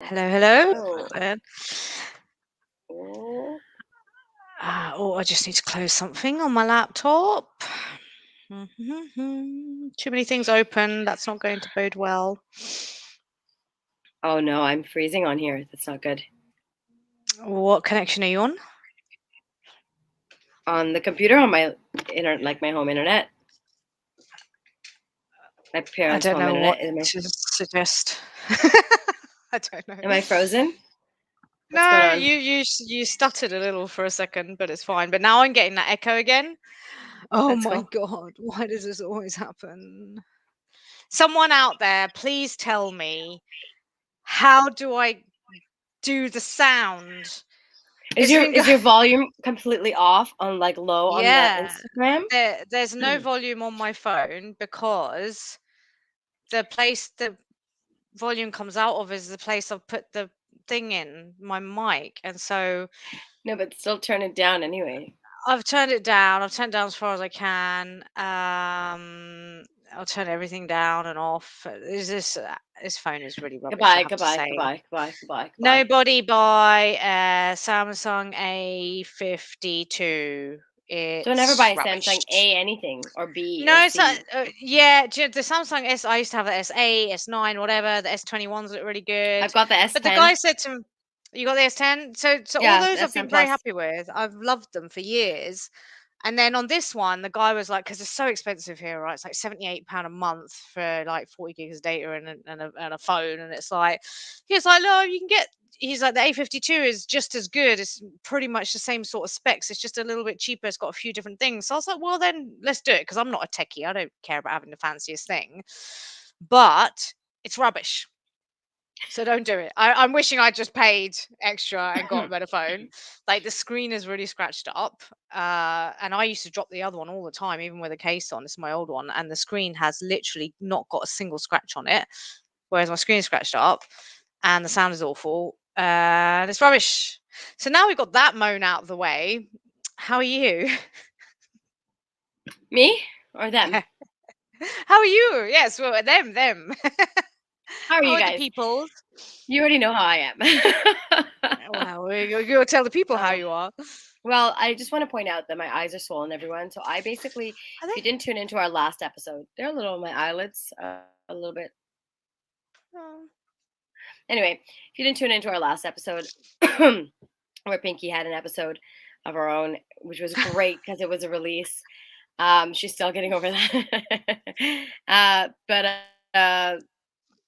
Hello, hello. Oh, Then, oh, I just need to close something on my laptop. Too many things open. That's not going to bode well. oh no, I'm freezing on here. That's not good. What connection are you on? On the computer, on my internet, like my home internet, my I parents' don't home know what internet. Am I, to suggest. I don't know. am I frozen? What's going No, on? you stuttered a little for a second, but it's fine. But now I'm getting that echo again. Oh That's my cool. god, why does this always happen? Someone out there, please tell me, how do I do the sound? Is It's your been is your volume completely off on like low on the Yeah, Instagram? there's no volume on my phone because the place the volume comes out of is the place I've put the thing in, my mic, and so No, but still turn it down anyway. I've turned it down. I've turned it down as far as I can. I'll turn everything down and off. This phone is really rubbish, I Goodbye, have to goodbye, say. goodbye, goodbye, goodbye, goodbye. Nobody buy a Samsung A52. So never It's buy a Samsung rubbish. A anything or B or No, it's not. C. Yeah, the Samsung S. I used to have the S8, S9, whatever. The S21s look really I've good. got the But the S10. guy said to me, "You got the S10." So all Yeah, the those I've S10 been very Plus. happy with. I've loved them for years. And then on this one, the guy was like, because it's so expensive here, right? It's like £78 a month for like 40 gigs of data and a phone. And it's like, he's like, no, you can get, he's like, the A52 is just as good. It's pretty much the same sort of specs. It's just a little bit cheaper. It's got a few different things. So I was like, well, then let's do it. Because I'm not a techie. I don't care about having the fanciest thing. But it's rubbish. So don't do it. I'm wishing I just paid extra and got a better phone. Like the screen is really scratched up. And I used to drop the other one all the time, even with a case on. This is my old one, and the screen has literally not got a single scratch on it. Whereas my screen is scratched up and the sound is awful. And it's rubbish. So now we've got that moan out of the way. How are you? Me or them? Yeah. How are you? Yes, well, them. How are How you are the guys? peoples? You already know how I am. Well, you'll tell the people how um, you are. well, I just want to point out that my eyes are swollen, everyone. So I basically, Are if they? you didn't tune into our last episode, they're a little, my eyelids, a little bit. Oh. Anyway, if you didn't tune into our last episode, where Pinky had an episode of her own, which was great because it was a release. She's still getting over that. But I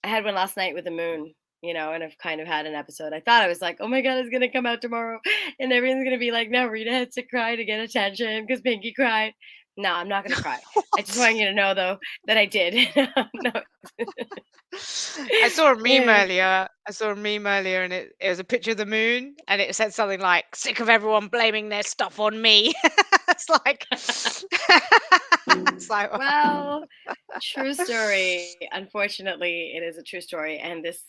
had one last night with the moon, and I've kind of had an episode. I thought I was like, oh my God, it's going to come out tomorrow. And everyone's going to be like, no, Rita has to cry to get attention because Pinky cried. No, I'm not going to cry. I just want you to know, though, that I did. No. I saw a meme earlier. And it was a picture of the moon and it said something like, sick of everyone blaming their stuff on me. It's like it's like Well, true story. Unfortunately, it is a true story. And this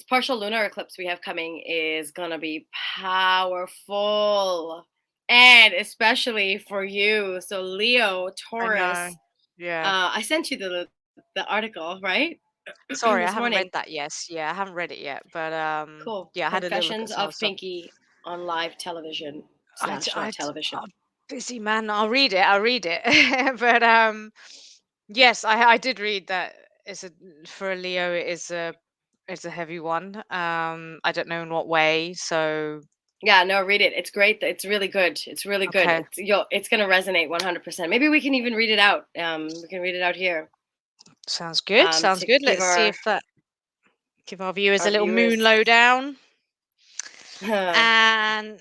partial lunar eclipse we have coming is gonna be powerful, and especially for you. So Leo, I know. Taurus. Yeah. I sent you the article, right? Sorry, I This haven't read morning. that. Yes. Yeah, I haven't read it yet, but Cool. yeah, I had a little look Confessions at some of the of stuff. Pinky on live television slash not television. I'm busy man. I'll read it. I'll read it. But yes, I did read that it's a for a Leo it's a heavy one. I don't know in what way. So Yeah, no, read it. It's great. It's really good. It's really good. okay, It's gonna resonate 100%. Maybe we can even read it out. We can read it out here. sounds good. Sounds To good. give Let's see if that give our viewers a our little moon viewers. lowdown. And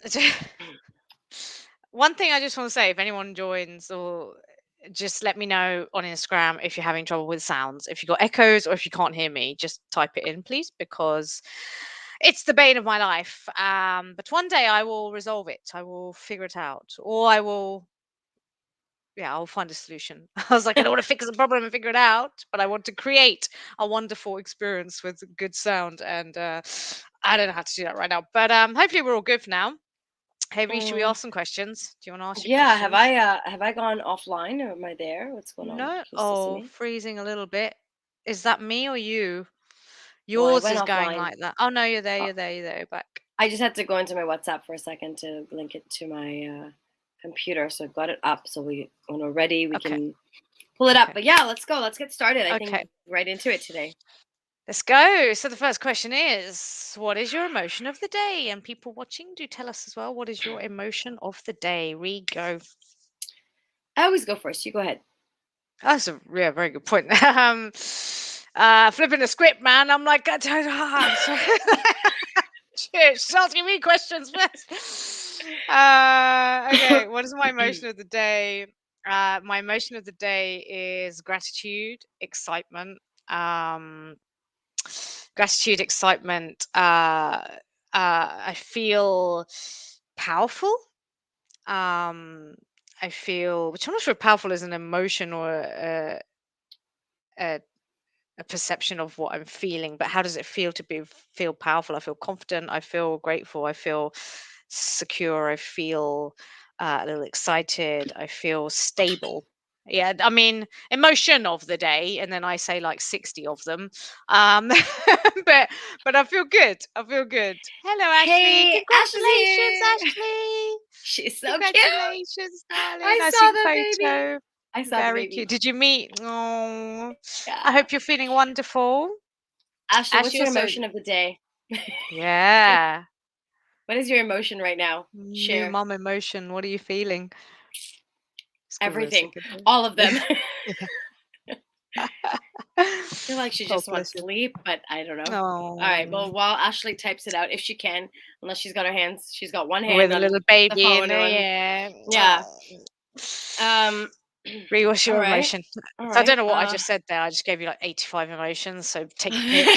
one thing I just want to say, if anyone joins or just let me know on Instagram if you're having trouble with sounds. If you got echoes or if you can't hear me, just type it in, please, because it's the bane of my life. But one day I will resolve it. I will figure it out, or I will. Yeah, I'll find a solution. I was like, I don't want to fix the problem and figure it out, but I want to create a wonderful experience with good sound. And I don't know how to do that right now. But hopefully we're all good for now. Hey, should we Mm, ask some questions? Do you want to ask your yeah, questions? have I gone offline or am I there? What's going on? Can No. you still see Oh, me? freezing a little bit. Is that me or you? Well, I Yours went is going offline. like that. Oh no, you're there, Uh, you're there, you're there, you're back. I just had to go into my WhatsApp for a second to link it to my computer. So I've got it up. So when we're ready, we Okay, can pull it up. okay, But yeah, let's go. Let's get started. I think okay. right into it today. Let's go. So the first question is, what is your emotion of the day? And people watching, do tell us as well, what is your emotion of the day? We go. I always go first. You go ahead. That's a yeah, very good point. Flipping the script, man. I'm like, I don't know. I'm sorry. Shit, she's asking me questions first. Okay, what is my emotion of the day? My emotion of the day is gratitude, excitement. Um, Gratitude, excitement. I feel powerful. Um, I feel, which I'm not sure if powerful is an emotion or a a perception of what I'm feeling, but how does it feel to feel powerful? I feel confident. I feel grateful. I feel secure. I feel a little excited. I feel stable. Yeah, I mean, emotion of the day, and then I say like 60 of them. Um, but I feel good. I feel good. Hello, Ashley. Hey, Ash is Congratulations, here. Ashley. She's so cute. Congratulations, darling. I I see saw the the baby. photo. I saw the Very baby. cute. Did you meet? Oh, I Yeah. hope you're feeling wonderful. Ashley, what's Ashley your also, emotion of the day? yeah, What is your emotion right now? new Share mum emotion. What are you feeling? Just give her a everything, second. all of Yeah. them. I feel like she Oh, just bless wants you. sleep, but I don't know. All right. Oh, Well, while Ashley types it out, if she can, unless she's got one with hand a on little the baby in phone and there, one, yeah. yeah. Oh. Um. Ree, what's All your right. emotion? All So I don't right. know what I just said there. I just gave you like 85 emotions, so take your pick.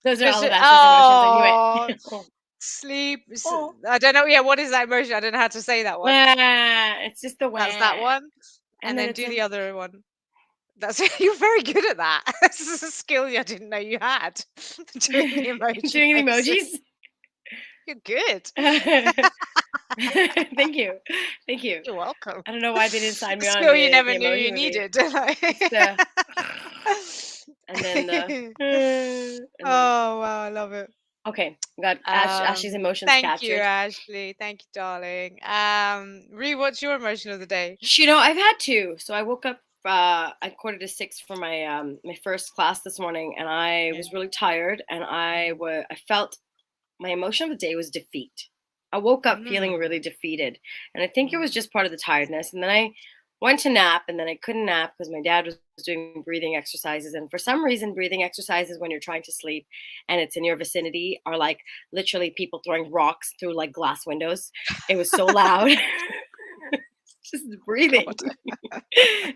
Those are all Just, of Ashley's emotions. I knew it. oh, sleep. Oh. I don't know. Yeah, what is that emotion? I don't know how to say that one. It's just the That's that wah. one. And And then then it's do a the other one. That's You're very good at that. This is a skill I didn't know you had. Doing the emoji doing faces. emojis. You're good. Thank you. Thank you. You're welcome. I don't know why they didn't sign A me on skill you the never knew you emoji movie. needed. It's the and then the and then Oh wow, I love it. okay. Got Ashley's Um, emotions Thank you, captured. Ashley. Thank you, darling. Ree, what's your emotion of the day? You know, I've had two. So I woke up at 5:45 for my first class this morning, and I Yeah. was really tired, and Mm. I felt my emotion of the day was defeat. I woke up feeling Mm. really defeated, and I think it was Mm. just part of the tiredness. And then I went to nap, and then I couldn't nap because my dad was doing breathing exercises. And for some reason, breathing exercises when you're trying to sleep and it's in your vicinity are like literally people throwing rocks through like glass windows. It was so loud. Just breathing. God.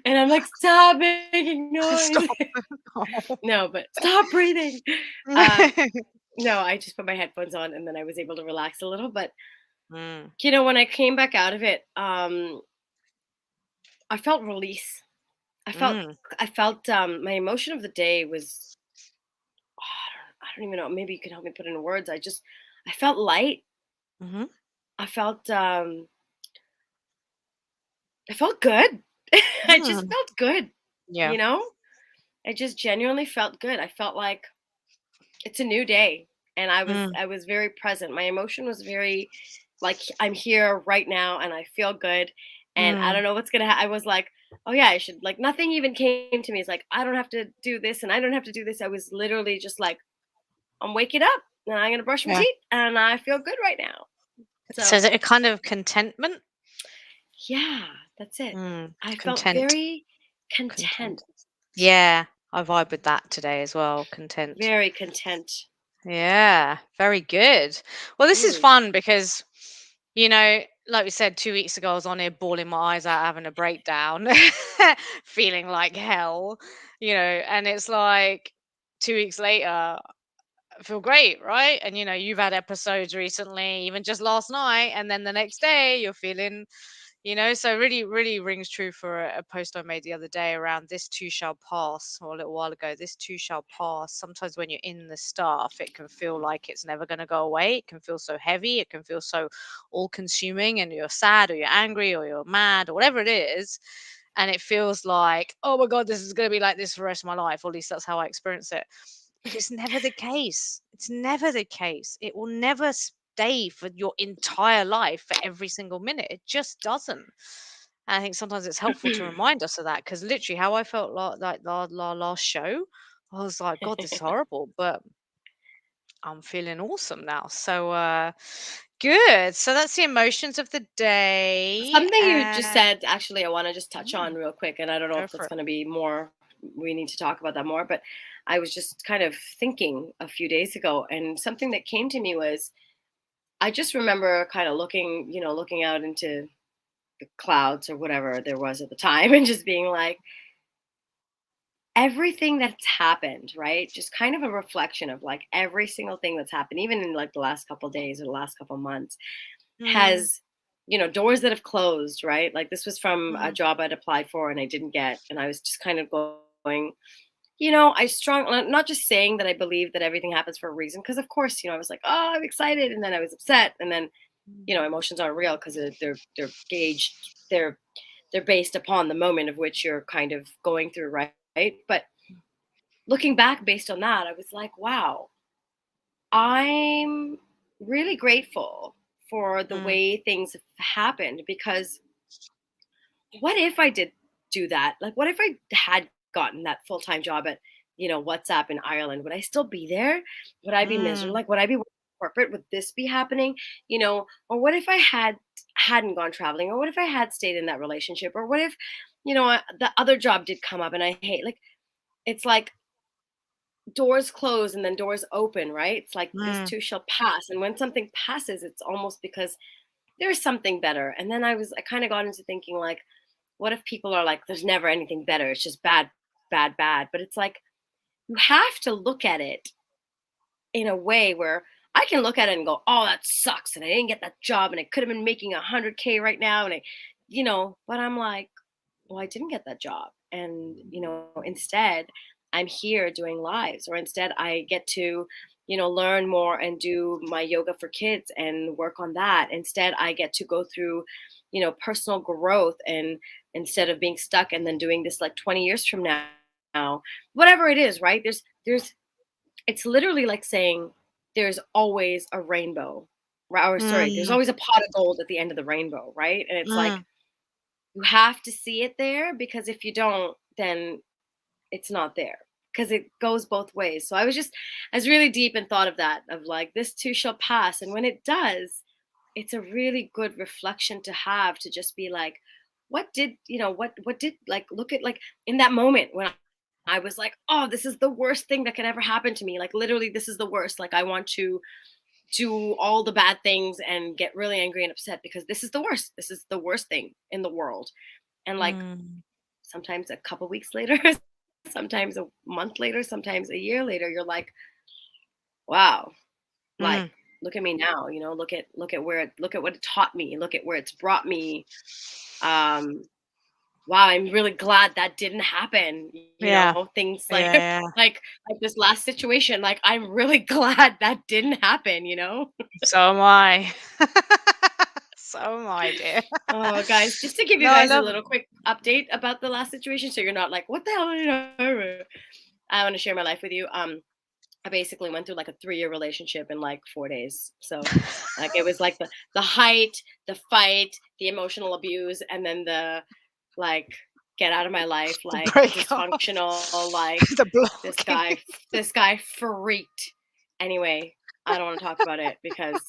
And I'm like, stop making noise. Stop. Oh. No, but stop breathing. Um, no, I just put my headphones on and then I was able to relax a little. But Mm. when I came back out of it, I felt release. I felt Mm. my emotion of the day was I don't even know. Maybe you can help me put it in words. I felt light. Mhm. I felt I felt good. I just Mm. felt good. Yeah. You know, I just genuinely felt good. I felt like it's a new day, and Mm. I was very present. My emotion was very like I'm here right now, and I feel good. And I Mm. don't know what's gonna. I was like, oh yeah, I should like nothing even came to me. It's like I don't have to do this, and I don't have to do this. I was literally just like, I'm waking up, and I'm gonna brush my Yeah. teeth, and I feel good right now. So is So it a kind of contentment? yeah, that's it. Mm. I felt Content. very content, Content. Yeah, I vibe with that today as well. Content. very content. Yeah, very good. Well, this is Mm. fun because, like we said 2 weeks ago, I was on here bawling my eyes out, having a breakdown, feeling like hell, and it's like 2 weeks later, I feel great, right? And you've had episodes recently, even just last night, and then the next day you're feeling so really, really rings true for a post I made the other day around this too shall pass, or a little while ago. This too shall pass. Sometimes when you're in the stuff, it can feel like it's never going to go away. It can feel so heavy. It can feel so all consuming, and you're sad, or you're angry, or you're mad, or whatever it is. and it feels like, oh my god, this is going to be like this for the rest of my life, or at least that's how I experience it. But it's never the case. It's never the case. It will never stay for your entire life for every single minute. It just doesn't. And I think sometimes it's helpful to remind us of that, because literally how I felt like the last show, I was like, God, this is horrible. But I'm feeling awesome now. So good. So that's the emotions of the day. Something you just said, actually, I want to just touch on Mm, real quick, and I don't know go if for that's it. going to be more. We need to talk about that more, but I was just kind of thinking a few days ago, and something that came to me was I just remember kind of looking out into the clouds or whatever there was at the time, and just being like, everything that's happened, right? Just kind of a reflection of like every single thing that's happened, even in like the last couple of days or the last couple of months, Mm, has, doors that have closed, right? Like this was from a mm, job I'd applied for and I didn't get. And I was just kind of going, I not just saying that I believe that everything happens for a reason, because of course, I was like, oh, I'm excited. And then I was upset. And then, mm, emotions aren't real because they're gauged, they're based upon the moment of which you're kind of going through, right? But looking back based on that, I was like, wow, I'm really grateful for the mm, way things have happened, because what if I did do that? Like, what if I had gotten that full time job at, WhatsApp in Ireland? Would I still be there? Would I be miserable? mm, Like, would I be working corporate? Would this be happening? Or what if I hadn't gone traveling? Or what if I had stayed in that relationship? Or what if, the other job did come up and I hate, like, it's like doors close and then doors open, right? It's like this mm, too shall pass. And when something passes, it's almost because there's something better. And then I kind of got into thinking, like, what if people are like, there's never anything better? It's just bad, bad, bad. But it's like, you have to look at it in a way where I can look at it and go, oh, that sucks. And I didn't get that job and I could have been making 100K right now. And but I'm like, well, I didn't get that job. And, instead I'm here doing lives, or instead I get to, learn more and do my yoga for kids and work on that. Instead, I get to go through, personal growth, and instead of being stuck and then doing this like 20 years from now, whatever it is, right? It's literally like saying there's always a rainbow, right? Or sorry, there's mm, always a pot of gold at the end of the rainbow, right? And it's like, mm, you have to see it there, because if you don't, then it's not there, because it goes both ways. So I was really deep and thought of that, of like, this too shall pass. And when it does, it's a really good reflection to have, to just be like, what did, like, look at, like, in that moment when I was like, oh, this is the worst thing that could ever happen to me. Like, literally, this is the worst. Like, I want to do all the bad things and get really angry and upset because this is the worst. This is the worst thing in the world. And like, mm, sometimes a couple weeks later, sometimes a month later, sometimes a year later, you're like, wow, like, mm, look at me now, look at what it taught me, look at where it's brought me. Um, wow, I'm really glad that didn't happen. yeah, Things like yeah, yeah. like this last situation, like, I'm really glad that didn't happen. So am I. So am I, dear. Oh, guys, just to give you No, I guys a love. little quick update about the last situation, so you're not like, what the hell did I want to share my life with you. I basically went through like a 3-year relationship in like 4 days. So like, it was like the height, the fight, the emotional abuse, and then the, like, get out of my life, The like, break off, dysfunctional, like, the this blocking. guy this guy freaked. Anyway, I don't want to talk about it because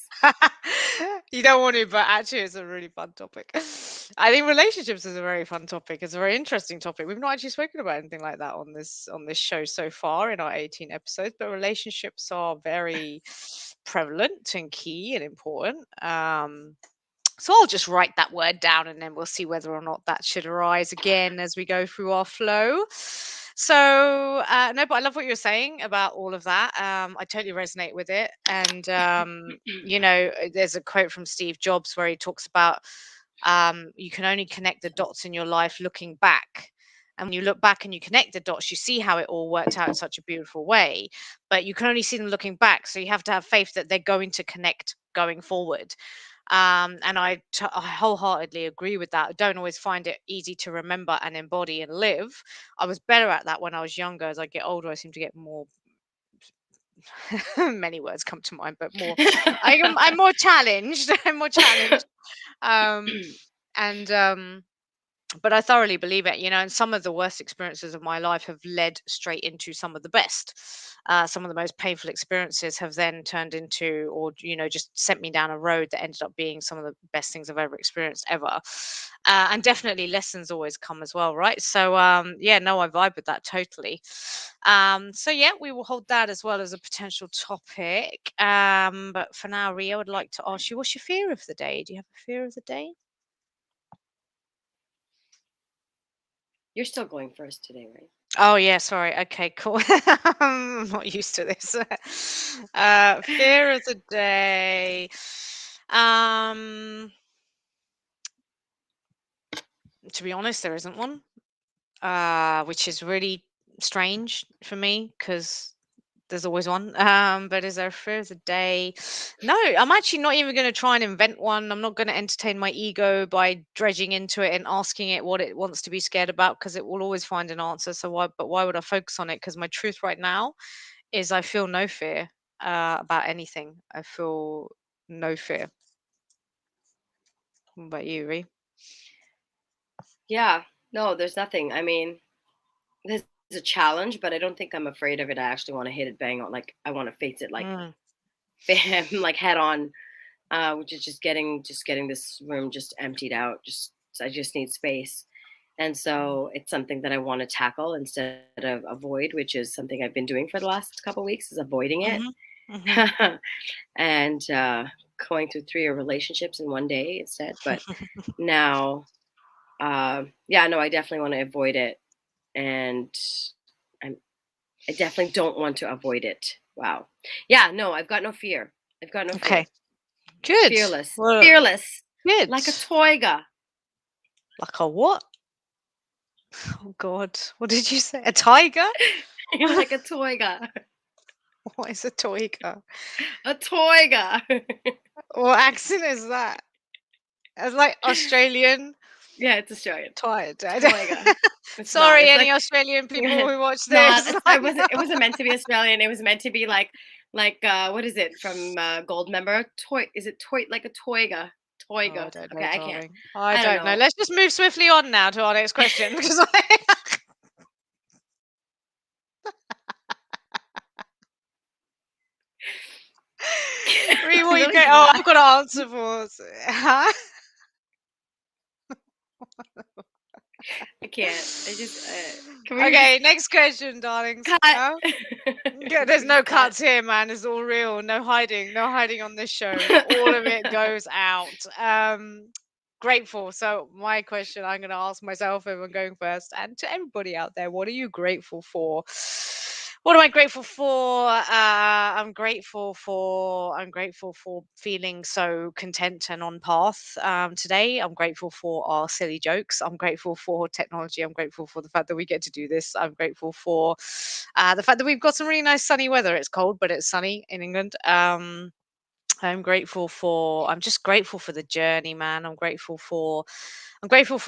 You don't want to, but actually, it's a really fun topic. I think relationships is a very fun topic. It's a very interesting topic. We've not actually spoken about anything like that on this show so far in our 18 episodes, but relationships are very prevalent and key and important. So I'll just write that word down, and then we'll see whether or not that should arise again as we go through our flow. So no, but I love what you're saying about all of that. I totally resonate with it. And there's a quote from Steve Jobs where he talks about you can only connect the dots in your life looking back. And when you look back and you connect the dots, you see how it all worked out in such a beautiful way. But you can only see them looking back. So you have to have faith that they're going to connect going forward. And I wholeheartedly agree with that. I don't always find it easy to remember and embody and live. I was better at that when I was younger. As I get older, I seem to get more many words come to mind, but more I'm more challenged. I'm more challenged. Um, and but I thoroughly believe it, and some of the worst experiences of my life have led straight into some of the best. Some of the most painful experiences have then turned into, or just sent me down a road that ended up being some of the best things I've ever experienced ever. And definitely lessons always come as well, right? So yeah, no, I vibe with that totally. So yeah, we will hold that as well as a potential topic. But for now, Ria, I would like to ask you, what's your fear of the day? Do you have a fear of the day? You're still going first today, right? Oh yeah, sorry. Okay, cool. I'm not used to this. Fear of the day. Um, to be honest, there isn't one. Which is really strange for me because there's always one. But is there a fear of the day? No, I'm actually not even going to try and invent one. I'm not going to entertain my ego by dredging into it and asking it what it wants to be scared about because it will always find an answer. So why? But why would I focus on it? Because my truth right now is I feel no fear about anything. I feel no fear. What about you, Ree? Yeah. No, there's nothing. I mean, this is a challenge, but I don't think I'm afraid of it. I actually want to hit it bang on. Like I want to face it like Mm, bam, like head on. Which is just getting this room just emptied out. Just I just need space. And so it's something that I want to tackle instead of avoid, which is something I've been doing for the last couple of weeks, is avoiding it. mm-hmm, mm-hmm. And going through 3 relationships in one day instead. But now, yeah, no, I definitely want to avoid it, and I'm, I definitely don't want to avoid it. Wow. Yeah, no, I've got no fear. I've got no Okay, fear. good. Fearless, Well, fearless, good. like a toiga, Like a what? Oh God, what did you say? A tiger? like a toiga, What is a toiga? a toiga. What accent is that? It's like Australian. Yeah, it's Australian. Tired. Toiga. It's not. Sorry, It's any like Australian people who watch it's not. this. It wasn't. It wasn't meant to be Australian. It was meant to be like what is it from Gold Member? Toy. Is it toy like a toiga? Oh, I Toiga. don't Okay, know, I can't. darling. I I don't don't know. know. Let's just move swiftly on now to our next question because Ree, what you Don't go? even Oh, laugh. I've got an answer for us. Huh? I can't. I just. Can we just Okay, next question, darlings. cut? Huh? Yeah, Can there's we no just cut? cuts here, man. It's all real. No hiding. No hiding on this show. All of it goes out. Grateful. So my question I'm gonna ask myself if I'm going first, and to everybody out there, what are you grateful for? What am I grateful for? I'm grateful for feeling so content and on path today. I'm grateful for our silly jokes. I'm grateful for technology. I'm grateful for the fact that we get to do this. I'm grateful for the fact that we've got some really nice sunny weather. It's cold, but it's sunny in England. I'm just grateful for the journey, man. I'm grateful for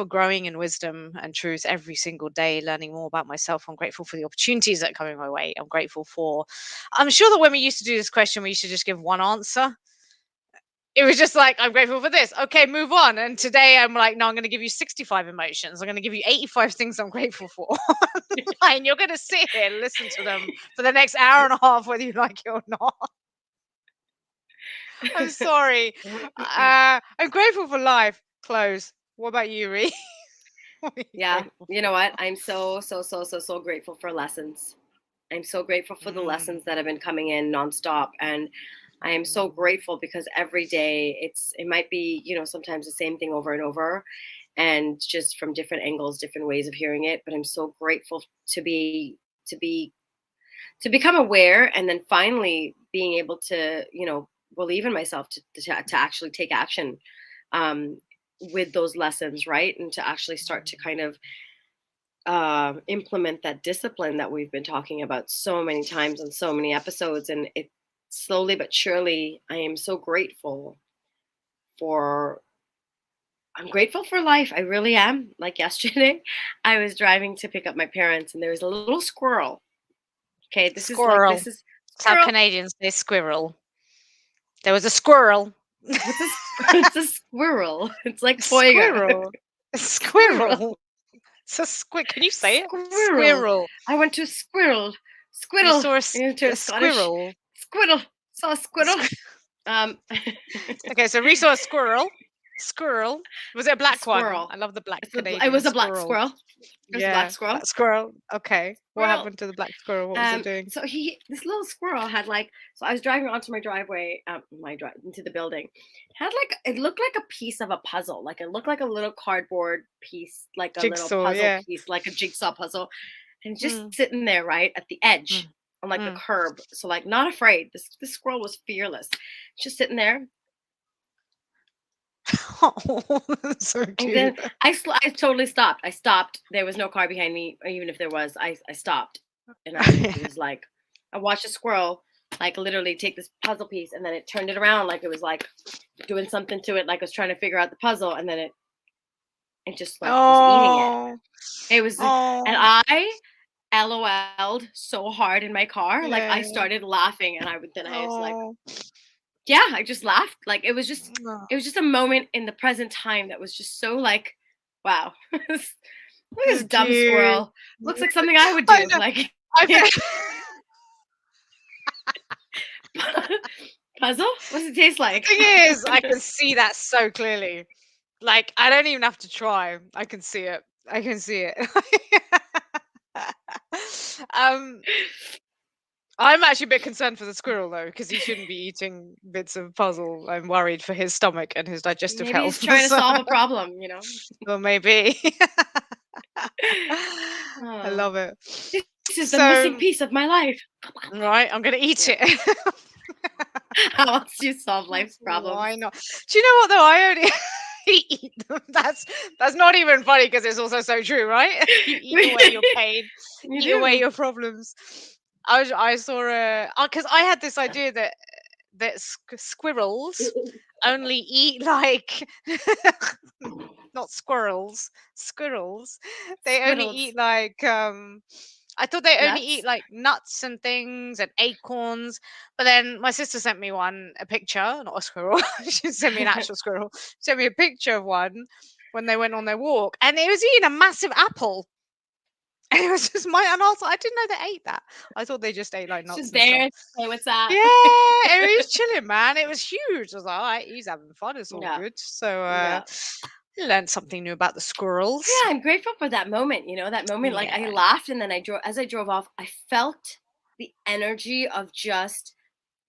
growing in wisdom and truth every single day, learning more about myself. I'm grateful for the opportunities that are coming my way. I'm sure that when we used to do this question, we used to just give one answer. It was just like, I'm grateful for this. Okay, move on. And today I'm like, no, I'm going to give you 65 emotions. I'm going to give you 85 things I'm grateful for. And you're going to sit here and listen to them for the next hour and a half, whether you like it or not. I'm sorry. I'm grateful for life. Close. What about you, Ree? What are you Yeah. grateful You for? know what? I'm so grateful for lessons. I'm so grateful for the Mm, lessons that have been coming in nonstop. And I am so mm, grateful because every day it might be, sometimes the same thing over and over and just from different angles, different ways of hearing it. But I'm so grateful to become aware and then finally being able to, believe in myself to actually take action um, with those lessons, right? And to actually start to kind of implement that discipline that we've been talking about so many times on so many episodes. And it slowly but surely, I am so grateful for I'm grateful for life. I really am. Like yesterday, I was driving to pick up my parents, and there was a little squirrel. Okay, Squirrel. this is That's how squirrel. Canadians say squirrel. There was a squirrel. What's a it's a squirrel. It's like toiga. Squirrel. A Squirrel. squirrel. It's a squid. Can you say it? Squirrel. Squirrel. I went to squirrel. You Squiddle. saw Into a a Scottish squirrel. squiddle. Saw a A squiddle. Um, Okay, so we saw a squirrel. Squirrel. Was it a a black one? squirrel. I love the black It Canadian was a black squirrel. squirrel. It was a black Yeah, squirrel. black squirrel. Okay. What Squirrel. happened to the black squirrel? What was it doing? So this little squirrel had like, so I was driving onto my driveway, into the building. It looked like a piece of a puzzle. Like it looked like a little cardboard piece, like a little Jigsaw, puzzle yeah. piece, like a jigsaw puzzle, and just Mm, sitting there, right at the edge, mm, on like the mm. curb. So like not afraid. This squirrel was fearless, just sitting there. Oh, so And cute. then I totally stopped. I stopped. There was no car behind me, or even if there was, I stopped, and I was like, I watched a squirrel like literally take this puzzle piece, and then it turned it around like it was like doing something to it, like it was trying to figure out the puzzle, and then it just like was eating it. Oh, It was, and oh, I LOL'd so hard in my car, like I yeah. started laughing, and I was like, Oh, yeah, I just laughed. Like oh, it was just a moment in the present time that was just so like, wow. Look at so this dumb cute. squirrel. Looks like something I would I do. know. Like I bet. puzzle? What's it taste The like? thing is, I can see that so clearly. Like, I don't even have to try. I can see it. I can see it. um, I'm actually a bit concerned for the squirrel though, because he shouldn't be eating bits of puzzle. I'm worried for his stomach and his digestive Maybe he's health. trying to So, solve a problem, you know? or maybe. I Oh, love it. this is the missing So, piece of my life. right, I'm gonna eat Yeah. it. How else do you solve life's problems? Why not? Do you know what though? I only eat them. That's not even funny because it's also so true, right? You eat away your pain, You eat away do. your problems. I saw a because I had this idea that squirrels only eat like not squirrels, squirrels. They only Squiddles. eat like I thought they only eat Nuts. like nuts and things and acorns. But then my sister sent me a picture, not a squirrel. She sent me an actual squirrel. Sent me a picture of one when they went on their walk, and it was eating a massive apple. And it was just and I was like, I didn't know they ate that. I thought they just ate like It's nuts just and stuff. there. Hey, what's that? Yeah, it was chilling, man. It was huge. I was like, all right, he's having fun. It's all Yeah. good. So Yeah. I learned something new about the squirrels. Yeah, I'm grateful for that moment, that moment, like, I Yeah. laughed, and then I drove off, I felt the energy of just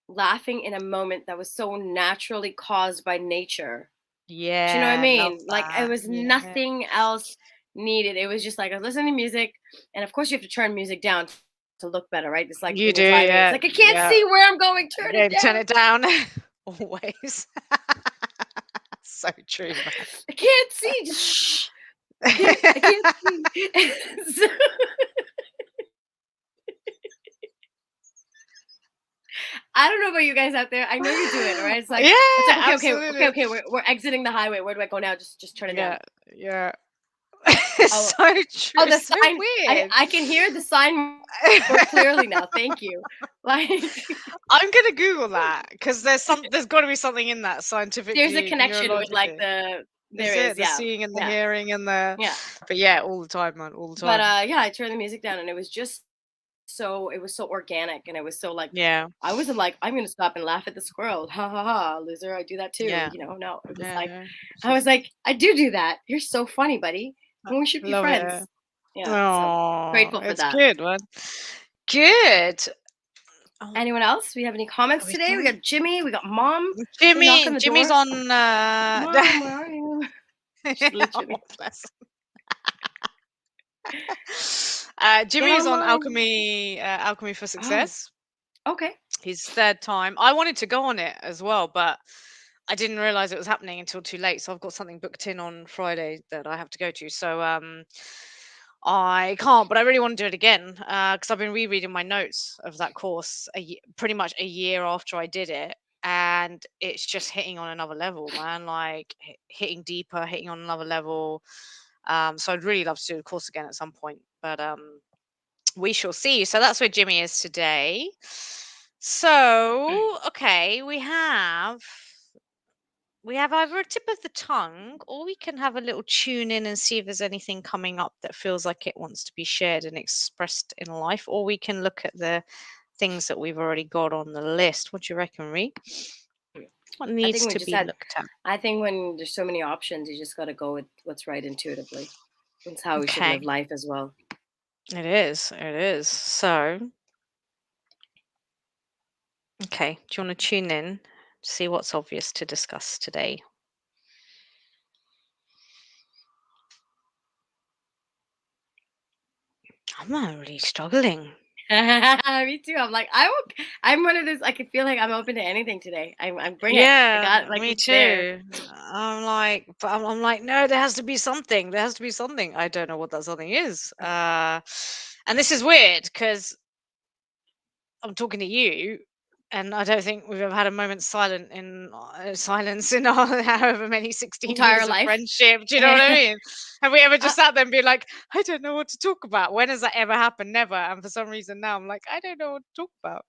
laughing in a moment that was so naturally caused by nature. Do you know what I Yeah, love mean? Like, it that. was Yeah. nothing else needed. It was just like I was listening to music, and of course you have to turn music down to look better, right? It's like You when do, you're driving, it's yeah. like, "I can't Yeah. see where I'm going, turn it Yeah, turn down. it down. Always. So true, man. I can't see, just shh. I can't see." So I don't know about you guys out there. I know you do it, right? Yeah, It's like, absolutely. okay. We're exiting the highway. Where do I go now? Just turn it down. Yeah, yeah. It's Oh, so true. oh, It's the so sign. weird. I can hear the sign more clearly now. Thank you. Like, I'm gonna Google that because there's got to be something in that there's a scientifically, connection with like neurologically. there Is it is, the yeah, seeing and the yeah, hearing and the? yeah. But yeah, all the time, man, all the But time. yeah, I turned the music down, and it was so organic, and it was so like Yeah, I wasn't like I'm gonna stop and laugh at the squirrel. Ha ha ha, loser! I do that too. yeah, No, it was yeah, like yeah. I was like, I do that. You're so funny, buddy. And we should be Love it. friends. Yeah, so Oh, grateful for it's that. good, man. Good. Oh, Anyone else? We have any comments are we today? We done? got Jimmy. We got Mom. Gonna knock on the Jimmy's door. on. Mom, where are you? She's Oh, literally bless. get Jimmy's on online. Alchemy for Oh, Success. okay. His third time. I wanted to go on it as well, but I didn't realize it was happening until too late. So I've got something booked in on Friday that I have to go to. So I can't, but I really want to do it again because I've been rereading my notes of that course pretty much a year after I did it. and it's just hitting on another level, man. Like hitting deeper, hitting on another level. So I'd really love to do the course again at some point, but we shall see. So that's where Jimmy is today. So okay, we have either a tip of the tongue, or we can have a little tune in and see if there's anything coming up that feels like it wants to be shared and expressed in life, or we can look at the things that we've already got on the list. What do you reckon, Ree? What I think needs we to just be had. looked at? I think when there's so many options, you just got to go with what's right intuitively. It's how we should Okay, live life as well. it is. It is. So, okay, do you want to tune in, see what's obvious to discuss today? I'm not really struggling. Me too. I'm like, I'm one of those. I can feel like I'm open to anything today. I'm bring it. I got Yeah, like me it's there. too. I'm like, no, there has to be something. There has to be something. I don't know what that something is. And this is weird because I'm talking to you, and I don't think we've ever had a moment's silence in our however many 16 Entire years of life. friendship. Do you know what I mean? Have we ever Uh, just sat there and been like, I don't know what to talk about? When has that ever happened? Never. And for some reason now I'm like, I don't know what to talk about.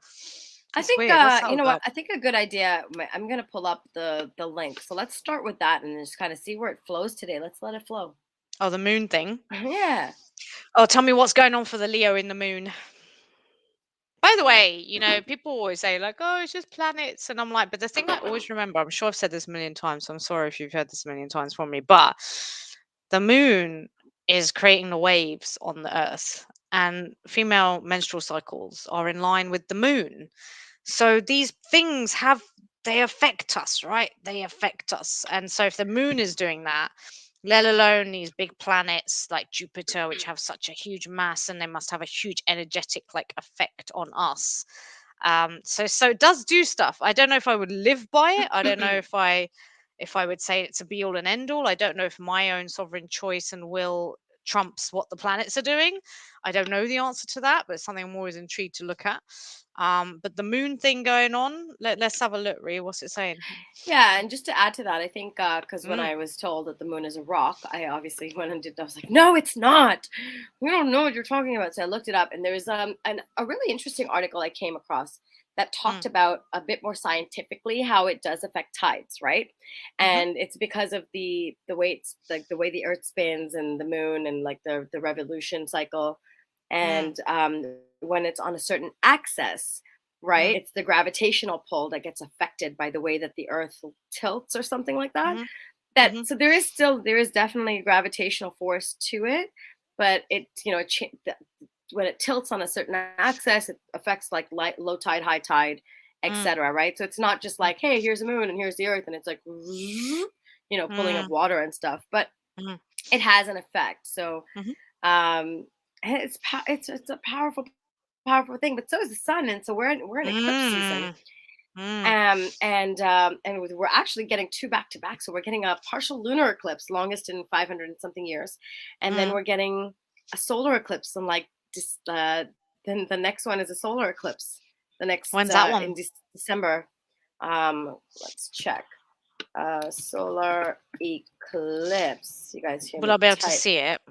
I It's think weird. What's that you all know what? about? I think a good idea. I'm gonna pull up the link. So let's start with that and just kind of see where it flows today. Let's let it flow. Oh, the moon thing. Yeah. Oh, tell me what's going on for the Leo in the moon. By the All right. way, people always say like, "Oh, it's just planets," and I'm like, but the thing I always remember, I'm sure I've said this a million times, so I'm sorry if you've heard this a million times from me, but the moon is creating the waves on the Earth, and female menstrual cycles are in line with the moon. So these things they affect us, right? They affect us. And so if the moon is doing that, let alone these big planets like Jupiter, which have such a huge mass and they must have a huge energetic like effect on us. So it does do stuff. I don't know if I would live by it. I don't know if I would say it's a be all and end all. I don't know if my own sovereign choice and will trumps what the planets are doing. I don't know the answer to that, but it's something I'm always intrigued to look at. But the moon thing going on, let's have a look, Rhea. What's it saying? Yeah, and just to add to that, I think because when Mm, I was told that the moon is a rock, I obviously went and did. I was like, no, it's not. We don't know what you're talking about. So I looked it up, and there was a really interesting article I came across that talked mm, about a bit more scientifically how it does affect tides, right? mm-hmm, And it's because of the way it's like the way the Earth spins and the moon and like the revolution cycle, mm, and when it's on a certain axis, right? mm, It's the gravitational pull that gets affected by the way that the earth tilts or something like that. mm-hmm, That mm-hmm, so there is definitely a gravitational force to it, but when it tilts on a certain axis, it affects like low tide, high tide, mm, etc. Right? So it's not just like, hey, here's the moon and here's the earth, and it's like pulling up mm, water and stuff, but mm, it has an effect. So mm-hmm, um, it's a powerful thing, but so is the sun, and so we're in eclipse season. mm, mm, We're actually getting two back to back. So we're getting a partial lunar eclipse, longest in 500 and something years, and then mm. we're getting a solar eclipse. And like then the next one is a solar eclipse. The next When's that in one? December. Let's check. Solar eclipse. You guys hear Will me I be able to type see it?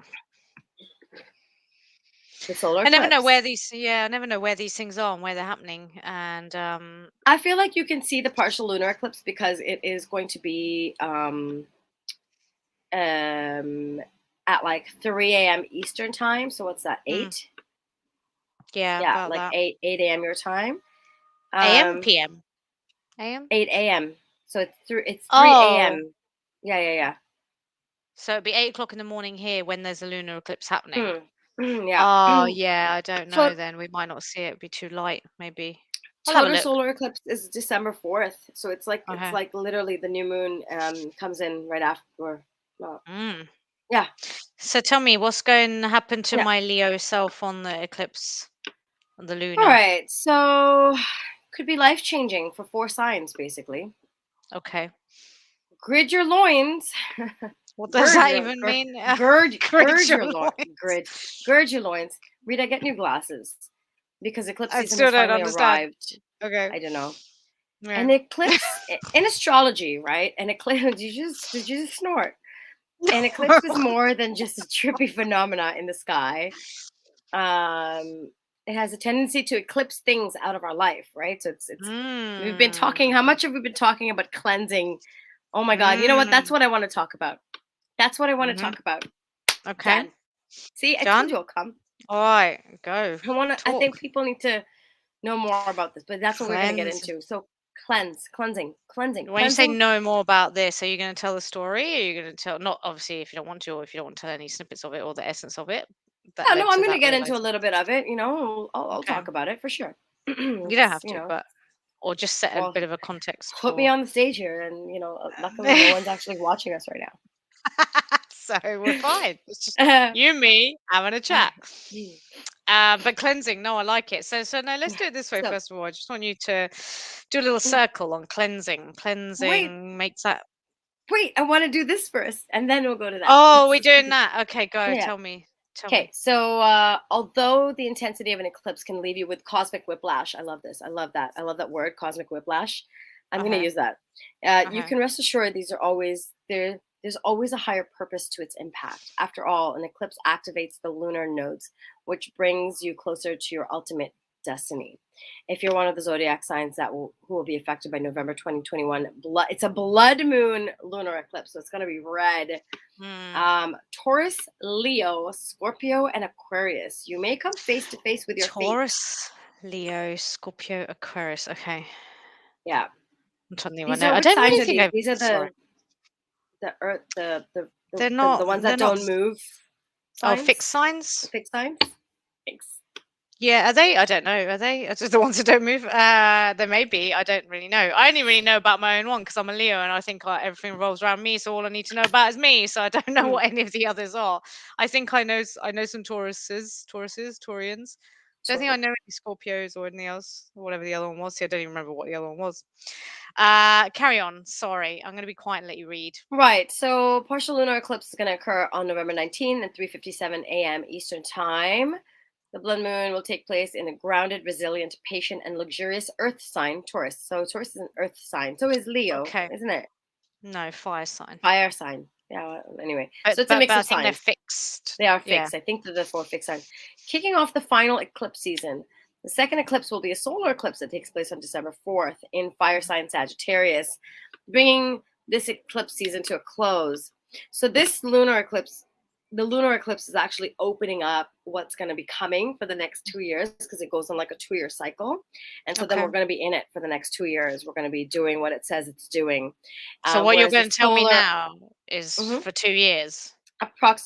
the solar I never know where eclipse. these. Yeah, I never know where these things are and where they're happening. And I feel like you can see the partial lunar eclipse because it is going to be um, at like 3 a.m. Eastern time. So what's that? mm, 8? yeah, Yeah, about like that. 8 a.m. your time. A.M. Um, P.M. A.M. 8 a.m. So it's 3 Oh, a.m. Yeah. so it'd be 8 o'clock in the morning here when there's a lunar eclipse happening. Hmm. Yeah. Oh, yeah, I don't know to- then. We might not see it. It'd be too light, maybe. I'll have a Total look. solar eclipse is December 4th. So it's Okay. like literally the new moon comes in right after. Well, Mm. yeah. So tell me, what's going to happen to Yeah. my Leo self on the eclipse, on the All lunar? right. So could be life changing for 4 signs basically. Okay. Grid your loins. What does gird that your even gir- mean? gird Grit your your loins. gird your loins. Rita, get new glasses because eclipse I season still has don't finally understand. arrived. Okay. I don't know. Yeah. An eclipse in astrology, right? An eclipse. Did you just snort? An eclipse is more than just a trippy phenomena in the sky. Um, it has a tendency to eclipse things out of our life, right? So it's we've been talking. How Mm. much have we been talking about cleansing? Oh my God! You know what? That's Mm. what I want to talk about. That's what I want to Mhm. talk about. Okay. Done. See, I told Done? you I'll come. Alright, go. I want to. I Talk. think people need to know more about this, but that's what we're going to get Cleanse. into. So cleansing, cleansing, When you say cleansing. know more about this, are you gonna tell the story? Or are you gonna tell, not obviously if you don't want to, or if you don't want to tell any snippets of it or the essence of it that Yeah, no, led I'm to going to that get into a realization? little bit of it. You know, I'll Okay. talk about it for sure. You don't It's have to, but or just set a well, bit of a context put me for on the stage here, and luckily no one's actually watching us right so we're fine. It's just now. you and me having a chat. Mm. But cleansing, no, I like it. So now let's do it this way. So First of all, I just want you to do a little mm, circle on cleansing. wait, Cleansing makes that. wait, I want to do this first, and then we'll go to that. Oh, we're Let's doing do. that. Okay, go. Yeah. Tell me. Tell Okay, me. so although the intensity of an eclipse can leave you with cosmic whiplash, I love this. I love that. I love that word, cosmic whiplash. I'm going to Okay. use that. You Okay. can rest assured these are always there. There's always a higher purpose to its impact. After all, an eclipse activates the lunar nodes, which brings you closer to your ultimate destiny. If you're one of the zodiac signs who will be affected by November 2021, it's a blood moon lunar eclipse, so it's going to be red. Hmm. Taurus, Leo, Scorpio, and Aquarius. You may come face to face with your fate. Taurus, Leo, Scorpio, Aquarius. Okay. Yeah, I'm trying to think if I these know. are I what don't signs really are think these? I've. These are Sorry. the Earth, They're not. the ones They're that not. don't move Oh, fixed signs, the signs. fixed signs. Thanks. Yeah, are they? I don't know. Are they? Are just the ones that don't move? They may be. I don't really know. I only really know about my own one because I'm a Leo, and I think everything revolves around me. So all I need to know about is me. So I don't know Mm, what any of the others are. I think I know. I know some Tauruses, Taurians. Don't think I sure. know any Scorpios or anything else, or whatever the other one was. See, I don't even remember what the other one was. Carry on. Sorry, I'm going to be quiet and let you read. Right. So partial lunar eclipse is going to occur on November 19th at 3:57 a.m. Eastern Time. The blood moon will take place in a grounded, resilient, patient, and luxurious Earth sign, Taurus. So Taurus is an Earth sign. So is Leo, Okay. isn't it? No, fire sign. Fire sign. Yeah. Anyway, But so it's a but mix but I of think they're signs. fixed. They are Yeah. fixed. I think they're the four fixed signs. Kicking off the final eclipse season. The second eclipse will be a solar eclipse that takes place on December 4th in fire sign Sagittarius, bringing this eclipse season to a close. So this lunar eclipse, the lunar eclipse is actually opening up what's going to be coming for the next 2 years because it goes on like a 2 year cycle. And so then Okay. we're going to be in it for the next 2 years. We're going to be doing what it says it's doing. So what you're Whereas the going to tell me solar, now is mhm, for 2 years.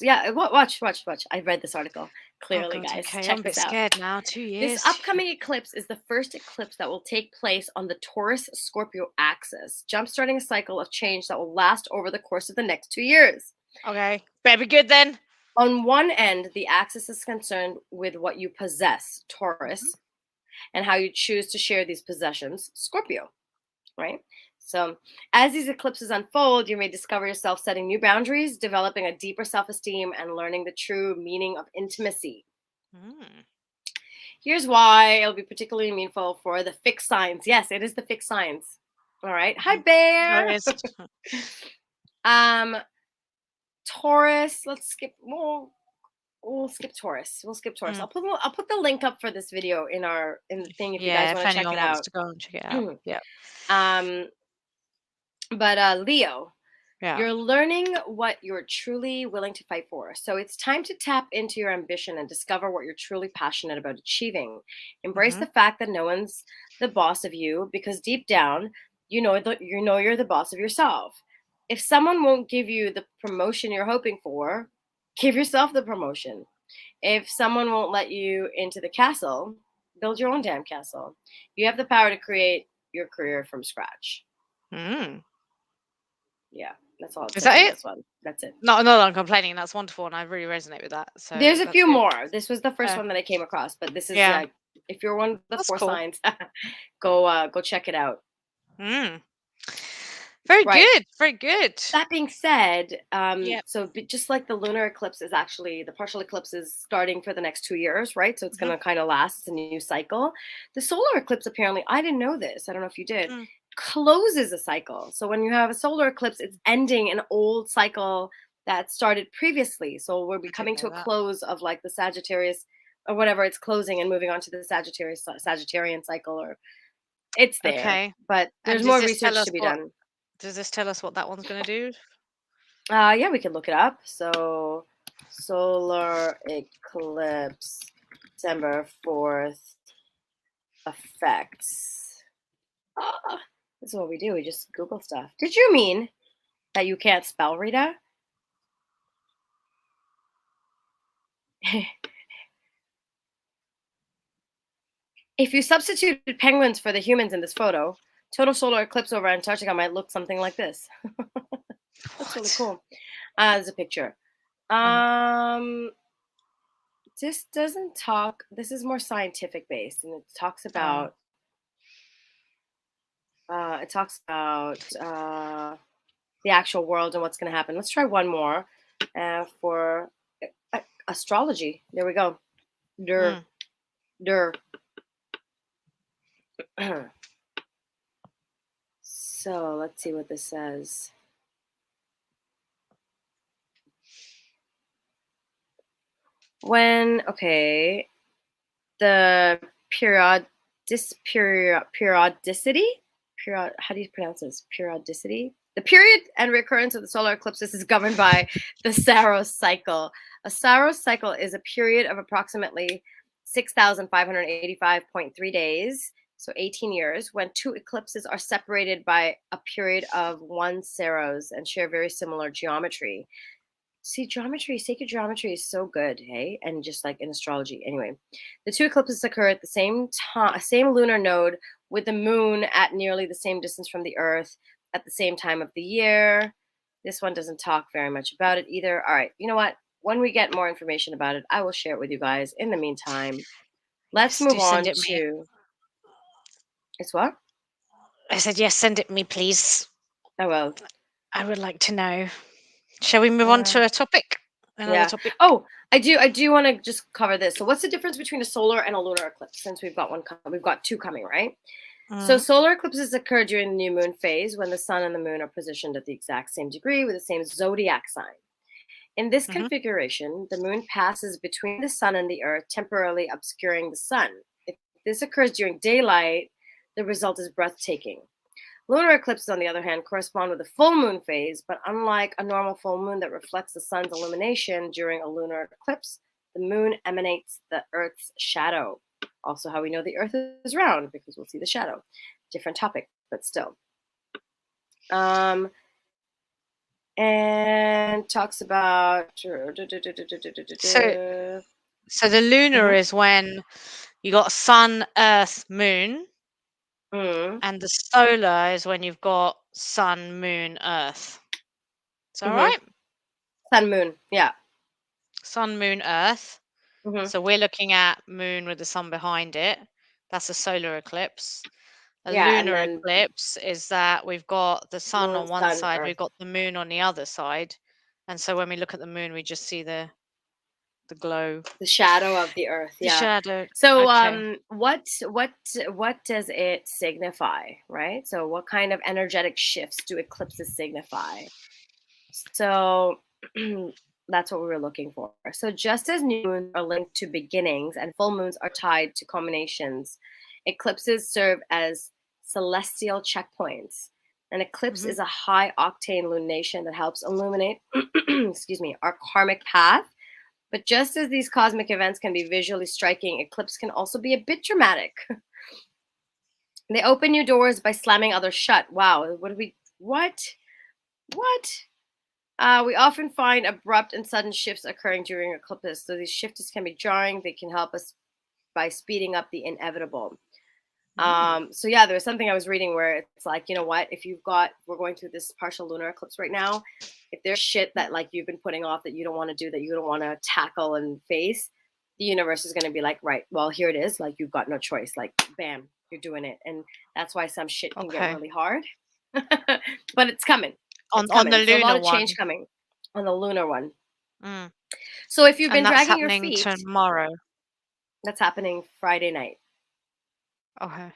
yeah, watch. I read this article Oh clearly, god, guys. okay. I'm Check a bit this out. scared now. two This years. upcoming eclipse is the first eclipse that will take place on the Taurus Scorpio axis, jumpstarting a cycle of change that will last over the course of the next 2 years. Okay. Better be good then. On one end, the axis is concerned with what you possess, Mhm. Taurus, and how you choose to share these possessions, Scorpio, right? So, as these eclipses unfold, you may discover yourself setting new boundaries, developing a deeper self esteem, and learning the true meaning of intimacy. Mm. Here's why it'll be particularly meaningful for the fixed signs. Yes, it is the fixed signs. All right. Hi, Mhm. Oh, Bear. it is. um, Taurus. Let's skip. We'll skip Taurus. We'll skip Taurus. Mm. I'll put the link up for this video in the thing if you Yeah, guys if want to check anyone it wants out. to go and check it out. Yeah. um, but Leo, Yeah. you're learning what you're truly willing to fight for. So it's time to tap into your ambition and discover what you're truly passionate about achieving. Embrace Mhm. the fact that no one's the boss of you because deep down, you know you're the boss of yourself. If someone won't give you the promotion you're hoping for, give yourself the promotion. If someone won't let you into the castle, build your own damn castle. You have the power to create your career from scratch. Mm. Yeah, that's all it Is says that in it? this one. That's it. No, no, I'm complaining. That's wonderful, and I really resonate with that. So There's a that's few good. more. This was the first Uh, one that I came across, but this is yeah, if you're one of the that's four cool. signs, go check it out. Mm. Very Right. good. Very good. That being said, Yep. just like the lunar eclipse is actually the partial eclipse is starting for the next 2 years, right? So it's Mhm. going to kind of last. It's a new cycle. The solar eclipse, apparently, I didn't know this. I don't know if you did. Mm. Closes a cycle. So when you have a solar eclipse, it's ending an old cycle that started previously. So we'll be I didn't coming to know a that. close of like the Sagittarius or whatever. It's closing and moving on to the Sagittarian cycle, or it's there. Okay. But And there's does more this tell research us to be what done. that one's gonna do? Yeah, we can look it up. So, solar eclipse, December 4th effects. Ah, this is what we do. We just Google stuff. Did you mean that you can't spell, Rita? If you substituted penguins for the humans in this photo, total solar eclipse over Antarctica might look something like this. That's really What? cool. There's a picture. Mhm. Um, this doesn't talk. This is more scientific based, and it talks Oh. about the actual world and what's going to happen. Let's try one more for astrology. There we go. Der, Mm. der. So let's see what this says. The periodicity. How do you pronounce this? Periodicity. The period and recurrence of the solar eclipses is governed by the Saros cycle. A Saros cycle is a period of approximately 6,585.3 days, so 18 years, when two eclipses are separated by a period of one Saros and share very similar geometry. See, sacred geometry is so good, hey? And just like in astrology. Anyway, the two eclipses occur at the same time, same lunar node, with the moon at nearly the same distance from the Earth at the same time of the year. This one doesn't talk very much about it either. All right, you know what? When we get more information about it, I will share it with you guys. In the meantime, let's Yes, move do send on it me. to it's what? I said, yes, send it me, please. Oh well. I would like to know. Shall we move on Uh, to a topic? Another yeah. topic? Oh, I do want to just cover this. So, what's the difference between a solar and a lunar eclipse? Since we've got two coming, right? So, Mm. solar eclipses occur during the new moon phase when the sun and the moon are positioned at the exact same degree with the same zodiac sign. In this Mhm. configuration, the moon passes between the sun and the earth, temporarily obscuring the sun. If this occurs during daylight, the result is breathtaking. Lunar eclipses, on the other hand, correspond with a full moon phase, but unlike a normal full moon that reflects the sun's illumination during a lunar eclipse, the moon emanates the Earth's shadow. Also, how we know the Earth is round, because we'll see the shadow. Different topic, but still. Um, and talks about. So, so the lunar Mhm. is when you got sun, earth, moon, Mhm. and the solar is when you've got sun, moon, earth. Is that Mhm. right? Sun, moon. Yeah. Sun, moon, earth. Mhm. So we're looking at moon with the sun behind it. That's a solar eclipse. A Yeah, and lunar then eclipse is that we've got the sun moon, on one sun, side, we've earth. got the moon on the other side. And so when we look at the moon, we just see the glow. The shadow of the earth, The yeah. shadow. So Okay. what does it signify, right? So what kind of energetic shifts do eclipses signify? So that's what we were looking for. So just as new moons are linked to beginnings and full moons are tied to culminations, eclipses serve as celestial checkpoints. An eclipse Hmm. is a high octane lumination that helps illuminate excuse me, our karmic path. But just as these cosmic events can be visually striking, eclipse can also be a bit dramatic. They open new doors by slamming others shut. Wow, what? We often find abrupt and sudden shifts occurring during eclipses. So these shifts can be jarring. They can help us by speeding up the inevitable. Mm. So yeah, there was something I was reading where it's like, you know what, if we're going through this partial lunar eclipse right now, if there's shit that like you've been putting off that you don't want to do, that you don't want to tackle and face, the universe is going to be like, right, well, here it is. Like, you've got no choice. Like, bam, you're doing it. And that's why some shit can get Okay. really hard. But it's coming. It's On the coming. So a lot lunar of change one. coming on the lunar one. Mm. So if you've And been that's dragging your happening feet, tomorrow. that's happening Friday night. Okay.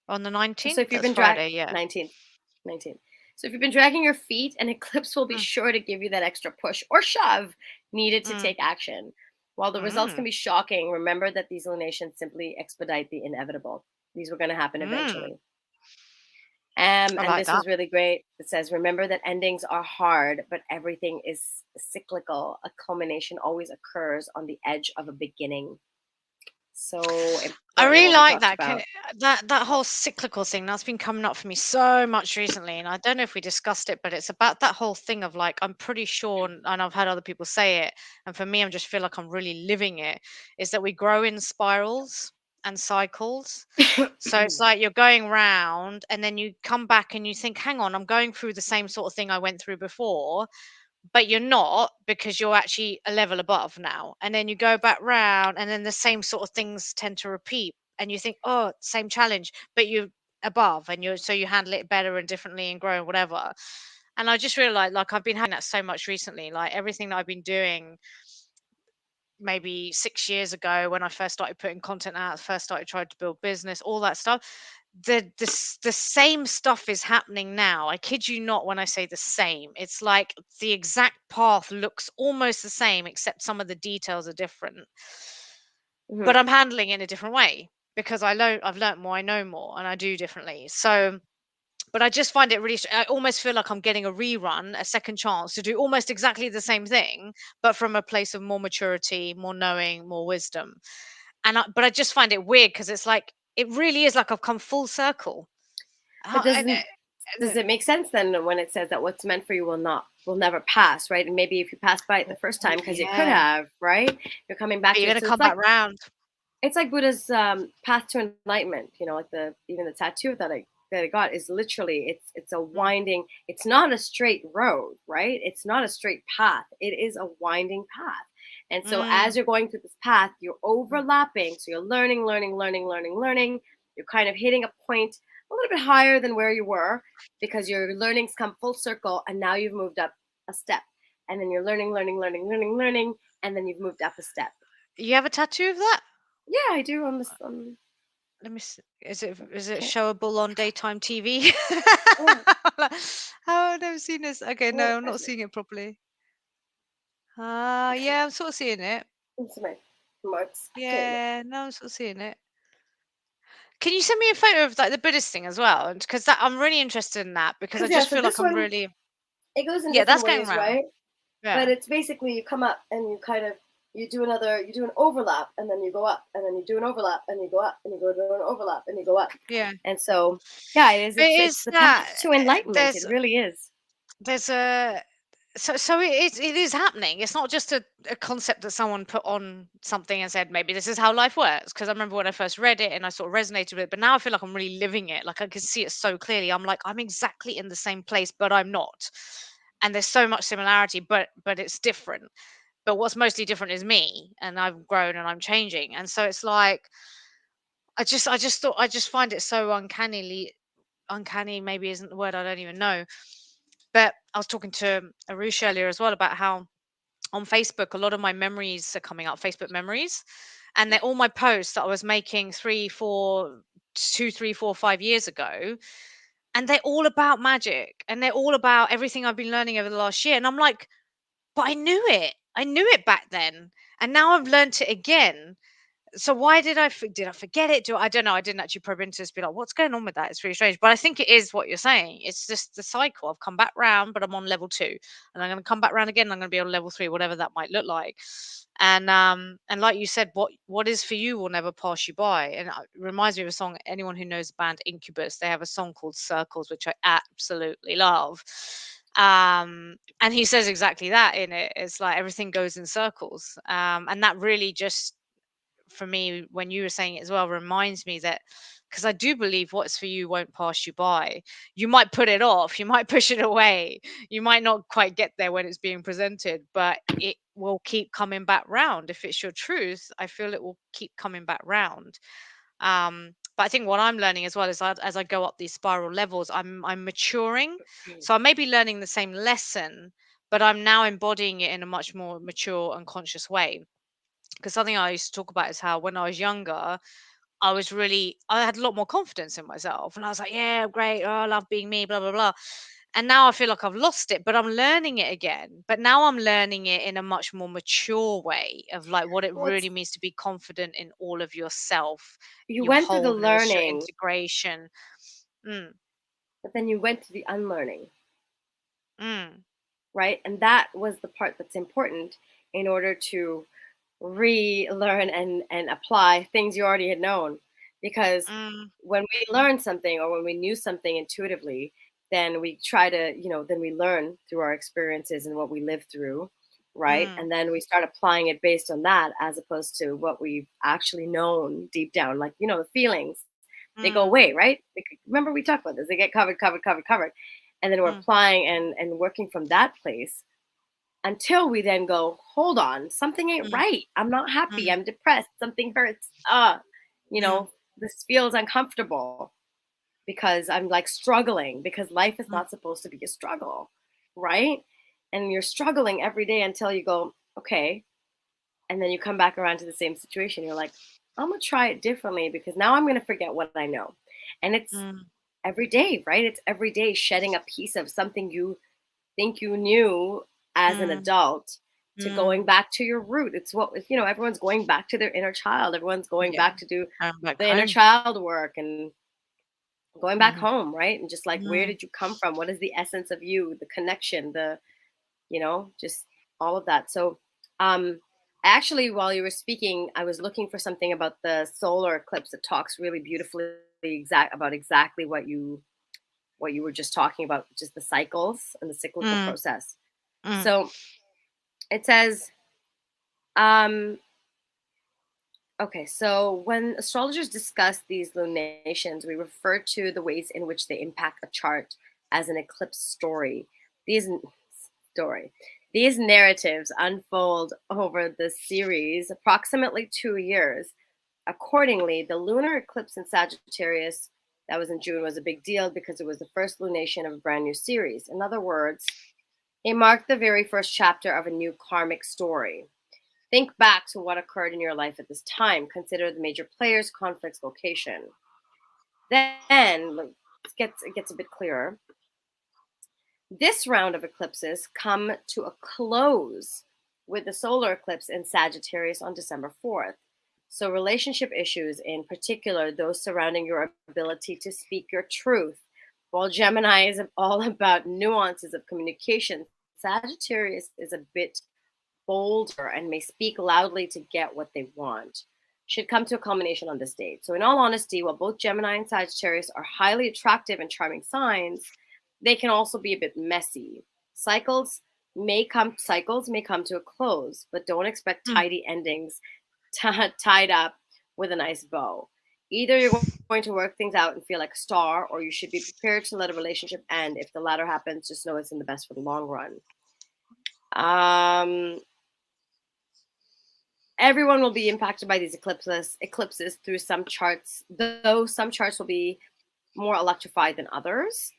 On the So 19th? if you've That's been Friday, yeah. 19th, 19th. So if you've been dragging your feet, an eclipse will be Mm, sure to give you that extra push or shove needed to mm, take action. While the results can mm, be shocking, remember that these lunations simply expedite the inevitable. These were going to happen mm. eventually. I And like this that. was really great. It says, remember that endings are hard, but everything is cyclical. A culmination always occurs on the edge of a beginning. So I important really what we like talked that. about. That whole cyclical thing that's been coming up for me so much recently, and I don't know if we discussed it, but it's about that whole thing of like I'm pretty sure, and I've had other people say it, and for me, I just feel like I'm really living it. Is that we grow in spirals and cycles. So it's like you're going round, and then you come back and you think, "Hang on, I'm going through the same sort of thing I went through before." But you're not, because you're actually a level above now, and then you go back round and then the same sort of things tend to repeat, and you think, oh, same challenge, but you're above, and you're, so you handle it better and differently and grow and whatever. And I just realized, like, I've been having that so much recently, like everything that I've been doing maybe 6 years ago when I first started putting content out, first started trying to build business, all that stuff. The same stuff is happening now. I kid you not when I say the same. It's like the exact path looks almost the same, except some of the details are different. But Mhm. I'm handling it in a different way because I've learned more, I know more, and I do differently. So but I just find it really I almost feel like I'm getting a rerun, a second chance to do almost exactly the same thing, but from a place of more maturity, more knowing, more wisdom. But I just find it weird because it's like it really is like I've come full circle. But How, does it make sense then when it says that what's meant for you will never pass, right? And maybe if you passed by it the first time because you could yeah, have, right? You're coming but back you're to it. gonna So come back round. it's like Buddha's path to enlightenment. You know, like the even the tattoo that I got is literally it's a Mm, winding. It's not a straight road, right? It's not a straight path. It is a winding path. And so as mm. you're going through this path, you're overlapping. So you're learning, learning, learning, learning, learning. You're kind of hitting a point a little bit higher than where you were because your learnings come full circle, and now you've moved up a step. And then you're learning, learning, learning, learning, learning, and then you've moved up a step. You have a tattoo of that? Yeah, I do on this. Let me see. Is it Okay. showable on daytime TV? Oh, Oh, I've never seen this. Okay, oh, no, I'm not actually, seeing it properly. actually, Yeah, I'm sort of seeing it. it's my marks. Okay. Yeah, no, I'm sort of seeing it. Can you send me a photo of like the Buddhist thing as well? Because that I'm really interested in that because I Because yeah, just so feel like this I'm one really it goes in yeah, different that's going ways, round. right? But Yeah, it's basically you come up and you kind of you do an overlap and then you go up and then you do an overlap and you go up and you go do an overlap and you go up. yeah. And so yeah, it is. But It's is the path that to enlightenment. there's It really is. there's a so it is happening. It's not just a concept that someone put on something and said maybe this is how life works. Because I remember when I first read it and I sort of resonated with it, but now I feel like I'm really living it. Like I can see it so clearly. I'm like I'm exactly in the same place, but I'm not. And there's so much similarity, but it's different. But what's mostly different is me, and I've grown and I'm changing. And so it's like I just find it so uncanny. Maybe isn't the word. I don't even know. But I was talking to Arush earlier as well about how on Facebook, a lot of my memories are coming up, Facebook memories, and they're all my posts that I was making 5 years ago, and they're all about magic, and they're all about everything I've been learning over the last year. And I'm like, but I knew it back then, and now I've learned it again. So why did I forget it? I don't know. I didn't actually probe into this. Be like, what's going on with that? It's really strange. But I think it is what you're saying. It's just the cycle. I've come back round, but I'm on level 2, and I'm going to come back round again. And I'm going to be on level 3, whatever that might look like. And like you said, what is for you will never pass you by. And it reminds me of a song. Anyone who knows the band Incubus, they have a song called Circles, which I absolutely love. And he says exactly that in it. It's like everything goes in circles. And that really just for me, when you were saying it as well, reminds me that because I do believe what's for you won't pass you by. You might put it off, you might push it away, you might not quite get there when it's being presented, but it will keep coming back round. If it's your truth, I feel it will keep coming back round. But I think what I'm learning as well is as I go up these spiral levels, I'm maturing. Mm. So I may be learning the same lesson, but I'm now embodying it in a much more mature and conscious way. Because something I used to talk about is how when I was younger, I had a lot more confidence in myself. And I was like, yeah, great. Oh, I love being me, blah, blah, blah. And now I feel like I've lost it, but I'm learning it again. But now I'm learning it in a much more mature way of like what it Well, really it's means to be confident in all of yourself, you your went through the wholeness, your learning, integration. Mm, but then you went to the unlearning, mm, right? And that was the part that's important in order to relearn and apply things you already had known. Because mm, when we learn something or when we knew something intuitively, then we try to, then we learn through our experiences and what we live through, right? mm, And then we start applying it based on that as opposed to what we've actually known deep down. Like, the feelings, they go mm, away, right? Remember we talked about this. They get covered, covered, covered, covered. And then we're mm, applying and working from that place until we then go, hold on, something ain't mm, right. I'm not happy. mm, I'm depressed. Something hurts. You mm, know, this feels uncomfortable because I'm like struggling because life is mm, not supposed to be a struggle, right? And you're struggling every day until you go, okay. And then you come back around to the same situation. You're like, I'm going to try it differently because now I'm going to forget what I know. And it's mm, every day, right? It's every day shedding a piece of something you think you knew as an mm, adult to mm. going back to your root. It's what, everyone's going back to their inner child. Everyone's going Yeah. back to do I'm back the inner home. child work and going back Hmm. home, right? And just like, where Mm, did you come from? What is the essence of you, the connection, just all of that. So, actually, while you were speaking, I was looking for something about the solar eclipse that talks really beautifully about exactly what you were just talking about, just the cycles and the cyclical mm, process. mm, So it says, um, okay, so when astrologers discuss these lunations, we refer to the ways in which they impact a chart as an eclipse story. These story. These narratives unfold over the series approximately 2 years. Accordingly, the lunar eclipse in Sagittarius that was in June was a big deal because it was the first lunation of a brand new series. In other words, it marked the very first chapter of a new karmic story. Think back to what occurred in your life at this time. Consider the major players, conflicts, location. Then it gets a bit clearer. This round of eclipses come to a close with the solar eclipse in Sagittarius on December 4th. So, relationship issues, in particular, those surrounding your ability to speak your truth, while Gemini is all about nuances of communication, Sagittarius is a bit bolder and may speak loudly to get what they want. Should come to a culmination on this date. So, in all honesty, while both Gemini and Sagittarius are highly attractive and charming signs, they can also be a bit messy. Cycles may come to a close, but don't expect mm. tidy endings tied up with a nice bow. Either you're going to work things out and feel like a star, or you should be prepared to let a relationship end. If the latter happens, just know it's in the best for the long run. Um, Everyone will be impacted by these eclipses through some charts, though some charts will be more electrified than others.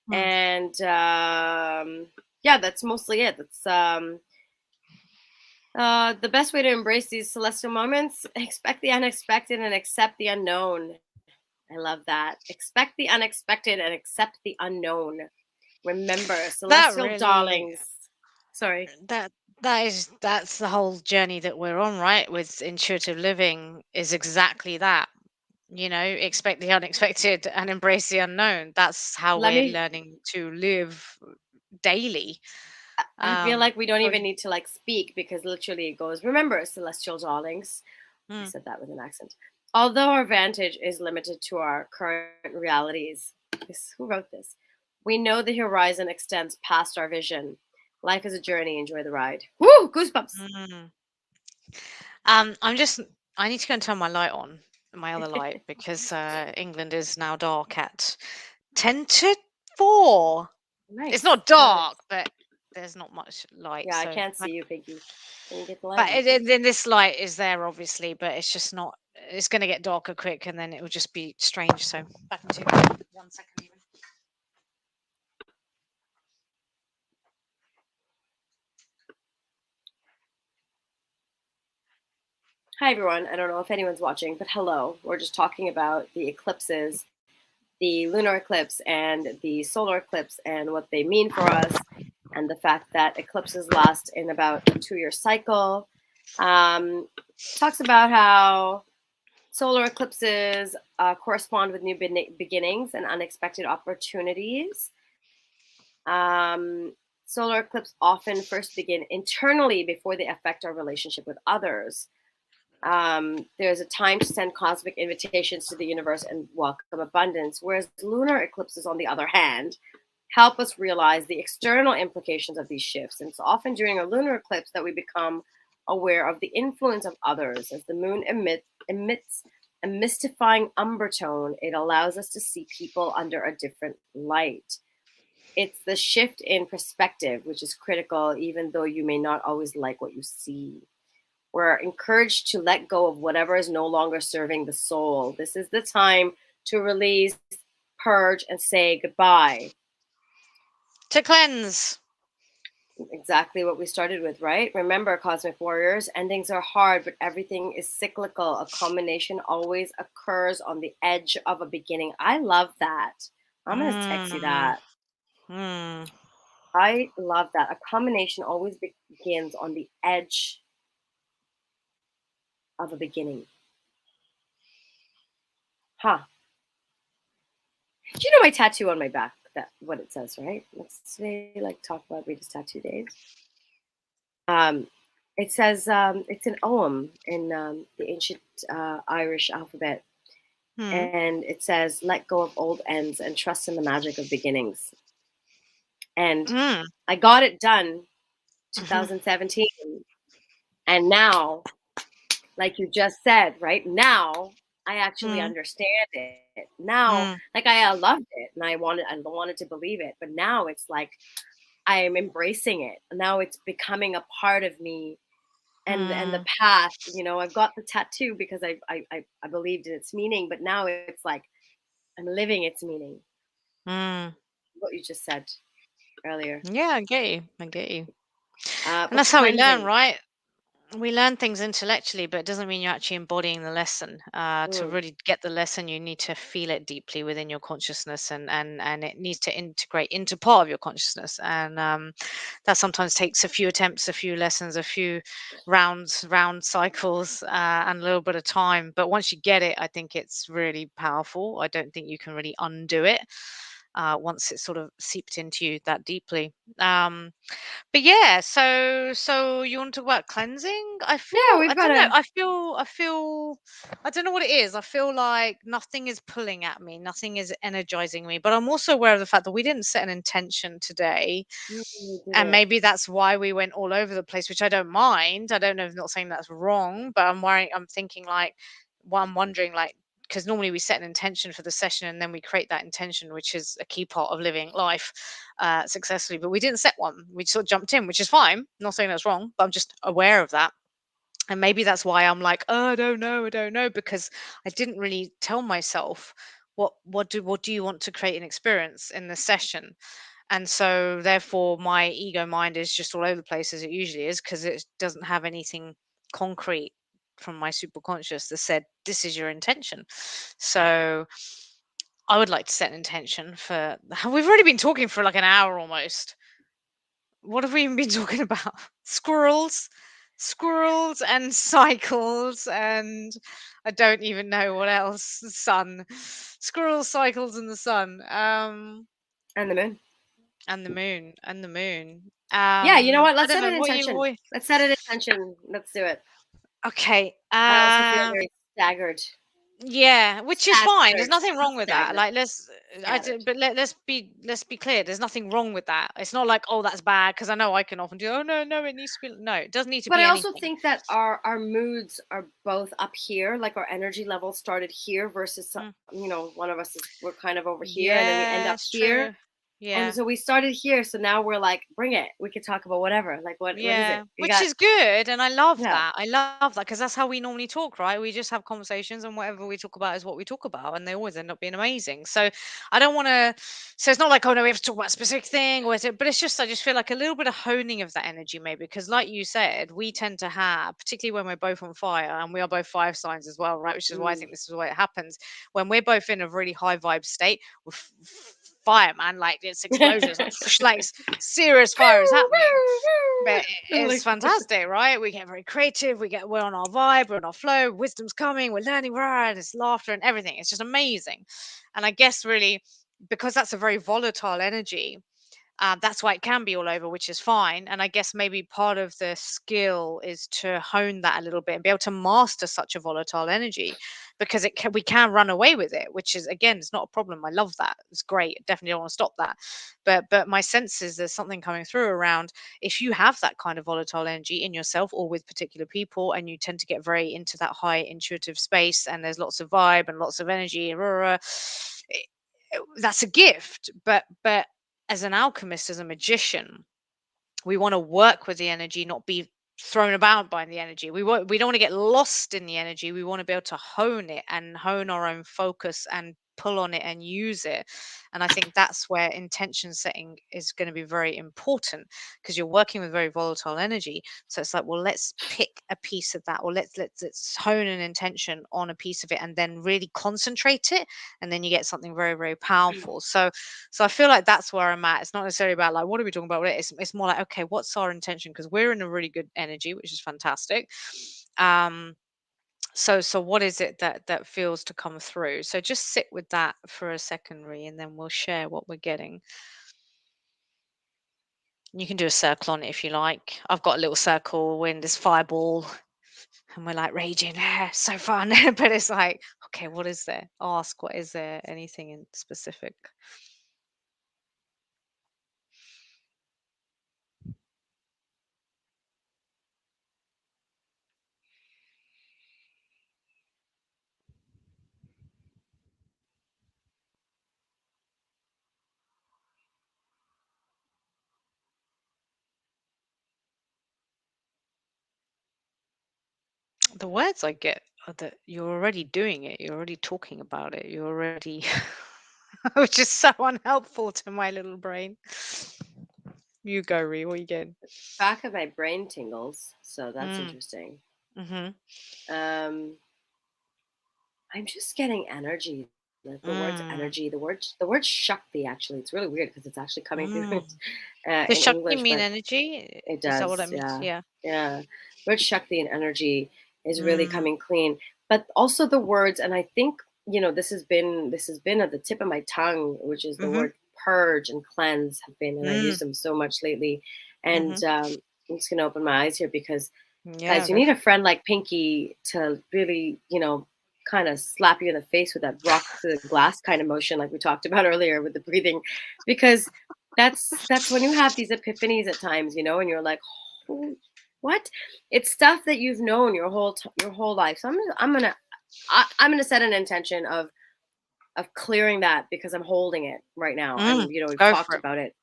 Mm. And yeah, that's mostly it. That's the best way to embrace these celestial moments. Expect the unexpected and accept the unknown. I love that. Expect the unexpected and accept the unknown. Remember, That celestial really darlings. Sorry. that that's the whole journey that we're on, right? With intuitive living is exactly that. Expect the unexpected and embrace the unknown. That's how Let we're me learning to live daily. I feel like we don't So even need to like speak because literally it goes, remember, celestial darlings. I mm, said that with an accent. Although our vantage is limited to our current realities, who wrote this? We know the horizon extends past our vision. Life is a journey. Enjoy the ride. Woo! Goosebumps. mm. I'm just I need to go and turn my light on, my other light, because England is now dark at 10 to 4. It's Nice. not Nice. dark, but there's not much light. Yeah, I So, can't see you, Pinky. Can you get the light but on, please? then this light is there, obviously, but it's just not. it's going to get darker quick, and then it will just be strange. So back into 1 second even. Hi, everyone. I don't know if anyone's watching, but hello. We're just talking about the eclipses, the lunar eclipse and the solar eclipse, and what they mean for us, and the fact that eclipses last in about a 2-year cycle. Talks about how solar eclipses correspond with new beginnings and unexpected opportunities. Solar eclipses often first begin internally before they affect our relationship with others. There's a time to send cosmic invitations to the universe and welcome abundance, whereas lunar eclipses, on the other hand, help us realize the external implications of these shifts. And it's often during a lunar eclipse that we become aware of the influence of others. As the moon emits a mystifying undertone, it allows us to see people under a different light. It's the shift in perspective, which is critical, even though you may not always like what you see. We're encouraged to let go of whatever is no longer serving the soul. This is the time to release, purge, and say goodbye. To cleanse. Exactly what we started with, right? Remember, Cosmic Warriors, endings are hard, but everything is cyclical. A culmination always occurs on the edge of a beginning. I love that. I'm going to text you Mm. that. Mm. I love that. A culmination always begins on the edge of a beginning. Huh. Do you know my tattoo on my back? That what it says, right? Let's today like talk about Rita's tattoo days. Um, it says it's an ogham in the ancient Irish alphabet, Mm. and it says, "Let go of old ends and trust in the magic of beginnings." And Mm. I got it done Mm-hmm. 2017, and now, like you just said, right now, I actually Mm. understand it. Now, Mm. like I loved it, and I wanted to believe it, but now it's like I am embracing it. Now it's becoming a part of me, and the Mm. path. I've got the tattoo because I believed in its meaning, but now it's like I'm living its meaning. Mm. What you just said earlier. Yeah, I get you. I get you. And But that's how we learn, cleansing. right? We learn things intellectually, but it doesn't mean you're actually embodying the lesson. To Mm, really get the lesson, you need to feel it deeply within your consciousness, and it needs to integrate into part of your consciousness. And that sometimes takes a few attempts, a few lessons, a few round cycles, and a little bit of time. But once you get it, I think it's really powerful. I don't think you can really undo it once it's sort of seeped into you that deeply. But yeah, so you want to talk about cleansing? yeah, I we've got don't know. a. I don't know what it is. I feel like nothing is pulling at me, nothing is energizing me. But I'm also aware of the fact that we didn't set an intention today, We did and it. maybe that's why we went all over the place, which I don't mind. I don't know, if not saying that's wrong, but I'm worrying. I'm thinking like, well, I'm wondering like, because normally we set an intention for the session and then we create that intention, which is a key part of living life successfully. But we didn't set one. We sort of jumped in, which is fine. Not saying that's wrong, but I'm just aware of that. And maybe that's why I'm like, oh, I don't know, because I didn't really tell myself what do you want to create an experience in the session. And so therefore my ego mind is just all over the place, as it usually is, because it doesn't have anything concrete from my superconscious that said this is your intention. So I would like to set an intention for we've already been talking for like an hour almost. What have we even been talking about? Squirrels and cycles, and I don't even know what else. The sun. Squirrels, cycles, and the sun. And the moon. And the moon, and the moon. Yeah, you know what? I Let's don't set an know what you. intention. Let's set an intention. Let's do it. Okay. I also feel very staggered. Yeah, which is fine. There's Scattered. nothing Not wrong with that. stagnant. Like, Scattered. but let's be clear. There's nothing wrong with that. It's not like, oh, that's bad, because I know I can often do. Oh no, no, it needs to be. No, it doesn't need to But be I also anything. think that our moods are both up here, like our energy level started here versus Mm. one of us is we're kind of over here and then we end Yeah, up it's here. true. Yeah. And so we started here. So now we're like, bring it. We could talk about whatever. Like, what is it? Yeah, You which got, is good, and I love yeah. that. I love that because that's how we normally talk, right? We just have conversations, and whatever we talk about is what we talk about, and they always end up being amazing. So I don't want to. So it's not like, oh no, we have to talk about a specific thing, or is it? But it's just I just feel like a little bit of honing of that energy, maybe, because like you said, we tend to have, particularly when we're both on fire, and we are both fire signs as well, right? Which is why I Mm. think this is why it happens when we're both in a really high vibe state. With fire, man, like it's explosions, like serious fire is happening, but it's Totally. fantastic, right? We get very creative. We're on our vibe, we're on our flow. Wisdom's coming. We're learning, right? It's laughter and everything. It's just amazing. And I guess really because that's a very volatile energy, that's why it can be all over, which is fine. And I guess maybe part of the skill is to hone that a little bit and be able to master such a volatile energy, because we can run away with it, which is again, it's not a problem. I love that. It's great. Definitely don't want to stop that. But my sense is there's something coming through around if you have that kind of volatile energy in yourself or with particular people, and you tend to get very into that high intuitive space, and there's lots of vibe and lots of energy, that's a gift. But as an alchemist, as a magician, we want to work with the energy, not be thrown about by the energy. We don't want to get lost in the energy. We want to be able to hone it and hone our own focus and pull on it and use it. And I think that's where intention setting is going to be very important, because you're working with very volatile energy. So it's like, well, let's pick a piece of that, or let's hone an intention on a piece of it and then really concentrate it, and then you get something very, very powerful. So I feel like that's where I'm at. It's not necessarily about like what are we talking about. It's more like, okay, what's our intention? Because we're in a really good energy, which is fantastic. Um, so what is it that feels to come through? So just sit with that for a second, and then we'll share what we're getting. You can do a circle on it if you like. I've got a little circle in this fireball, and we're like raging. So fun. But it's like, okay, what is there? Ask, what is there? Anything in specific? The words I get are that you're already doing it, you're already talking about it, you're already, which is so unhelpful to my little brain. You go, Ree, what are you getting? Back of my brain tingles. So that's Mm, interesting. mm-hmm, Um, I'm just getting energy. Like the words mm, energy, the word shakti actually. It's really weird because it's actually coming through mm. Does in Shakti English, mean but energy? it Is that what does. it means? Yeah. Yeah. Yeah. Word shakti and energy is really Mm, coming clean. But also the words, and I think, this has been at the tip of my tongue, which is the mm-hmm, word purge and cleanse have been, and I use mm, them so much lately. And mm-hmm. I'm just gonna open my eyes here because Yeah, guys, you go need for a friend like Pinky to really, kind of slap you in the face with that rock to the glass kind of motion, like we talked about earlier with the breathing, because that's when you have these epiphanies at times, and you're like, "Holy, what?" It's stuff that you've known your whole life. So I'm gonna set an intention of clearing that because I'm holding it right now, Mm, and we've go for talked it. about it,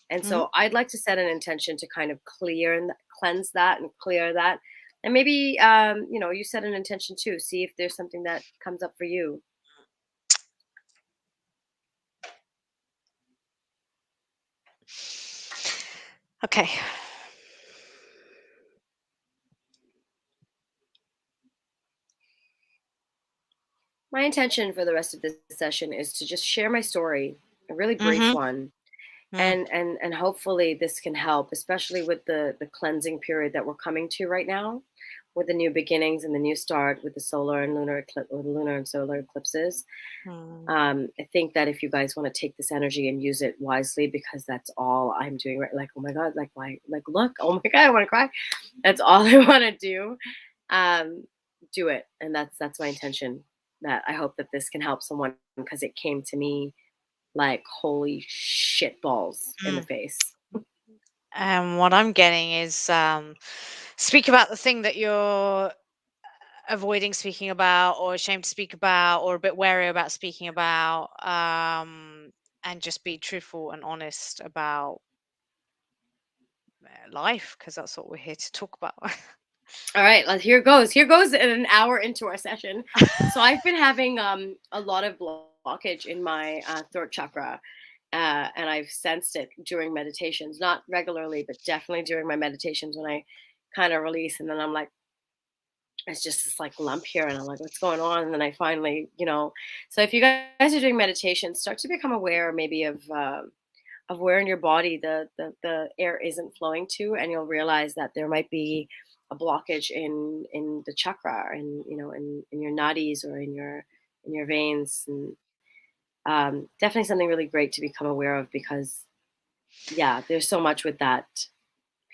and Mm-hmm. so I'd like to set an intention to kind of clear and cleanse that and clear that. And maybe, you set an intention too. See if there's something that comes up for you. Okay. My intention for the rest of this session is to just share my story, a really brief Mm-hmm. one, Mm, and hopefully this can help, especially with the cleansing period that we're coming to right now, with the new beginnings and the new start with the solar and lunar and solar eclipses. mm, I think that if you guys want to take this energy and use it wisely, because that's all I'm doing, right? Like, oh my God, like, why, like, look, oh my God, I want to cry. That's all I want to do. Um, do it. And that's my intention, that I hope that this can help someone, because it came to me like, holy shit balls in the mm. face. And what I'm getting is speak about the thing that you're avoiding speaking about or ashamed to speak about or a bit wary about speaking about. and just be truthful and honest about life, because that's what we're here to talk about. All right, here goes. Here goes an hour into our session. So I've been having a lot of blockage in my throat chakra, and I've sensed it during meditations, not regularly, but definitely during my meditations when I kind of release, and then I'm like, it's just this like lump here, and I'm like, what's going on? And then I finally, So if you guys are doing meditation, start to become aware maybe of where in your body the air isn't flowing to, and you'll realize that there might be a blockage in the chakra, and in your nadis or in your veins, and definitely something really great to become aware of, because yeah, there's so much with that.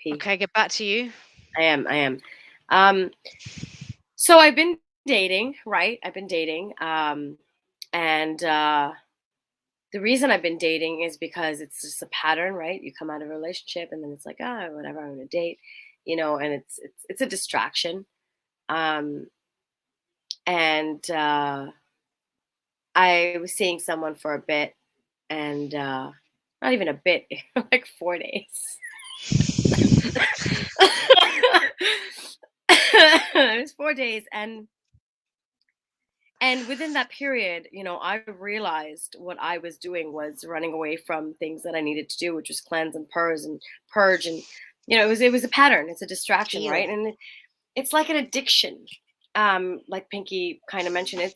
P. Okay, get back to you. I am. Um, so I've been dating, right? I've been dating, and the reason I've been dating is because it's just a pattern, right? You come out of a relationship and then it's like, whatever, I'm gonna date, and it's a distraction. Um, and I was seeing someone for a bit, and not even a bit, like 4 days. It was 4 days, and within that period, I realized what I was doing was running away from things that I needed to do, which was cleanse and purge, and it was a pattern. It's a distraction, right? Heal. And it's like an addiction. Like Pinky kind of mentioned,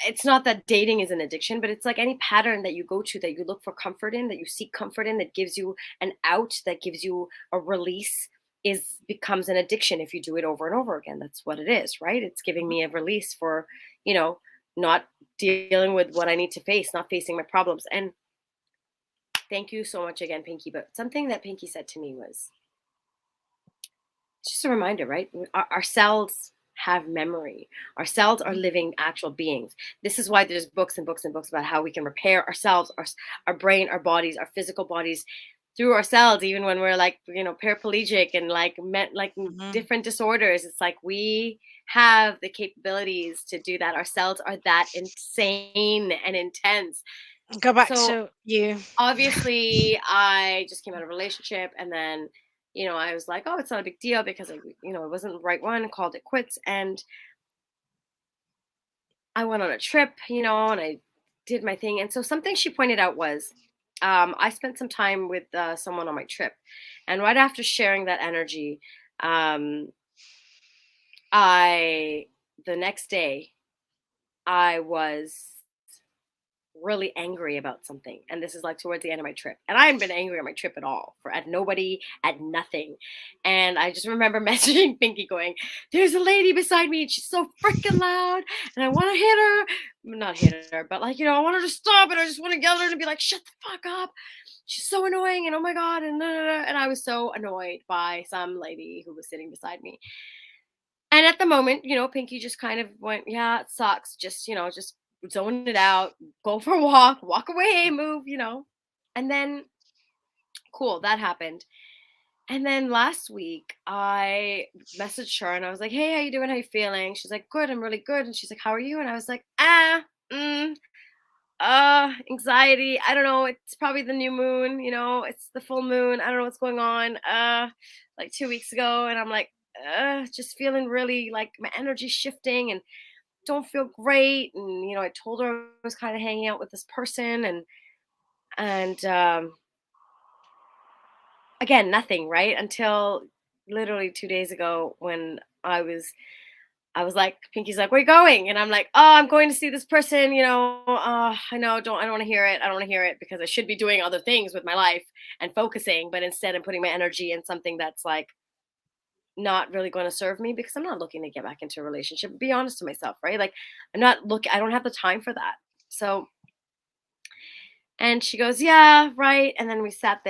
it's not that dating is an addiction, but it's like any pattern that you go to, that you look for comfort in, that you seek comfort in, that gives you an out, that gives you a release, is becomes an addiction if you do it over and over again. That's what it is, right? It's giving Mhm. me a release for, you know, not dealing with what I need to face, not facing my problems. And thank you so much again, Pinky. But something that Pinky said to me was, it's just a reminder, right? Our cells have memory. Our cells are Mhm. living actual beings. This is why there's books and books and books about how we can repair ourselves, our brain, our bodies, our physical bodies through our cells, even when we're like, paraplegic and like Mhm. different disorders. It's like we have the capabilities to do that. Our cells are that insane and intense. Go back So to you. obviously I just came out of a relationship, and then I was like, oh, it's not a big deal, because it wasn't the right one, called it quits. And I went on a trip, and I did my thing. And so something she pointed out was, I spent some time with someone on my trip, and right after sharing that energy, um, I the next day I was really angry about something. And this is like towards the end of my trip. And I hadn't been angry on my trip at all, for at nobody, at nothing. And I just remember messaging Pinky going, there's a lady beside me and she's so freaking loud. And I want to hit her. Not hit her, but like, I want her to stop, and I just want to yell at her and be like, shut the fuck up. She's so annoying, and oh my God. And I was so annoyed by some lady who was sitting beside me. And at the moment, Pinky just kind of went, yeah, it sucks. Just zone it out, go for a walk away, move. And then, cool, that happened. And then last week, I messaged her and I was like, hey, how you doing? How you feeling? She's like, good, I'm really good. And she's like, how are you? And I was like, mm, anxiety. I don't know. It's probably the new moon, it's the full moon. I don't know what's going on. Like 2 weeks ago. And I'm like, just feeling really like my energy's shifting and don't feel great. And, I told her I was kind of hanging out with this person, and again, nothing, right? Until literally 2 days ago, when I was like, Pinky's like, where you going? And I'm like, oh, I'm going to see this person, I know, I don't want to hear it. I don't want to hear it, because I should be doing other things with my life and focusing, but instead I'm putting my energy in something that's like not really going to serve me, because I'm not looking to get back into a relationship. Be honest to myself, right? Like, I don't have the time for that. So, and she goes, yeah, right. And then I sat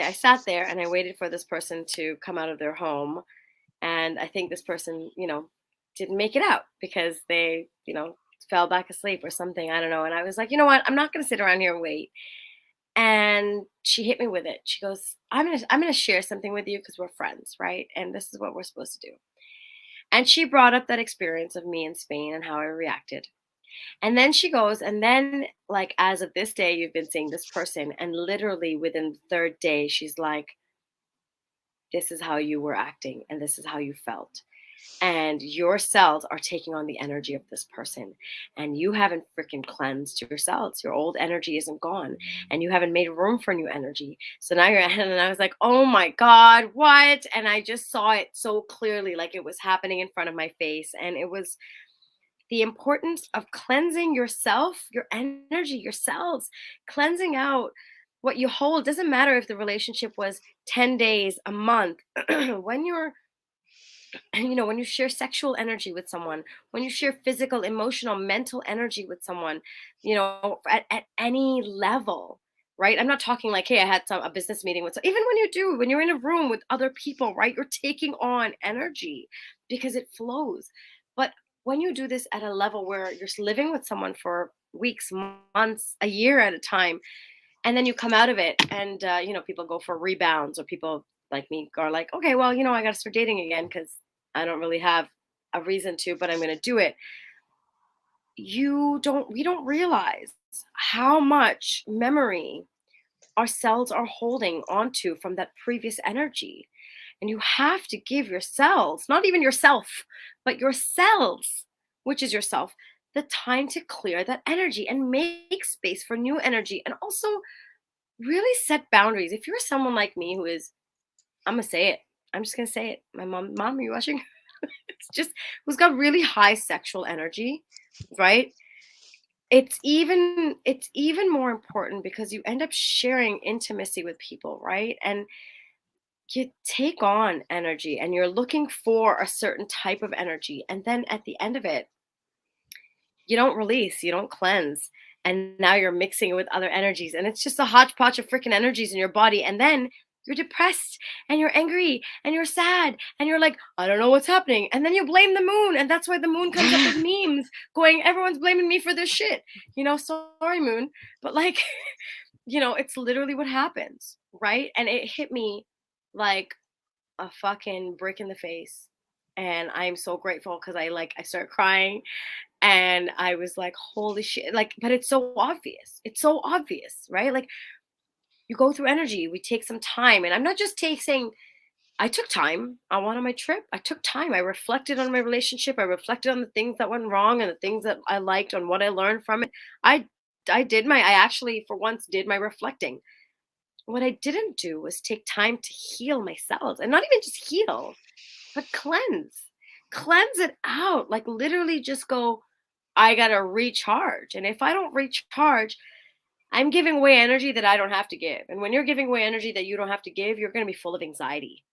there and I waited for this person to come out of their home. And I think this person, didn't make it out, because they, fell back asleep or something. I don't know. And I was like, you know what? I'm not going to sit around here and wait. And she hit me with it. She goes, I'm gonna share something with you, because we're friends, right? And this is what we're supposed to do. And she brought up that experience of me in Spain and how I reacted. And then she goes, and then, like, as of this day, you've been seeing this person. And literally within the third day, she's like, this is how you were acting, and this is how you felt. And your cells are taking on the energy of this person. And you haven't freaking cleansed your cells. Your old energy isn't gone. And you haven't made room for new energy. So now you're, and I was like, oh my God, what? And I just saw it so clearly, like it was happening in front of my face. And it was the importance of cleansing yourself, your energy, your cells, cleansing out what you hold. Doesn't matter if the relationship was 10 days, a month. When you're, when you share sexual energy with someone, when you share physical, emotional, mental energy with someone, at any level, right? I'm not talking like, hey, I had a business meeting with, even when you do, when you're in a room with other people, right? You're taking on energy because it flows. But when you do this at a level where you're living with someone for weeks, months, a year at a time, and then you come out of it, and people go for rebounds, or people like me are like, okay, well, I got to start dating again because I don't really have a reason to, but I'm going to do it. We don't realize how much memory our cells are holding onto from that previous energy. And you have to give your cells, not even yourself, but your cells, which is yourself, the time to clear that energy and make space for new energy. And also really set boundaries. If you're someone like me who is, I'm gonna say it. I'm just gonna say it. My mom, are you watching? It's just who's got really high sexual energy, right? It's even more important because you end up sharing intimacy with people, right? And you take on energy, and you're looking for a certain type of energy, and then at the end of it, you don't release, you don't cleanse. And now you're mixing it with other energies. And it's just a hodgepodge of freaking energies in your body. And then you're depressed, and you're angry, and you're sad, and you're like, I don't know what's happening. And then you blame the moon. And that's why the moon comes up with memes going, everyone's blaming me for this shit. Sorry, moon. But like, it's literally what happens. Right. And it hit me like a fucking brick in the face. And I'm so grateful because I start crying, and I was like, holy shit. Like, but it's so obvious. It's so obvious, right? Like, you go through energy, we take some time. And I'm not just saying, I took time. I went on my trip. I took time. I reflected on my relationship. I reflected on the things that went wrong and the things that I liked, and what I learned from it. I actually for once did my reflecting. What I didn't do was take time to heal myself, and not even just heal, but cleanse it out. Like, literally just go, I gotta recharge. And if I don't recharge, I'm giving away energy that I don't have to give. And when you're giving away energy that you don't have to give, you're gonna be full of anxiety.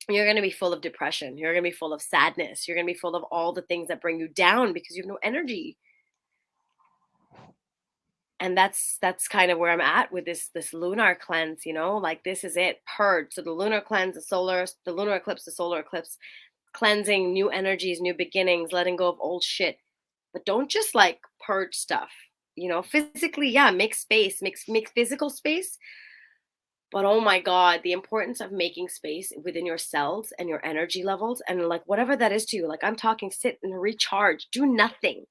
You're gonna be full of depression. You're gonna be full of sadness. You're gonna be full of all the things that bring you down because you have no energy. And that's kind of where I'm at with this lunar cleanse, like, this is it, purge. So the lunar cleanse, the lunar eclipse, the solar eclipse, cleansing, new energies, new beginnings, letting go of old shit. But don't just like purge stuff, physically. Yeah, make physical space. But oh my God, the importance of making space within your cells and your energy levels, and like whatever that is to you. Like, I'm talking, sit and recharge, do nothing,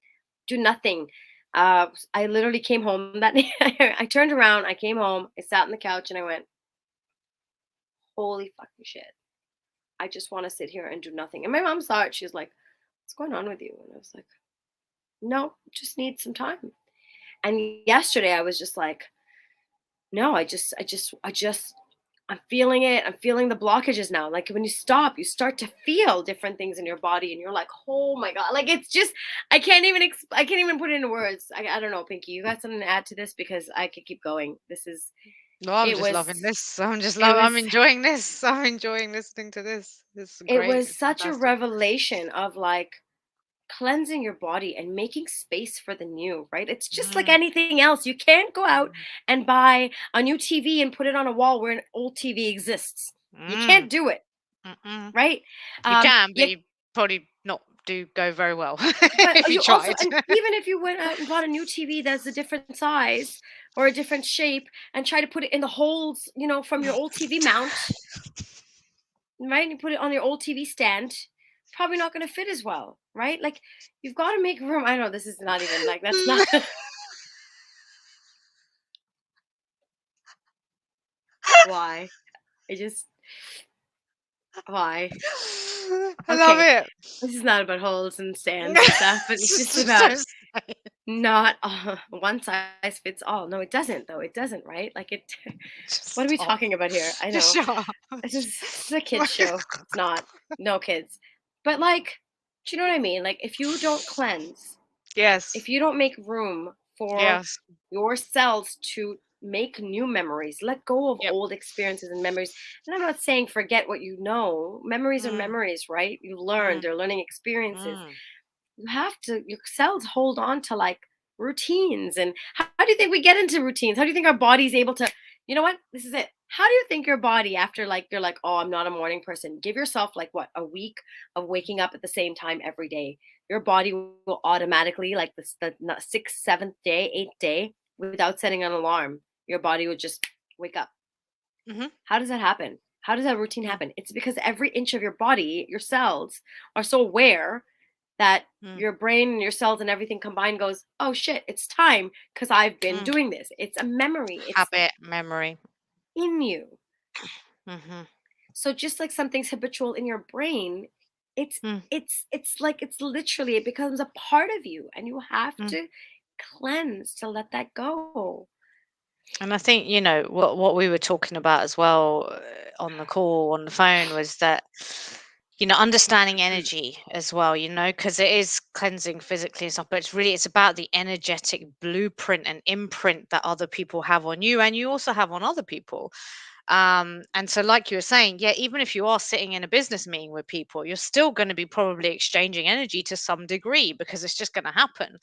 do nothing. I literally came home that night. I turned around, I came home, I sat on the couch, and I went, holy fucking shit. I just want to sit here and do nothing. And my mom saw it. She was like, what's going on with you? And I was like, no, just need some time. And yesterday I was just like, no, I'm feeling it. I'm feeling the blockages now. Like, when you stop, you start to feel different things in your body, and you're like, oh my God. Like, it's just, I can't even put it into words. I don't know, Pinky, you got something to add to this? Because I could keep going. No, I'm It just was, loving this. it I'm was, enjoying this. I'm enjoying listening to this. This is it great. was It's such a fantastic. revelation of like, cleansing your body and making space for the new, right? It's just like Mm, anything else. You can't go out and buy a new TV and put it on a wall where an old TV exists. You mm, can't do it, mm. right? You can, but You, you probably not do go very well but if you you also, tried. and even if you went out and bought a new TV that's a different size or a different shape and try to put it in the holes, from your old TV mount, right? And you put it on your old TV stand. probably not going to fit as well, right? Like you've got to make room. I know this is not even like that's not why. I just why? I love Okay, it. this is not about holes and stands and stuff, but it's just Just about don't say not one size fits all. No, it doesn't though. It doesn't, right? Like it. What are just we stop. talking about here? I Just know shut up. this is a kids show. It's not. No kids. But like, do you know what I mean? Like if you don't cleanse, if Yes. you don't make room for Yes. your cells to make new memories, let go of Yep. old experiences and memories. And I'm not saying forget what you know. Memories are Mm, memories, right? You learn, mm, they're learning experiences. mm, You have to, your cells hold on to like routines. And how do you think we get into routines? How do you think our body's able to, you know what? This is it. How do you think your body, after like, you're like, oh, I'm not a morning person, give yourself like what, a week of waking up at the same time every day. Your body will automatically, like the sixth, seventh day, eighth day, without setting an alarm, your body would just wake up. mhm, How does that happen? How does that routine mm, happen? It's because every inch of your body, your cells are so aware that mm, your brain and your cells and everything combined goes, oh shit, it's time because I've been mm. doing this. It's a memory, it's Habit, memory. in you. Mhm, So just like something's habitual in your brain, it's mm, it's like it's literally it becomes a part of you and you have mm. to cleanse to let that go. And I think, what we were talking about as well, on the call on the phone, was that, understanding energy as well, because it is cleansing physically and stuff, but it's about the energetic blueprint and imprint that other people have on you and you also have on other people. And so, like you were saying, yeah, even if you are sitting in a business meeting with people, you're still going to be probably exchanging energy to some degree because it's just going to happen.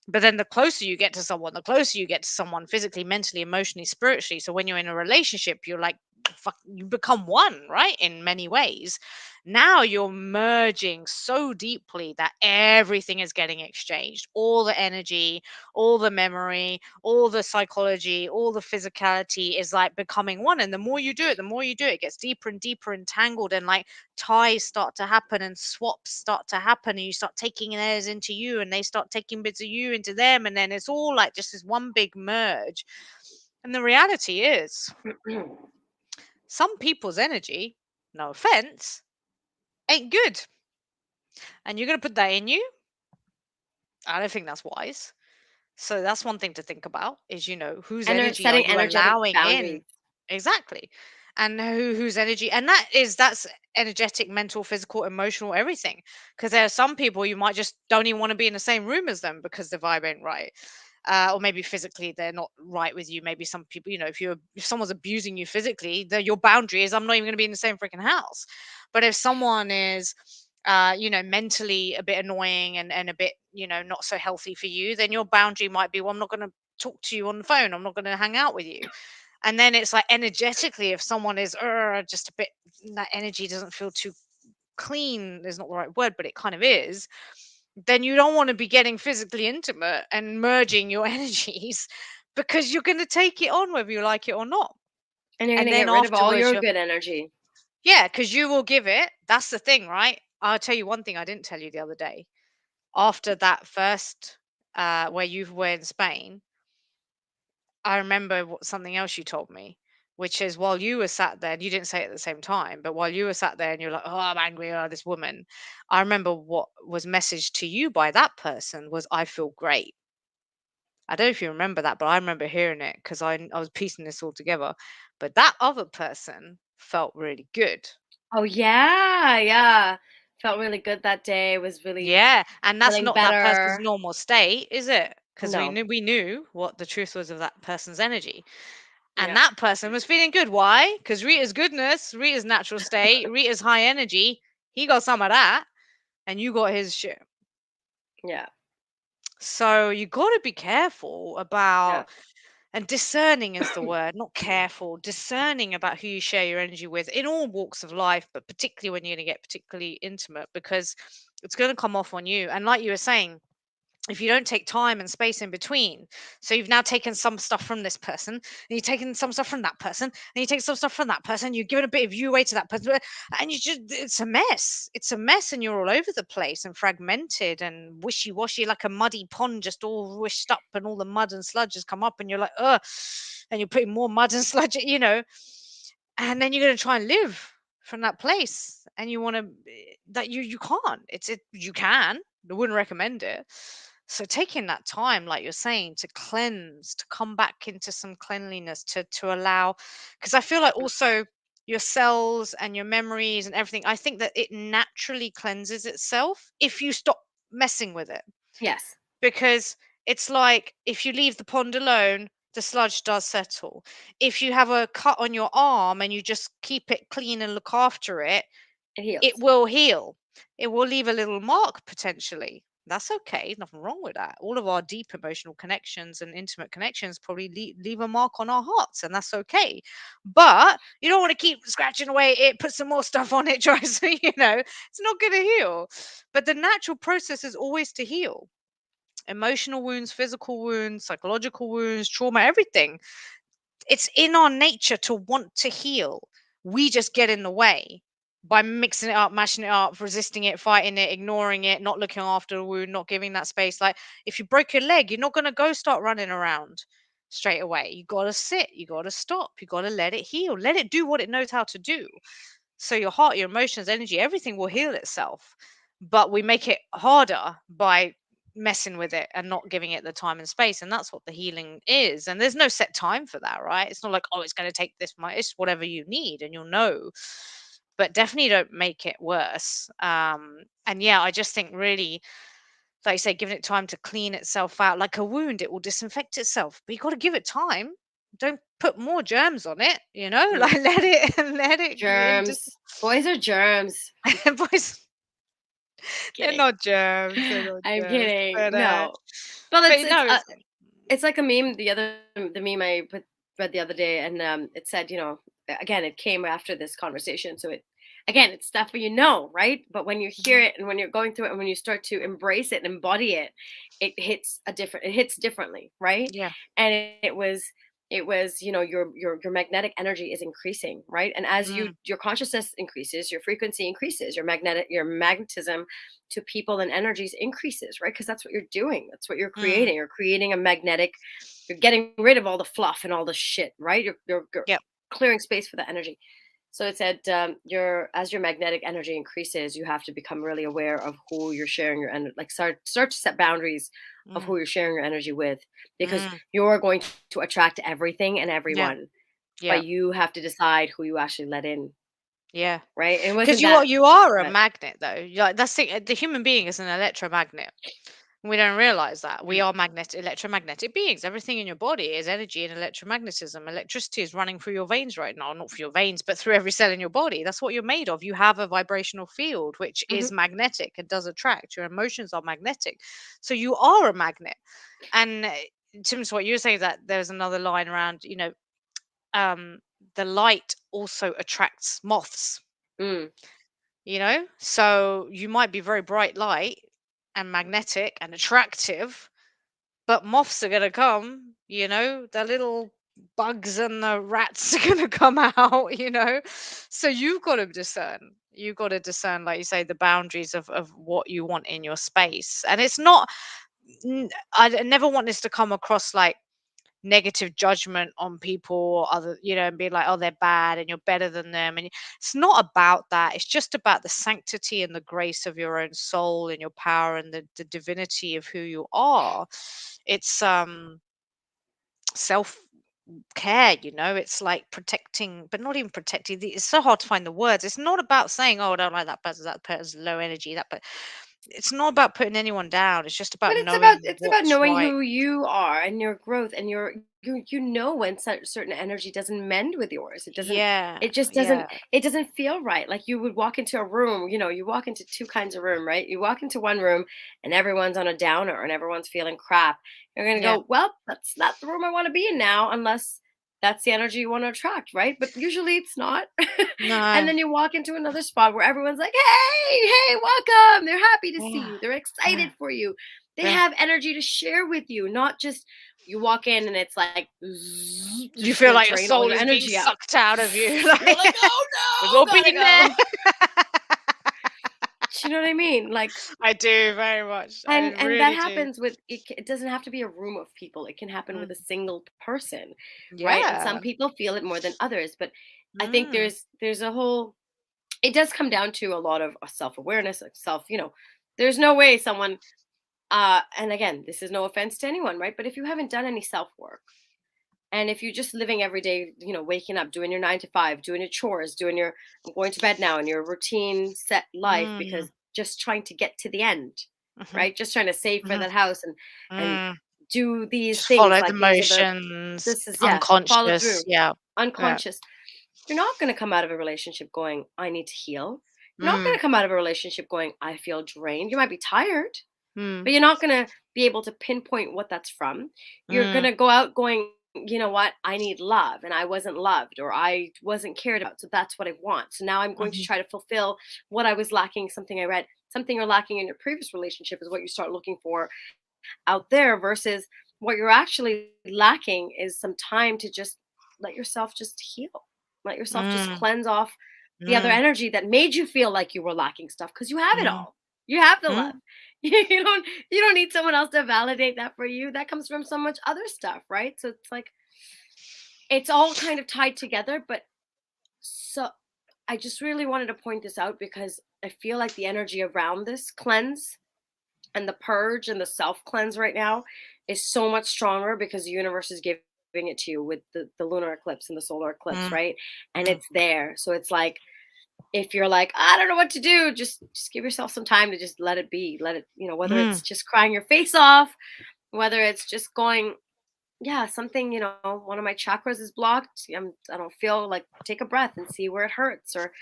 But then the closer you get to someone, the closer you get to someone physically, mentally, emotionally, spiritually. So when you're in a relationship, you're like, fuck, you become one, right? In many ways. Now you're merging so deeply that everything is getting exchanged. All the energy, all the memory, all the psychology, all the physicality is like becoming one. And the more you do it, the more you do it, it gets deeper and deeper entangled. And like ties start to happen and swaps start to happen. And you start taking theirs into you and they start taking bits of you into them. And then it's all like just this one big merge. And the reality is, some people's energy, no offense, ain't good. And you're going to put that in you. I don't think that's wise. So that's one thing to think about is, whose energy are Setting you energetic allowing in? boundaries. Exactly. And whose energy, and that's energetic, mental, physical, emotional, everything. Because there are some people you might just don't even want to be in the same room as them because the vibe ain't right. Or maybe physically they're not right with you. Maybe some people, if someone's abusing you physically, your boundary is I'm not even going to be in the same freaking house. But if someone is mentally a bit annoying and a bit, not so healthy for you, then your boundary might be, well, I'm not going to talk to you on the phone. I'm not going to hang out with you. And then it's like energetically, if someone is just a bit, that energy doesn't feel too clean, is not the right word, but it kind of is, then you don't want to be getting physically intimate and merging your energies because you're going to take it on whether you like it or not. And you're And gonna then get rid of all afterwards, your you're, good energy. yeah, because you will give it. That's the thing, right? I'll tell you one thing I didn't tell you the other day. After that first, where you were in Spain, I remember something else you told me, which is while you were sat there, and you didn't say it at the same time, but while you were sat there and you're like, oh, I'm angry, oh, this woman, I remember what was messaged to you by that person was, I feel great. I don't know if you remember that, but I remember hearing it because I was piecing this all together. But that other person felt really good. Oh yeah, yeah. Felt really good that day. Was really Yeah, and that's feeling not that person's better. normal state, is it? Because we No. knew we knew what the truth was of that person's energy. And Yeah. that person was feeling good. Why? Because Rita's goodness, Rita's natural state, Rita's high energy, he got some of that, and you got his shit. Yeah. So you got to be careful Yeah. about, and discerning is the word, not careful, discerning about who you share your energy with in all walks of life, but particularly when you're going to get particularly intimate, because it's going to come off on you. And like you were saying, if you don't take time and space in between. So you've now taken some stuff from this person, and you've taken some stuff from that person, and you take some stuff from that person, you've given a bit of you away to that person, and you just, it's a mess. It's a mess, and you're all over the place and fragmented and wishy-washy, like a muddy pond, just all wished up, and all the mud and sludge has come up, and you're like, ugh, and you're putting more mud and sludge, and then you're going to try and live from that place, and you want to, that you can't. You can, I wouldn't recommend it. So taking that time, like you're saying, to cleanse, to come back into some cleanliness, to allow, because I feel like also your cells and your memories and everything, I think that it naturally cleanses itself if you stop messing with it. Yes. Because it's like, if you leave the pond alone, the sludge does settle. If you have a cut on your arm and you just keep it clean and look after it, It it heals. will heal. It will leave a little mark potentially. That's okay. Nothing wrong with that. All of our deep emotional connections and intimate connections probably leave a mark on our hearts, and that's okay. But you don't want to keep scratching away at it, put some more stuff on it, try so it's not going to heal. But the natural process is always to heal. Emotional wounds, physical wounds, psychological wounds, trauma, everything. It's in our nature to want to heal. We just get in the way by mixing it up, mashing it up, resisting it, fighting it, ignoring it, not looking after the wound, not giving that space. Like, if you broke your leg, you're not going to go start running around straight away. You got to sit, you got to stop, you got to let it heal, let it do what it knows how to do. So your heart, your emotions, energy, everything will heal itself. But we make it harder by messing with it and not giving it the time and space. And that's what the healing is. And there's no set time for that, right? It's not like, oh, it's going to take this much. It's whatever you need, and you'll know. But definitely don't make it worse. And yeah, I just think really, like you say, giving it time to clean itself out. Like a wound, it will disinfect itself, but you got to give it time. Don't put more germs on it, Mm. like let it just. Germs. Boys are germs. Boys, they're Kidding. not germs. They're not I'm germs. kidding. But No. Well, but no, it's like a meme. The meme I read the other day, and it said, again, it came after this conversation, so it's stuff right? But when you hear Mhm. it, and when you're going through it, and when you start to embrace it and embody it, it hits differently, right? Yeah. And it was your magnetic energy is increasing, right? And as Mm, your consciousness increases, your frequency increases, your magnetism to people and energies increases, right? Because that's what you're doing. That's what you're mm. creating. You're creating a magnetic. You're getting rid of all the fluff and all the shit, right? You're Yep. clearing space for the energy. So it said, as your magnetic energy increases, you have to become really aware of who you're sharing your energy. Like start to set boundaries of Mm, who you're sharing your energy with, because mm. you're going to attract everything and Yeah. everyone. Yeah. But you have to decide who you actually let in, Yeah. right? And it Because wasn't you are a that magnet, though. Like, the human being is an electromagnet. We don't realize that we are electromagnetic beings. Everything in your body is energy and electromagnetism. Electricity is running through your veins right now, not through your veins, but through every cell in your body. That's what you're made of. You have a vibrational field which Mhm. is magnetic and does attract. Your emotions are magnetic, so you are a magnet. And Tim, what you were saying, that there's another line around, um, the light also attracts moths. Mm. So you might be very bright light and magnetic and attractive, but moths are gonna come, the little bugs and the rats are gonna come out. So you've got to discern. You've got to discern, like you say, the boundaries of what you want in your space. And it's not, I never want this to come across like negative judgment on people or other, and be like, oh, they're bad and you're better than them. And it's not about that. It's just about the sanctity and the grace of your own soul and your power and the divinity of who you are. It's self care, it's like protecting, but not even protecting. It's so hard to find the words. It's not about saying, oh, I don't like that person's low energy, but it's not about putting anyone down. It's just But about it's about knowing it's about what's knowing right. who you are and your growth, and you know when certain energy doesn't mend with yours. Yeah. It just Yeah. doesn't feel right. Like you would walk into a room, you walk into two kinds of room, right? You walk into one room and everyone's on a downer and everyone's feeling crap. You're gonna Yeah. go, well, that's not the room I want to be in now, unless that's the energy you want to attract, right? But usually it's not. And No. then you walk into another spot where everyone's like, hey, welcome. They're happy to see Yeah. you. They're Yeah. excited for you. They Yeah. have energy to share with you, not just you walk in and it's like zzz, You just feel gonna like your drain all soul your is being energy out. sucked out of you. You're Like, like, oh we've no, all gotta been there. go. Do you know what I mean? Like, I do very much. I and that really do. happens with it. It doesn't have to be a room of people. It can happen with Mm. a single person, right? And some Yeah. people feel it more than others. But I think Mm. there's a whole. It does come down to a lot of self awareness, self. There's no way someone. And again, this is no offense to anyone, right? But if you haven't done any self work, and if you're just living every day, waking up, doing your 9 to 5, doing your chores, doing your I'm going to bed now, and your routine set life, Mm. because just trying to get to the end, Mhm. right? Just trying to save for Mhm. that house and Mm. do these Just things, follow the like these are the motions, this is yeah, follow unconscious. through, Yeah. Yeah. unconscious. You're not going to come out of a relationship going, I need to heal. You're not going Mm. to come out of a relationship going, I feel drained. You might be tired, Mm. but you're not going to be able to pinpoint what that's from. You're going Mm. to go out going, you know what? I need love and I wasn't loved, or I wasn't cared about. So that's what I want. So now I'm going to Mhm. try to fulfill what I was lacking. Something I read, something you're lacking in your previous relationship is what you start looking for out there, versus what you're actually lacking is some time to just let yourself just heal. Let yourself just Mm. cleanse off the other Mm. energy that made you feel like you were lacking stuff, because you have it Mm. all. You have the love. Mm. You don't need someone else to validate that for you. That comes from so much other stuff, right? So it's like it's all kind of tied together, but so I just really wanted to point this out because I feel like the energy around this cleanse and the purge and the self cleanse right now is so much stronger because the universe is giving it to you with the lunar eclipse and the solar eclipse, Mm. right? And Mm. it's there. So it's like, if you're like, I don't know what to do, just give yourself some time to just let it be. Let it, whether Mm. it's just crying your face off, whether it's just going, yeah, something, one of my chakras is blocked. I don't feel like, take a breath and see where it hurts, or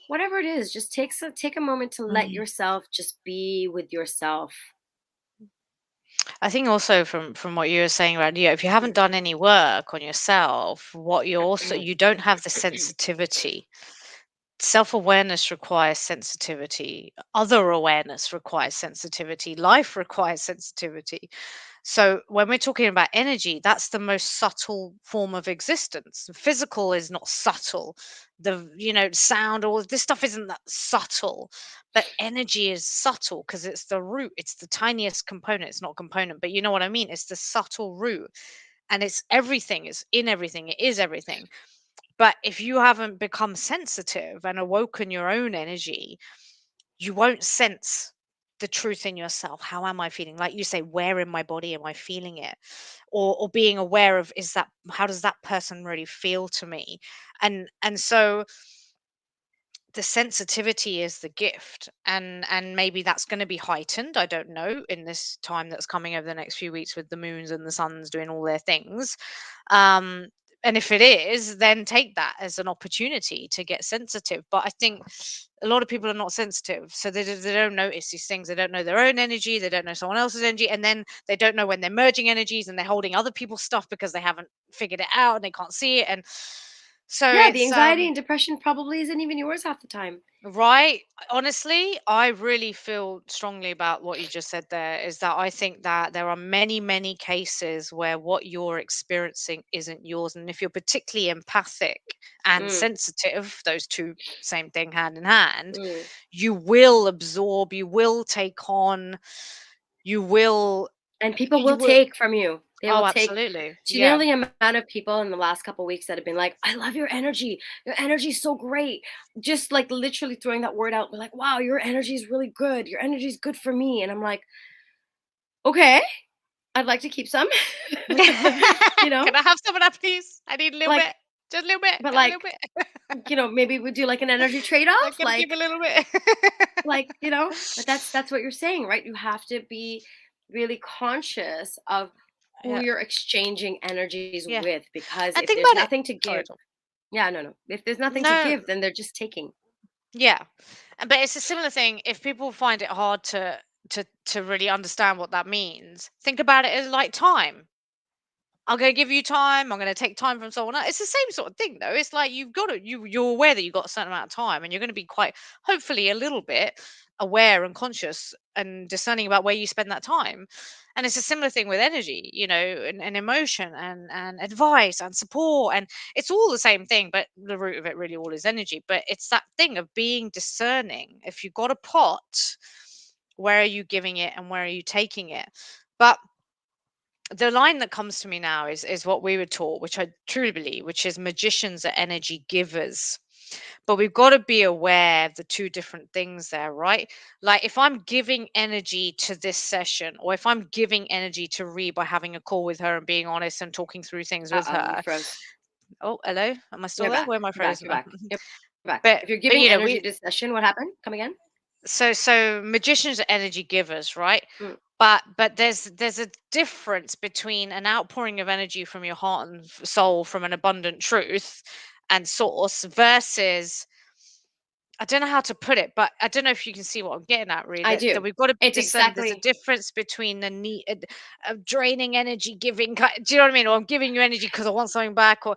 whatever it is. Just take a moment to let Mm. yourself just be with yourself. I think also from what you were saying around you, if you haven't done any work on yourself, what you don't have the sensitivity. Self-awareness requires sensitivity. Other awareness requires sensitivity. Life requires sensitivity. So when we're talking about energy, that's the most subtle form of existence. Physical is not subtle. Sound, all of this stuff isn't that subtle. But energy is subtle because it's the root. It's the tiniest component. It's not component, but you know what I mean? It's the subtle root. And it's everything. It's in everything. It is everything. But if you haven't become sensitive and awoken your own energy, you won't sense the truth in yourself. How am I feeling? Like you say, where in my body am I feeling it? Or being aware of, is that, how does that person really feel to me? And so the sensitivity is the gift, and maybe that's going to be heightened, I don't know, in this time that's coming over the next few weeks with the moons and the suns doing all their things. um and if it is, then take that as an opportunity to get sensitive. But I think a lot of people are not sensitive, so they don't notice these things. They don't know their own energy, they don't know someone else's energy, and then they don't know when they're merging energies and they're holding other people's stuff because they haven't figured it out and they can't see it. And so Yeah, the it's anxiety and depression probably isn't even yours half the time. right. Honestly, I really feel strongly about what you just said there, is that I think that there are many, many cases where what you're experiencing isn't yours. And if you're particularly empathic and Mm, sensitive, those two same thing hand in hand, mm. you will absorb, you will take on, you will, And people you will will. take from you. They will Oh, take. absolutely. Do you know Yeah. the amount of people in the last couple weeks that have been like, "I love your energy. Your energy is so great." Just like literally throwing that word out. We're like, "Wow, your energy is really good. Your energy is good for me." And I'm like, "Okay, I'd like to keep some." you know, Can I have some of that, please? I need a little like, bit. Just a little bit. but Just a little like, bit. maybe we do like an energy I trade-off, can keep a little bit. but that's what you're saying, right? You have to be really conscious of who Yeah, you're exchanging energies yeah. with, because And if think there's about it. nothing to Sorry, give, yeah, no, if there's nothing to no, give, then they're just taking. yeah, but it's a similar thing. If people find it hard to really understand what that means, think about it as like time. I'm going to give you time. I'm going to take time from someone else. It's the same sort of thing, though. It's like you've got to you're aware that you've got a certain amount of time, and you're going to be quite, hopefully, a little bit. aware and conscious and discerning about where you spend that time. And it's a similar thing with energy, and emotion and advice and support. And it's all the same thing, but the root of it really all is energy. But it's that thing of being discerning. If you've got a pot, where are you giving it and where are you taking it? But the line that comes to me now is what we were taught, which I truly believe, which is magicians are energy givers. But we've got to be aware of the two different things there, right? Like if I'm giving energy to this session, or if I'm giving energy to Ree by having a call with her and being honest and talking through things with Uh-oh, you her. froze. Oh, hello. Am I still You're there? back. Where am I You're back. frozen? You're back. You're back. but If you're but giving we energy to session, what happened? Come again? so magicians are energy givers, right? Mm. But there's a difference between an outpouring of energy from your heart and soul from an abundant truth and source versus, I don't know how to put it, but I don't know if you can see what I'm getting at, really. I That do. we've got to It's discern. There's a exactly difference between the need of draining energy, giving. Do you know what I mean? Or I'm giving you energy because I want something back. Or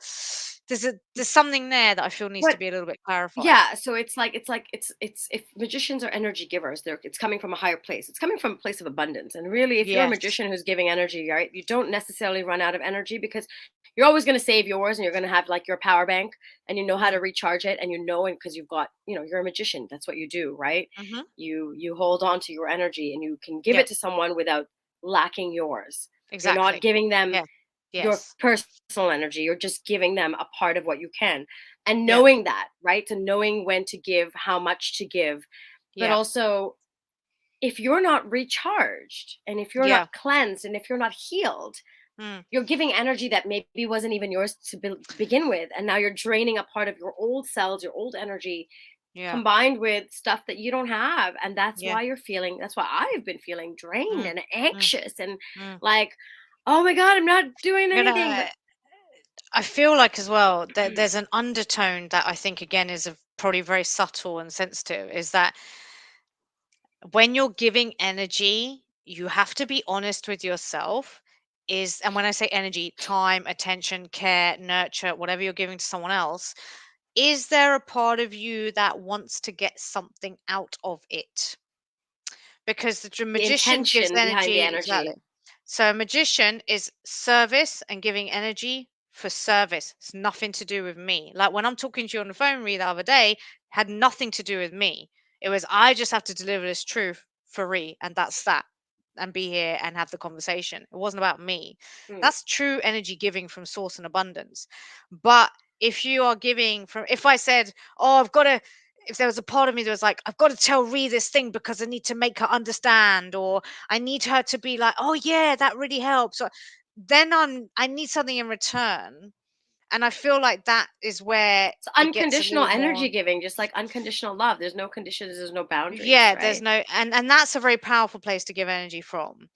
there's something there that I feel needs to what. be a little bit clarified. Yeah, so it's if magicians are energy givers, it's coming from a higher place. It's coming from a place of abundance. And really, if you're a Yes. magician who's giving energy, right, you don't necessarily run out of energy because you're always going to save yours, and you're going to have like your power bank, and you know how to Mm. recharge it, and and because you've got, you're a magician. That's what you do, right? Mm-hmm. You hold on to your energy, and you can give Yep. it to someone without lacking yours. You're not Exactly. giving them Yeah. your Yes. personal energy. You're just giving them a part of what you can. And Yep. knowing that, right? And knowing when to give, how much to give. But Yep. also, if you're not recharged and if you're Yeah. not cleansed and if you're not healed, Mm. you're giving energy that maybe wasn't even yours to begin with. And now you're draining a part of your old cells, your old energy, Yeah. combined with stuff that you don't have. And Yeah. that's why I've been feeling drained Mm. and Mm. anxious and Mm. like, oh my God, I'm not doing I'm anything. But gonna. I feel like as well that there's an undertone that I think again is probably very subtle and sensitive. Is that when you're giving energy, you have to be honest with yourself. And when I say energy, time, attention, care, nurture, whatever you're giving to someone else, is there a part of you that wants to get something out of it? Because the the magician gives intention behind the energy, exactly. energy. So a magician is service and giving energy for service. It's nothing to do with me. Like when I'm talking to you on the phone Ree, the other day, had nothing to do with me. It was, I just have to deliver this truth for Ree, and that's that. And be here and have the conversation. It wasn't about me. Mm. That's true energy giving from source and abundance. But if you are giving from, if I said, oh, I've got to, if there was a part of me that was like, I've got to tell Ree this thing because I need to make her understand, or I need her to be like, oh yeah, that really helps. Or, then I need something in return. And I feel like that is where It's it gets a unconditional little more. energy giving, just like unconditional love. There's no conditions, there's no boundaries, Yeah, there's right? no, and that's a very powerful place to give energy from.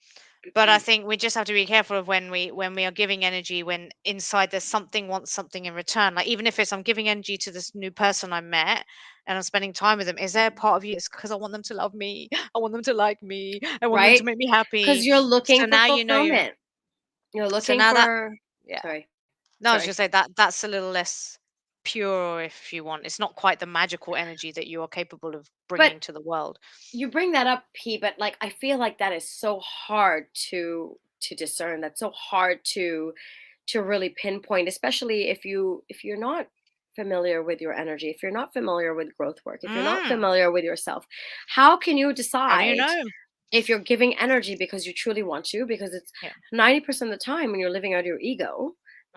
But I think we just have to be careful of when we are giving energy, when inside there's something wants something in return. Like even if it's I'm giving energy to this new person I met and I'm spending time with them, is there a part of you it's because I want them to love me, I want them to like me, I want them to Right? make me Because happy. you're So looking for now you know you fulfillment. You're so looking now that for, yeah. sorry, No, I was sorry. just say that's a little less pure, if you want. It's not quite the magical energy that you are capable of But bringing to the world. you bring that up, P, but like I feel like that is so hard to discern. That's so hard to really pinpoint, especially if you're not familiar with your energy, if you're not familiar with growth work, if you're not Mm, familiar with yourself. How can you how do you decide know? if you're giving energy because you truly want to? Because it's Yeah. 90% of the time when you're living out your ego,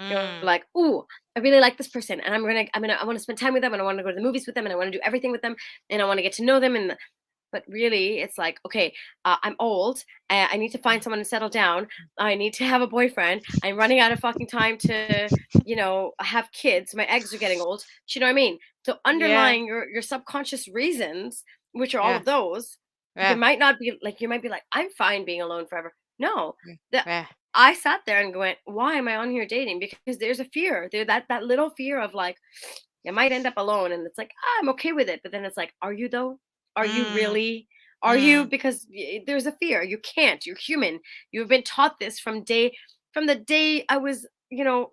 you're Mm, like, "Ooh, I really like this person, and I want to spend time with them, and I want to go to the movies with them, and I want to do everything with them, and I want to get to know them." And but really, it's like, okay, I'm old. I need to find mm, someone to settle down. I need to have a boyfriend. I'm running out of fucking time to, have kids. My eggs are getting old. Do you know what I mean? So yeah, underlying your subconscious reasons, which are all yeah, of those, yeah, you might be like, I'm fine being alone forever. No, yeah, the yeah. I sat there and went, why am I on here dating? Because there's a fear. That little fear of like, you might end up alone, and it's like, I'm okay with it. But then it's like, are you though? Are you Mm, really? Are you? mm, Because there's a fear. You can't. You're human. You've been taught this from the day I was,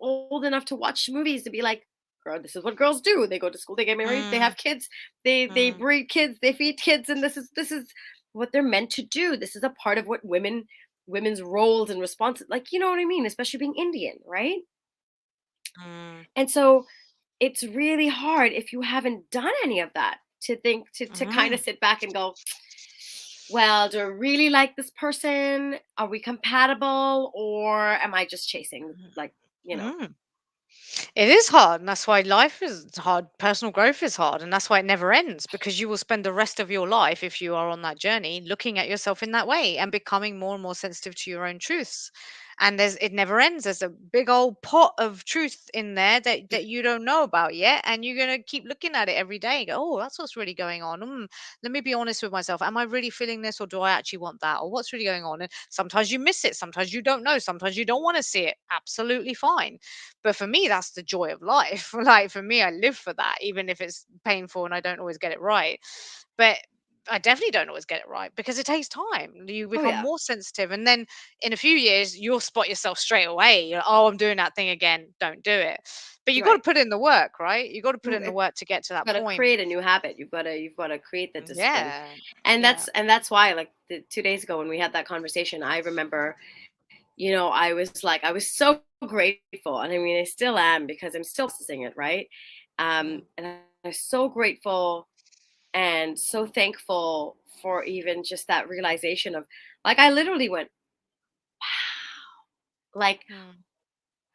old enough to watch movies to be like, this is what girls do. They go to school, they get married, they mm, have kids, they mm, breed kids, they feed kids, and this is what they're meant to do. This is a part of what women's roles and responses, like, you know what I mean, especially being Indian, right? mm, And so it's really hard if you haven't done any of that to think to kind mm, of sit back and go, well, do I really like this person? Are we compatible? Or am I just chasing, like, you know? mm. It is hard, and that's why life is hard. Personal growth is hard, and that's why it never ends because you will spend the rest of your life, if you are on that journey, looking at yourself in that way and becoming more and more sensitive to your own truths. And it never ends. There's a big old pot of truth in there that you don't know about yet, and you're gonna keep looking at it every day. And go, oh, that's what's really going on. Let me be honest with myself. Am I really feeling this, or do I actually want that, or what's really going on? And sometimes you miss it. Sometimes you don't know. Sometimes you don't want to see it. Absolutely fine, but for me, that's the joy of life. Like for me, I live for that, even if it's painful and I don't always get it right. But I definitely don't always get it right because it takes time. You Oh become yeah, more sensitive. And then in a few years, you'll spot yourself straight away. You're like, oh, I'm doing that thing again. Don't do it. But you got to right. put in the work, right? You got to put in the It's work to get to that got to point. create a new habit. You've got to create the discipline, Yeah. and Yeah. that's why, like, 2 days ago when we had that conversation, I remember, I was so grateful, and I mean, I still am because I'm still processing it, right? Mm, And I'm so grateful and so thankful for even just that realization of, like, I literally went, like, mm,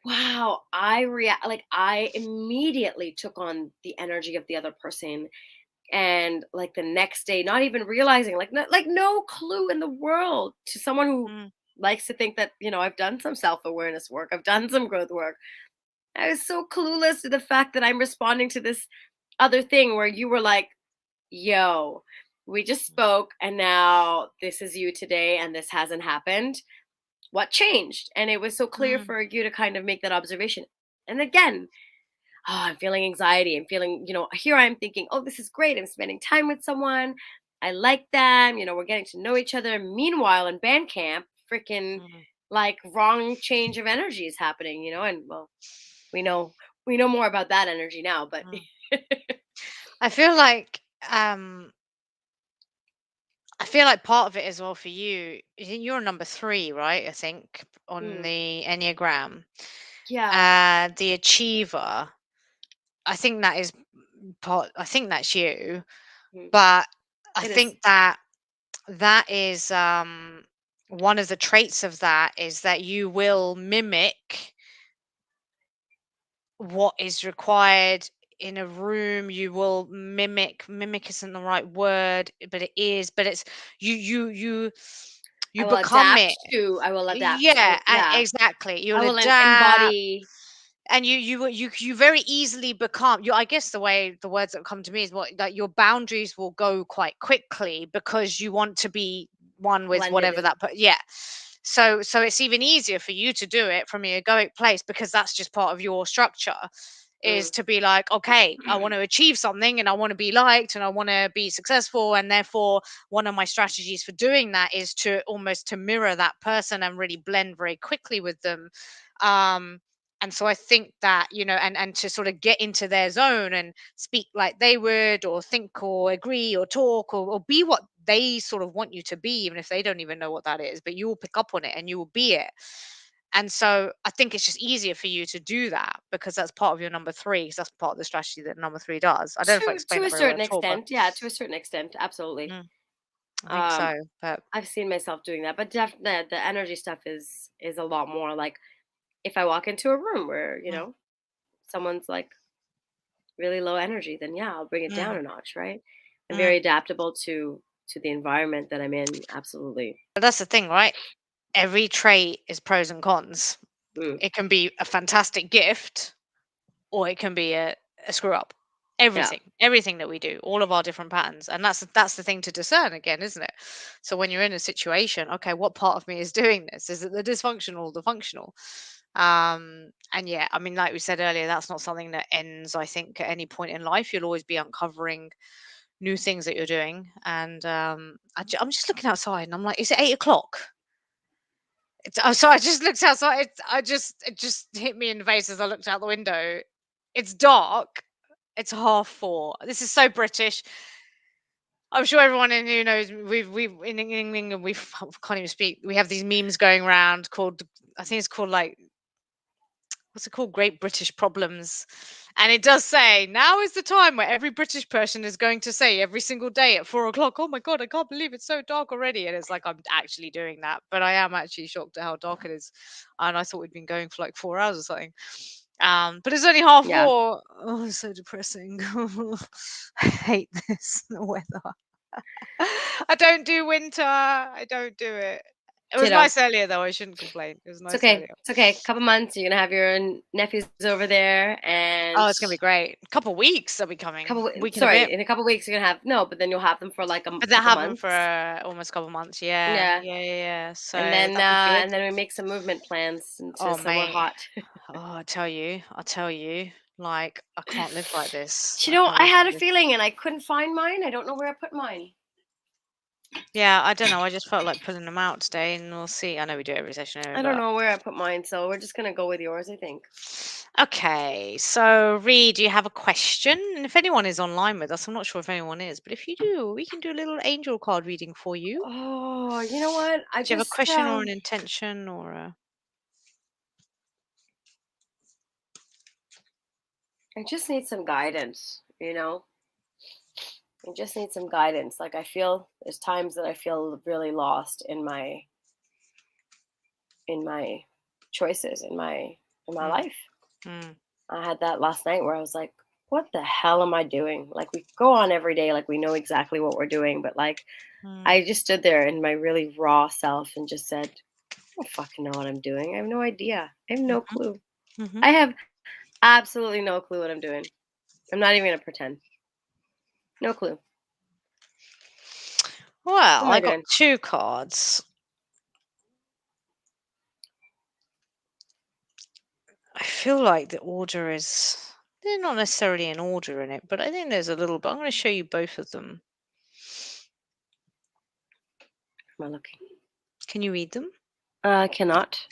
wow, like, I immediately took on the energy of the other person, and like the next day, not even realizing, like, no clue in the world to someone who mm, likes to think that, I've done some self-awareness work, I've done some growth work. I was so clueless to the fact that I'm responding to this other thing where you were like, yo, we just spoke and now this is you today and this hasn't happened. What changed? And it was so clear mm, for you to kind of make that observation. And again, I'm feeling anxiety. I'm feeling, here I am thinking, oh, this is great. I'm spending time with someone. I like them. We're getting to know each other. Meanwhile, in band camp, freaking, mm, like, wrong change of energy is happening, and well, we know we know more about that energy now, but mm. I feel like um I feel like part of it as well for you, you're number three, right? I think on mm, the Enneagram. yeah, The achiever, I think that is part, I think that's you. mm, But I it is. think that that is one of the traits of that is that you will mimic what is required in a room. You will mimic isn't the right word, but it is, but it's you you become it. I will adapt. Yeah, Yeah, exactly. I You'll will adapt, embody. and you very easily become you. I guess the way the words that come to me is what that your boundaries will go quite quickly because you want to be one with Blended whatever in. that. But yeah, so it's even easier for you to do it from your egoic place because that's just part of your structure. Is Mm. to be like, okay, I want to achieve something and I want to be liked and I want to be successful, and therefore one of my strategies for doing that is to almost to mirror that person and really blend very quickly with them. um and so I think that, and to sort of get into their zone and speak like they would, or think or agree or talk, or be what they sort of want you to be, even if they don't even know what that is, but you will pick up on it and you will be it. And so I think it's just easier for you to do that because that's part of your number three, because that's part of the strategy that number three does. I don't know if I To explained a that very well certain at all, but extent, yeah, to a certain extent, absolutely. mm, I think Um, so. But I've seen myself doing that, but definitely the energy stuff is a lot more like, if I walk into a room where, mm, someone's like really low energy, then yeah, I'll bring it down mm, a notch, right? I'm very mm. adaptable to the environment that I'm in. Absolutely. But that's the thing, right? Every trait is pros and cons. Mm, It can be a fantastic gift, or it can be a screw up. yeah. Everything that we do, all of our different patterns, and that's the thing to discern again, isn't it? So when you're in a situation, okay, what part of me is doing this? Is it the dysfunctional or the functional? And yeah, I mean, like we said earlier, that's not something that ends. I think at any point in life, you'll always be uncovering new things that you're doing. And I'm just looking outside, and I'm like, is it 8 o'clock? So I just looked outside. It just hit me in the face as I looked out the window. It's dark. It's 4:30. This is so British. I'm sure everyone in who knows we've in England can't even speak. We have these memes going around called, I think it's called like, what's it called? Great British Problems. And it does say now is the time where every British person is going to say every single day at 4 o'clock, "Oh my god, I can't believe it's so dark already." And it's like I'm actually doing that, but I am actually shocked at how dark it is. And I thought we'd been going for like 4 hours or something. But it's only half Yeah. four. Oh, it's so depressing. I hate this weather. I don't do winter. I don't do it. It was Ditto. nice earlier though. I shouldn't complain. It was It's nice okay. earlier. It's okay. Couple months, you're gonna have your nephews over there, Oh, and it's gonna be great. Couple weeks they'll be coming. Week and a sorry, bit. in a couple weeks you're gonna have no, but then you'll have them for like a But they'll couple have them for months. almost a couple months. Yeah, Yeah, yeah, yeah, yeah. So and that'll be good. then we make some movement plans into Oh, somewhere mate. hot. Oh, I tell you, like I can't live like this. You I know, can't I live had like a this. feeling and I couldn't find mine. I don't know where I put mine. Yeah, I don't know. I just felt like pulling them out today, and we'll see. I know we do it every session anyway, I don't but know where I put mine, so we're just gonna go with yours, I think. okay. So, Reed, do you have a question? And if anyone is online with us, I'm not sure if anyone is, but if you do, we can do a little angel card reading for you. Oh, you know what? Do you have a question or an intention or a? I just need some guidance, you know? I just need some guidance. Like I feel there's times that I feel really lost in my choices in my Mm, life. mm, I had that last night where I was like, what the hell am I doing? Like we go on every day like we know exactly what we're doing, but like mm, I just stood there in my really raw self and just said, I don't fucking know what I'm doing. I have no idea. I have no mhm, clue. mhm. I have absolutely no clue what I'm doing. I'm not even gonna pretend. No clue. What Well, am I I got doing? two cards. I feel like the order is, they're not necessarily an order in it, but I think there's a little bit. I'm going to show you both of them. Am I looking? Can you read them? I cannot.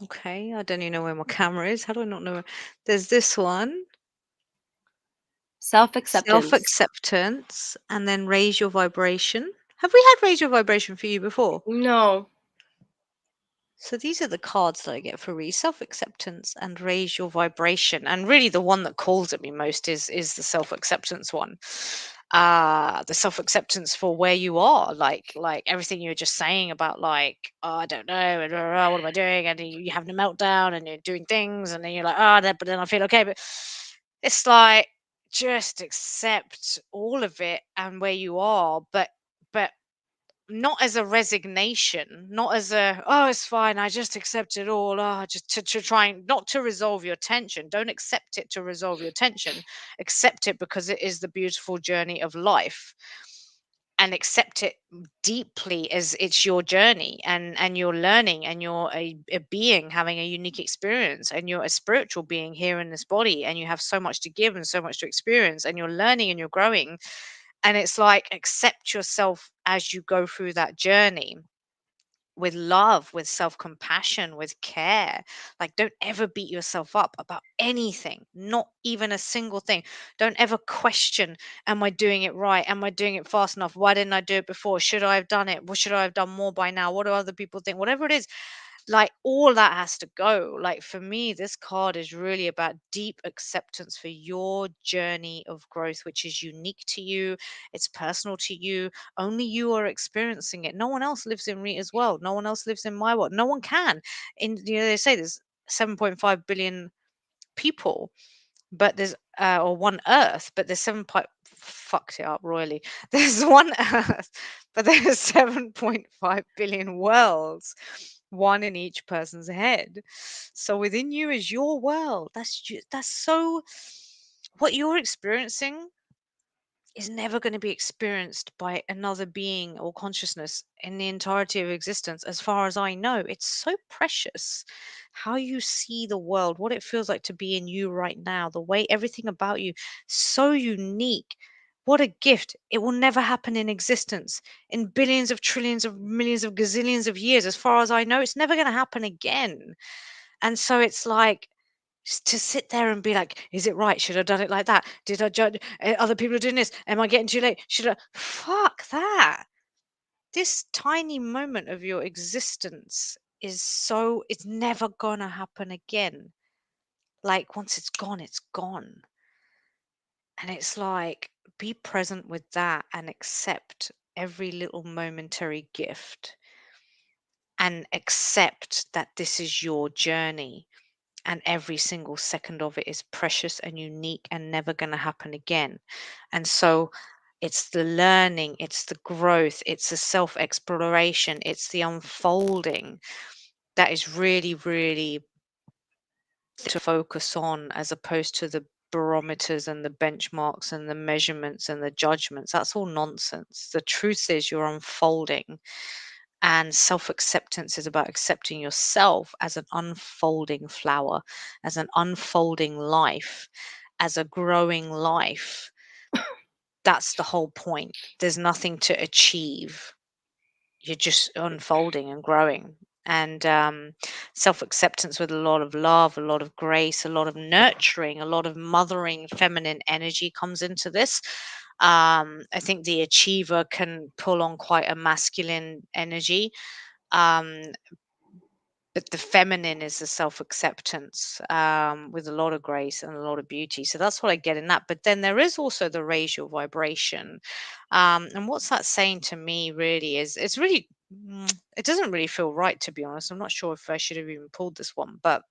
Okay, I don't even know where my camera is. How do I not know? There's this one, Self self acceptance. acceptance, and then raise your vibration. Have we had raise your vibration for you before? No. So these are the cards that I get for self acceptance and raise your vibration. And really, the one that calls at me most is the self acceptance one. The self acceptance for where you are, like everything you were just saying about like, oh, I don't know, and, what am I doing? And you having a meltdown, and you're doing things, and then you're like, oh, but then I feel okay. But it's like just accept all of it and where you are, but not as a resignation, not as a, oh, it's fine, I just accept it all. Oh, just to try and not to resolve your tension. Don't accept it to resolve your tension. Accept it because it is the beautiful journey of life. And accept it deeply as it's your journey, and you're learning, and you're a being having a unique experience, and you're a spiritual being here in this body, and you have so much to give and so much to experience, and you're learning and you're growing. And it's like accept yourself as you go through that journey with love, with self compassion, with care. Like, don't ever beat yourself up about anything, not even a single thing. Don't ever question, am I doing it right? Am I doing it fast enough? Why didn't I do it before? Should I have done it? What should I have done more by now? What do other people think? Whatever it is, like all that has to go. Like for me, this card is really about deep acceptance for your journey of growth, which is unique to you. It's personal to you. Only you are experiencing it. No one else lives in Rita's world. No one else lives in my world. No one can. In, they say there's 7.5 billion people, but there's or one Earth, but there's fucked it up royally. There's one Earth, but there's 7.5 billion worlds, one in each person's head. So within you is your world. That's so. What you're experiencing is never going to be experienced by another being or consciousness in the entirety of existence, as far as I know. It's so precious how you see the world, what it feels like to be in you right now, the way everything about you, so unique. What a gift. It will never happen in existence in billions of trillions of millions of gazillions of years. As far as I know, it's never going to happen again. And so it's like, To sit there and be like, is it right? Should I have done it like that? Did I judge? Other people are doing this. Am I getting too late? Should I? Fuck that. This tiny moment of your existence is so, it's never gonna happen again. Like, once it's gone, it's gone. And it's like, be present with that and accept every little momentary gift and accept that this is your journey and every single second of it is precious and unique and never going to happen again. And so it's the learning, it's the growth, it's the self exploration, it's the unfolding that is really, really to focus on, as opposed to the barometers and the benchmarks and the measurements and the judgments. That's all nonsense. The truth is you're unfolding, and self acceptance is about accepting yourself as an unfolding flower, as an unfolding life, as a growing life. That's the whole point. There's nothing to achieve. You're just unfolding and growing. And self acceptance with a lot of love, a lot of grace, a lot of nurturing, a lot of mothering feminine energy comes into this. I think the achiever can pull on quite a masculine energy. Um, but the feminine is the self-acceptance, with a lot of grace and a lot of beauty. So that's what I get in that. But then there is also the raise your vibration. And what's that saying to me really is, it's really, it doesn't really feel right, to be honest. I'm not sure if I should have even pulled this one, but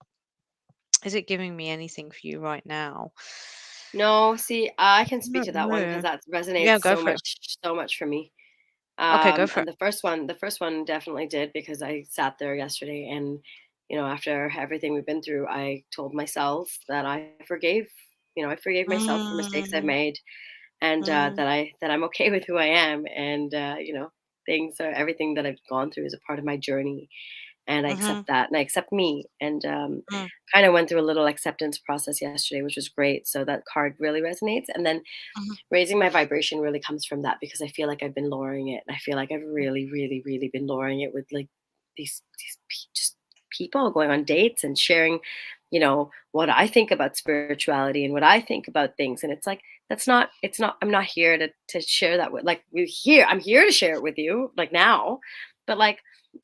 is it giving me anything for you right now? No, see, I can I speak to don't that one because know. that resonates Yeah, go for it. so much for me. Okay, go for And it. the first one definitely did because I sat there yesterday and, after everything we've been through, I told myself that I forgave myself for mistakes I've Mm, made, and mm, that I'm okay with who I am, and everything that I've gone through is a part of my journey, and I accept mm-hmm, that, and I accept me, and mm, kind of went through a little acceptance process yesterday, which was great. So that card really resonates, and then mm-hmm, raising my vibration really comes from that because I feel like I've been lowering it. I feel like I've really, really, really been lowering it with like just people going on dates and sharing, what I think about spirituality and what I think about things. And it's like it's not. I'm not here to share that with like we here. I'm here to share it with you like now, but like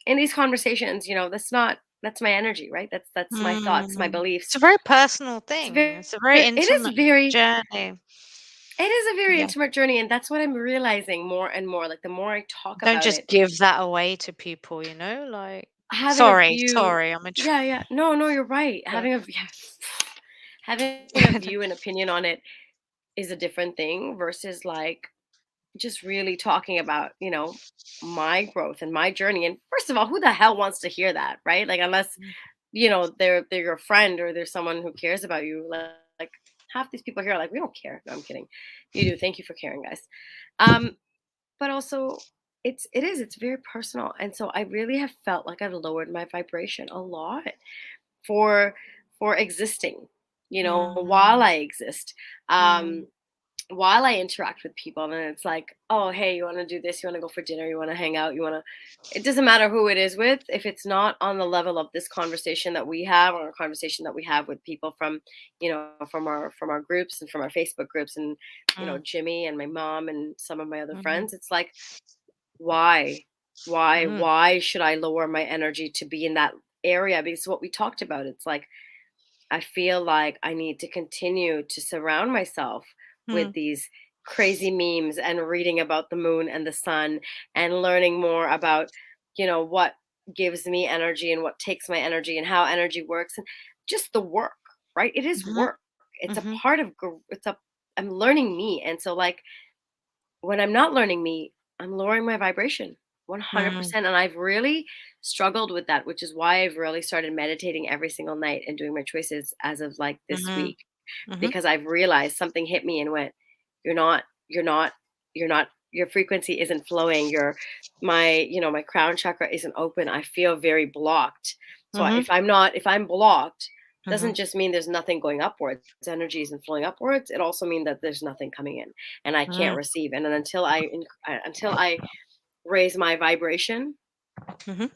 in these conversations, that's my energy, right? That's my thoughts, my mm. It's beliefs. a very personal It's thing. very It's a very it is intimate very journey. it is a very Yeah. intimate journey, and that's what I'm realizing more and more. Like the more I talk Don't about just it, give that away to people, like, having a sorry, view. sorry, I'm a Yeah, yeah. No, no, you're right. yeah. Having a view and opinion on it is a different thing versus like just really talking about, my growth and my journey. And first of all, who the hell wants to hear that, right? Like unless, they're your friend or there's someone who cares about you. Like half these people here are like, we don't care. No, I'm kidding. You do. Thank you for caring, guys. Um, but also it's very personal, and so I really have felt like I've lowered my vibration a lot for existing, while Mm, I exist, mm, um while I interact with people. And it's like, oh, hey, you want to do this, you want to go for dinner, you want to hang out, you want to, it doesn't matter who it is with, if it's not on the level of this conversation that we have, or a conversation that we have with people from, from our groups and from our Facebook groups, and mm, Jimmy and my mom and some of my other mhm, friends. It's like, why mhm, why should I lower my energy to be in that area? Because what we talked about, it's like I feel like I need to continue to surround myself with mm, these crazy memes and reading about the moon and the sun and learning more about, what gives me energy and what takes my energy and how energy works, and just the work, right? It is mhm, work. It's a mhm, part of I'm learning me. And so like when I'm not learning me, I'm lowering my vibration mm, 100%. And I've really struggled with that, which is why I've really started meditating every single night and doing my choices as of like this mhm, week, mhm, because I've realized something hit me and went, you're not, you're not, you're not, your frequency isn't flowing. My crown chakra isn't open. I feel very blocked. So mhm, if I'm blocked, mhm, doesn't just mean there's nothing going upwards. Energy isn't flowing upwards. It also means that there's nothing coming in, and I can't mm, receive. And then until I raise my vibration, mhm.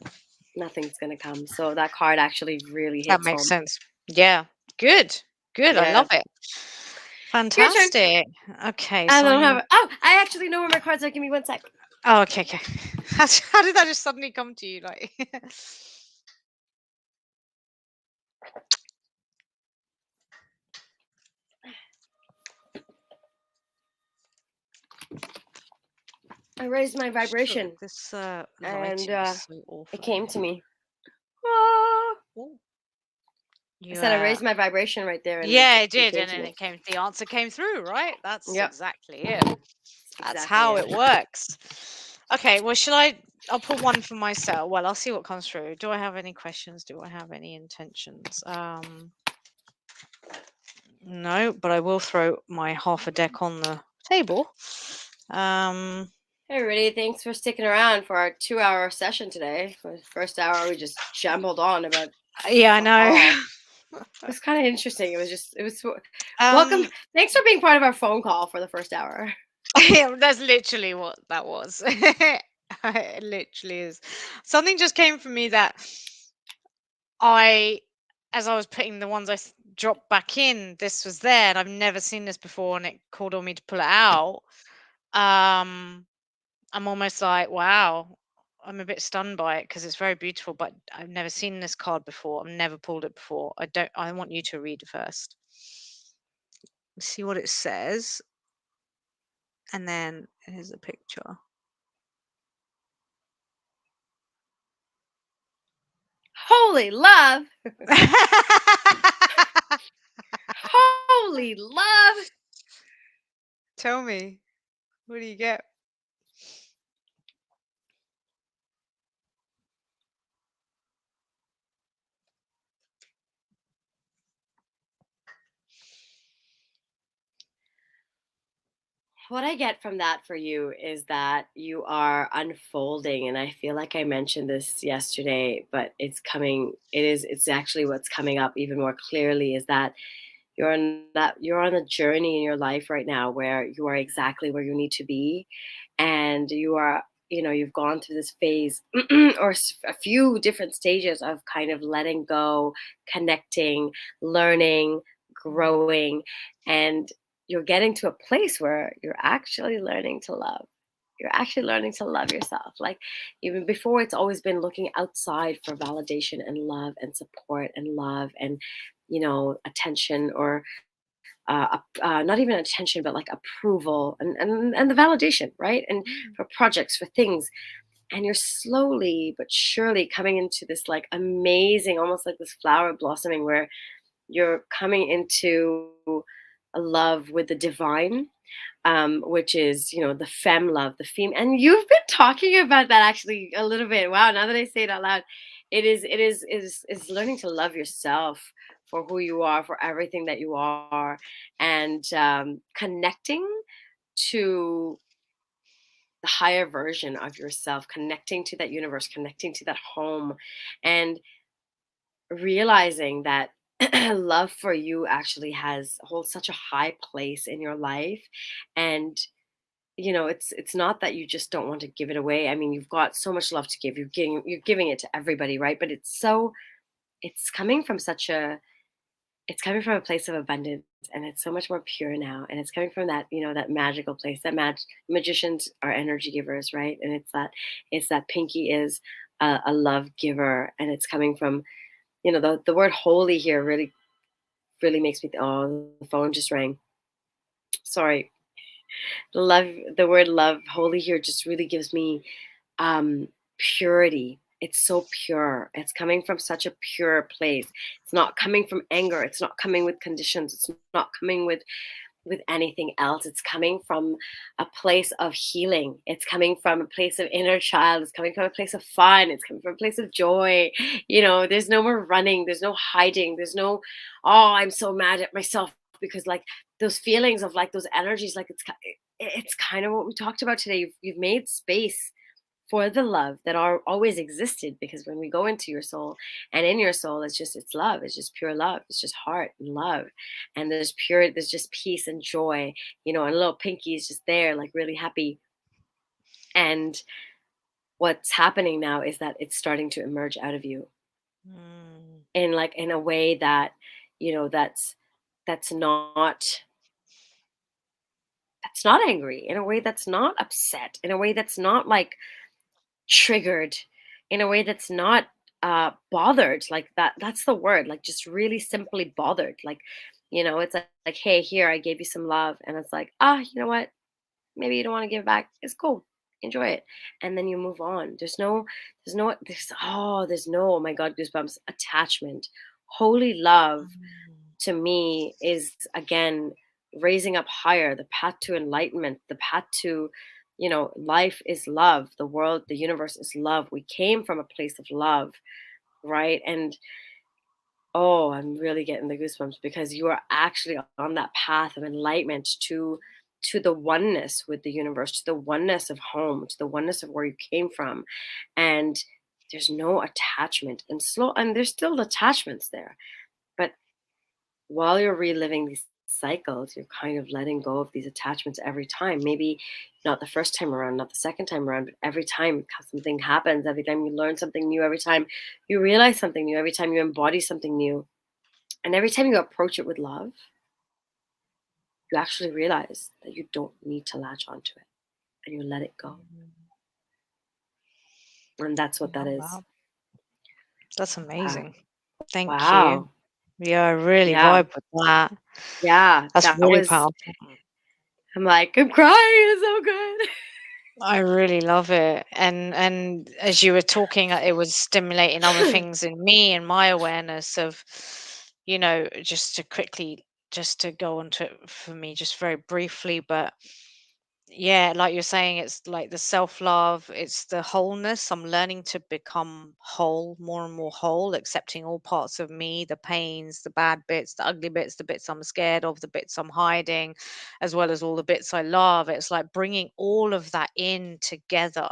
nothing's gonna come. So that card actually really That hits makes home. sense. Yeah. Good. Good. I love Yeah. it. Your turn. Fantastic. Okay, I so don't I'm have gonna. it. Oh, I actually know where my cards are. Give me 1 sec. Oh, okay, okay. How did that just suddenly come to you? Like, I raised my sure, vibration, this and lighting is so it awful in came to here. me. Ah. Ooh. I You said I raised my vibration right there, and yeah, it it did, came and to then me. it came. The answer came through, right? That's Yep, exactly it. that's That's exactly how it. it works. Okay, well, shall I? I'll put one for myself. Well, I'll see what comes through. Do I have any questions? Do I have any intentions? No, but I will throw my half a deck on the table. Um, Hey, everybody! Thanks for sticking around for our 2-hour session today. For the first hour, we just jumbled on about yeah, I fuck all. know. It was kind of interesting. It was welcome. um, Thanks for being part of our phone call for the first hour. that's literally what that was. It literally is. Something just came from me that I, as I was putting the ones dropped back in, this was there, and I've never seen this before, and it called on me to pull it out. Um, I'm almost like, wow, I'm a bit stunned by it because it's very beautiful, but I've never seen this card before. I've never pulled it before. I want you to read first. See what it says, and then here's a picture. Holy love! Holy love! Tell me, what do you get? What I get from that for you is that you are unfolding, and I feel like I mentioned this yesterday, but it's coming. It's actually what's coming up even more clearly is that you're on a journey in your life right now where you are exactly where you need to be, and you've gone through this phase or a few different stages of kind of letting go, connecting, learning, Mm, growing, and you're getting to a place where you're actually learning to love. You're actually learning to love yourself. Like, even before, it's always been looking outside for validation and love and support and love and attention, or not even attention, but like approval and the validation, right? And mm, for projects, for things. And you're slowly but surely coming into this like amazing, almost like this flower blossoming, where you're coming into a love with the divine, which is the femme love, the femme. And you've been talking about that actually a little bit. Wow! Now that I say it out loud, it is learning to love yourself for who you are, for everything that you are, and connecting to the higher version of yourself, connecting to that universe, connecting to that home, and realizing that love for you actually holds such a high place in your life. And it's not that you just don't want to give it away. I mean, you've got so much love to give. You're giving it to everybody, right? But it's coming from it's coming from a place of abundance, and it's so much more pure now, and it's coming from that magical place. Magicians are energy givers, right? And it's that Pinky is a love giver, and it's coming from the word holy here really really makes me oh, the phone just rang. Sorry. Love, the word love, holy here just really gives me purity. It's so pure. It's coming from such a pure place. It's not coming from anger. It's not coming with conditions. It's not coming with anything else. It's coming from a place of healing. It's coming from a place of inner child. It's coming from a place of fun. It's coming from a place of joy. There's no more running. There's no hiding. There's no, oh, I'm so mad at myself because like those feelings of like those energies, like it's kind of what we talked about today. You've made space for the love that always existed, because when we go into your soul, and in your soul it's love, it's just pure love, it's just heart and love, and there's just peace and joy, and little Pinky is just there like really happy. And what's happening now is that it's starting to emerge out of you mm, in a way that that's not angry, in a way that's not upset, in a way that's not like triggered, in a way that's not bothered, like that's the word, like just really simply bothered, like it's like, hey, here, I gave you some love, and it's like, you know what, maybe you don't want to give it back, it's cool, enjoy it, and then you move on. There's no, oh my god, goosebumps, attachment. Holy love Mm. to me is, again, raising up higher, the path to enlightenment, the path to, life is love, the world, the universe is love, we came from a place of love, right? And oh, I'm really getting the goosebumps, because you are actually on that path of enlightenment to the oneness with the universe, to the oneness of home, to the oneness of where you came from. And there's no attachment, and there's still attachments there. But while you're reliving these cycles, you're kind of letting go of these attachments every time. Maybe not the first time around, not the second time around, but every time something happens, every time you learn something new, every time you realize something new, every time you embody something new, and every time you approach it with love, you actually realize that you don't need to latch onto it, and you let it go. And that's what that Oh, is. wow. That's Wow. amazing. Thank you. Wow. Yeah, I really Yeah. vibe with that. Yeah. That's That really was, powerful. I'm like, I'm crying. It's so good. I really love it. And as you were talking, it was stimulating other things in me and my awareness of, just to quickly, just to go on to it for me, just very briefly, but yeah, like you're saying, it's like the self love, it's the wholeness. I'm learning to become whole, more and more whole, accepting all parts of me, the pains, the bad bits, the ugly bits, the bits I'm scared of, the bits I'm hiding, as well as all the bits I love. It's like bringing all of that in together,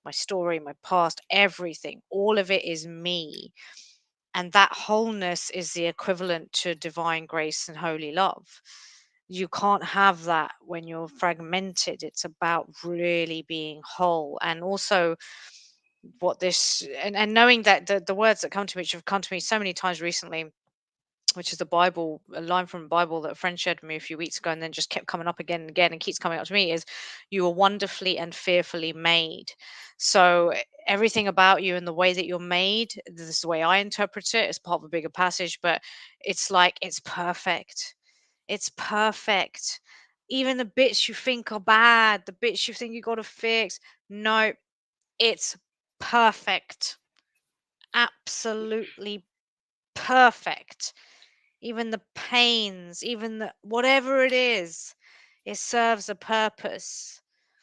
my story, my past, everything, all of it is me. And that wholeness is the equivalent to divine grace and holy love. You can't have that when you're fragmented. It's about really being whole. And also, what this and knowing that the words that come to me, which have come to me so many times recently, which is the Bible, a line from the Bible that a friend shared with me a few weeks ago, and then just kept coming up again and again and keeps coming up to me, is you are wonderfully and fearfully made. So everything about you and the way that you're made, this is the way I interpret it. It's part of a bigger passage, but it's like it's perfect. It's perfect. Even the bits you think are bad, the bits you think you got to fix, no, it's perfect. Absolutely perfect. Even the pains, even the whatever it is, it serves a purpose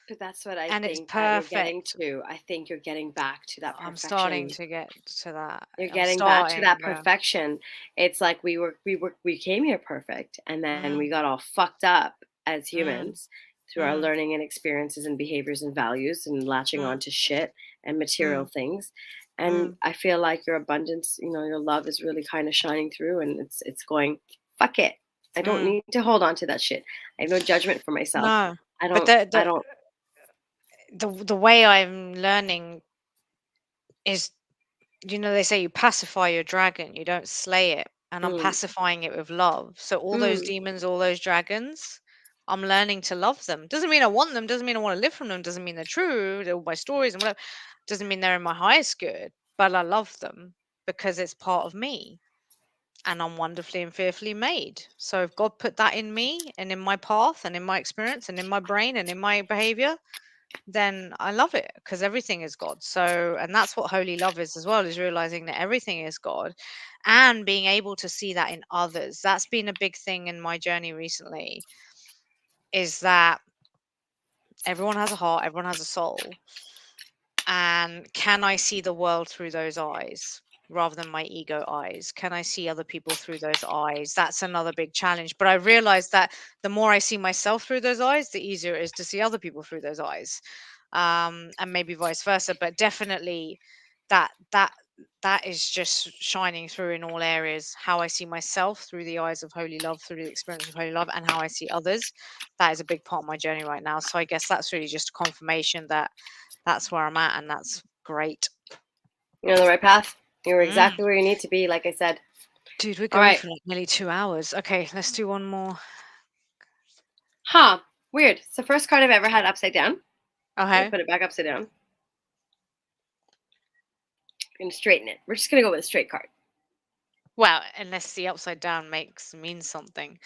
But that's what I and it's think that you're getting perfect. to. I think you're getting back to that I'm starting perfection. to get to that. You're I'm getting back to starting, that yeah. perfection. It's like we came here perfect, and then we Mm, got all fucked up as mm, humans through our mm, learning and experiences and behaviors and values and latching mm, on to shit and material mm, things. And mm, I feel like your abundance, your love is really kind of shining through, and it's going, fuck it. I don't mm. need to hold on to that shit. I have no judgment for myself. No, I but don't the I the don't the way I'm learning is, they say you pacify your dragon, you don't slay it. And I'm mm, pacifying it with love. So all those mm, demons, all those dragons, I'm learning to love them. Doesn't mean I want them, doesn't mean I want to live from them, doesn't mean they're true, they're all my stories and whatever. Doesn't mean they're in my highest good, but I love them because it's part of me. And I'm wonderfully and fearfully made. So if God put that in me and in my path and in my experience and in my brain and in my behavior, then I love it because everything is God. So, and that's what holy love is as well, is realizing that everything is God and being able to see that in others. That's been a big thing in my journey recently, is that everyone has a heart, everyone has a soul. And can I see the world through those eyes rather than my ego eyes? Can I see other people through those eyes? That's another big challenge. But I realized that the more I see myself through those eyes, the easier it is to see other people through those eyes. And maybe vice versa. But definitely that that that is just shining through in all areas. How I see myself through the eyes of holy love, through the experience of holy love, and how I see others. That is a big part of my journey right now. So I guess that's really just a confirmation that that's where I'm at, and that's great. you're on the right path. You're Mm, exactly where you need to be, like I said. Dude, we're All going right. for like nearly 2 hours. Okay, let's do one more. Huh. Weird. It's the first card I've ever had upside down. I'm gonna Okay. put it back upside down. I'm gonna straighten it. We're just gonna go with a straight card. Well, unless the upside down means something.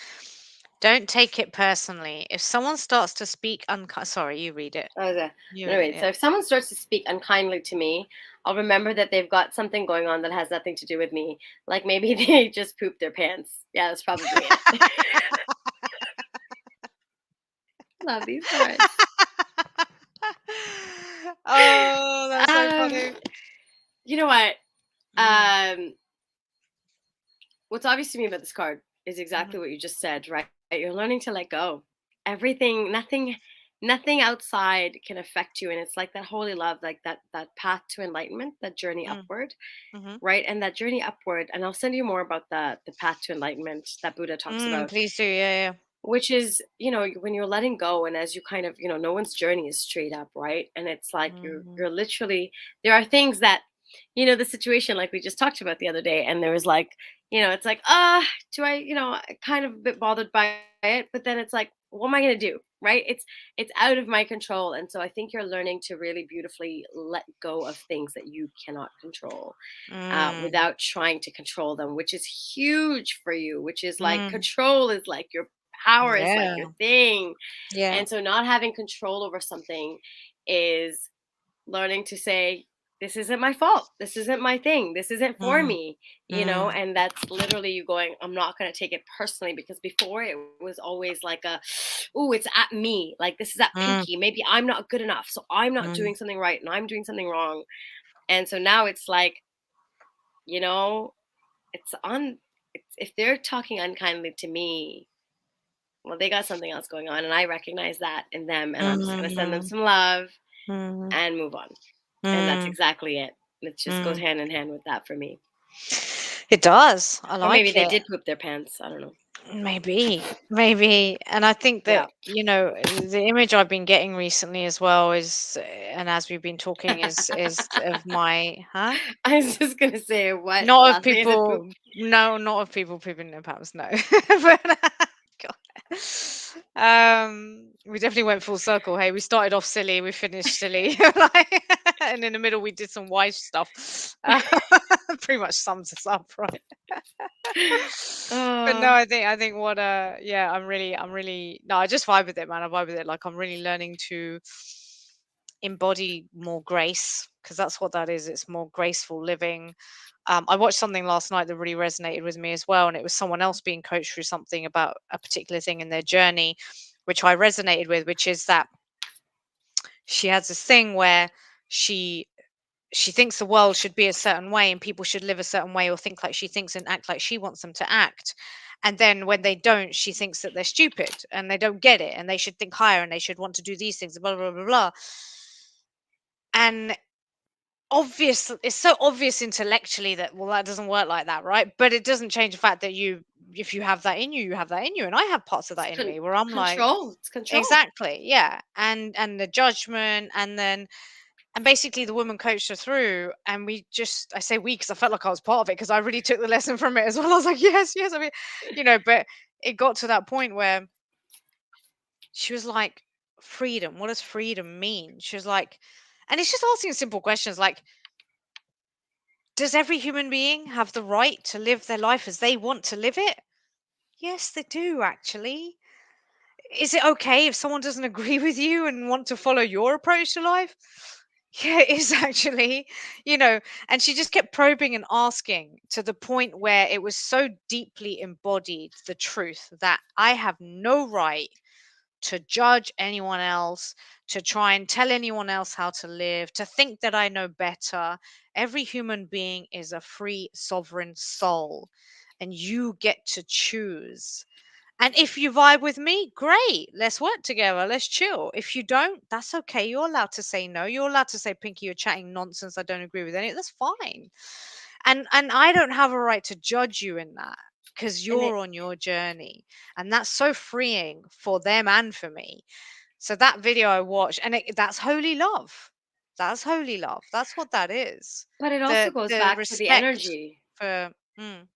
Don't take it personally. If someone starts to speak sorry, you read it. Oh, You read it, anyway, yeah. so if someone starts to speak unkindly to me, I'll remember that they've got something going on that has nothing to do with me. Like maybe they just pooped their pants. Yeah, that's probably it. Love these cards. Oh, that's so Um, funny. you know what? Mm, Um, what's obvious to me about this card is mhm, exactly what you just said, right? You're learning to let go. Everything, nothing outside can affect you. And it's like that holy love, like that path to enlightenment, that journey mm, upward, mhm. right? And that journey upward, and I'll send you more about the path to enlightenment that Buddha talks about, Please do, yeah, which is, when you're letting go, and as you kind of, no one's journey is straight up, right? And it's like yeah. you're literally, there are things that, the situation like we just talked about the other day, and there was like, it's like, do I, kind of a bit bothered by it, but then it's like, what am I going to do, right? It's out of my control. And so I think you're learning to really beautifully let go of things that you cannot control, Mm, without trying to control them, which is huge for you, which is like mm, control is like your power, is like yeah, your thing. yeah. And so not having control over something is learning to say, this isn't my fault. This isn't my thing. This isn't for Mm, me, mm, and that's literally you going, I'm not going to take it personally, because before it was always like oh, it's at me. Like this is at mm, Pinky. Maybe I'm not good enough. So I'm not mm, doing something right and I'm doing something wrong. And so now it's like, you know, it's on, if they're talking unkindly to me, well, they got something else going on, and I recognize that in them, and I'm just going to send them mhm, some love mhm, and move on. And that's mm, exactly it. It just goes mm. hand in hand with that for me. It does. I Or maybe like they it. did poop their pants. I don't know. Maybe. And I think Yeah. that, the image I've been getting recently as well is, and as we've been talking, is of my, huh? I was just going to say, what? The Not of last thing I said, poop. people, no, not of people pooping their pants, no. But, God. We definitely went full circle. Hey, we started off silly, we finished silly, like, and in the middle we did some wise stuff. Pretty much sums us up, right? But no, Oh, I think what yeah, I'm really no, I just vibe with it, man. I vibe with it. Like I'm really learning to embody more grace, because that's what that is. It's more graceful living. I watched something last night that really resonated with me as well, and it was someone else being coached through something about a particular thing in their journey, which I resonated with, which is that she has this thing where she she thinks the world should be a certain way and people should live a certain way or think like she thinks and act like she wants them to act. And then when they don't, she thinks that they're stupid and they don't get it and they should think higher and they should want to do these things, blah, blah, blah, blah. And it's so obvious intellectually that, well, that doesn't work like that, right? But it doesn't change the fact that if you have that in you, you have that in you. And I have parts of it's that in me where I'm like, control. It's control. exactly, yeah. And the judgment, and basically the woman coached her through, and I say we because I felt like I was part of it, because I really took the lesson from it as well. I was like, yes, yes, I mean, but it got to that point where she was like, freedom, what does freedom mean? She was like, and it's just asking simple questions like, does every human being have the right to live their life as they want to live it? Yes, they do, actually. Is it okay if someone doesn't agree with you and want to follow your approach to life? Yeah, it is actually, and she just kept probing and asking to the point where it was so deeply embodied the truth that I have no right to judge anyone else, to try and tell anyone else how to live, to think that I know better. Every human being is a free, sovereign soul, and you get to choose. And if you vibe with me, great. Let's work together. Let's chill. If you don't, that's okay. You're allowed to say no. You're allowed to say, Pinky, you're chatting nonsense. I don't agree with any. That's fine. And I don't have a right to judge you in that, because And it, you're on your journey. And that's so freeing for them and for me. So that video I watched, and that's holy love. That's holy love. That's what that is. but it also The goes the back to the respect energy. for mm,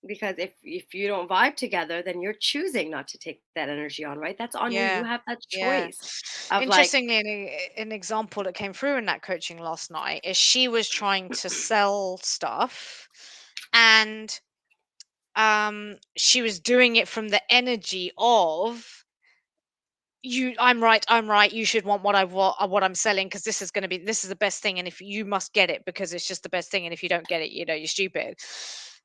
because if you don't vibe together, then you're choosing not to take that energy on, right? That's on you. You Yeah. have that Yeah. choice of like, Interestingly, an example that came through in that coaching last night is she was trying to sell stuff, and she was doing it from the energy of, I'm right, you should want what I want, what I'm selling, because this is the best thing, and if you must get it because it's just the best thing, and if you don't get it, you're stupid.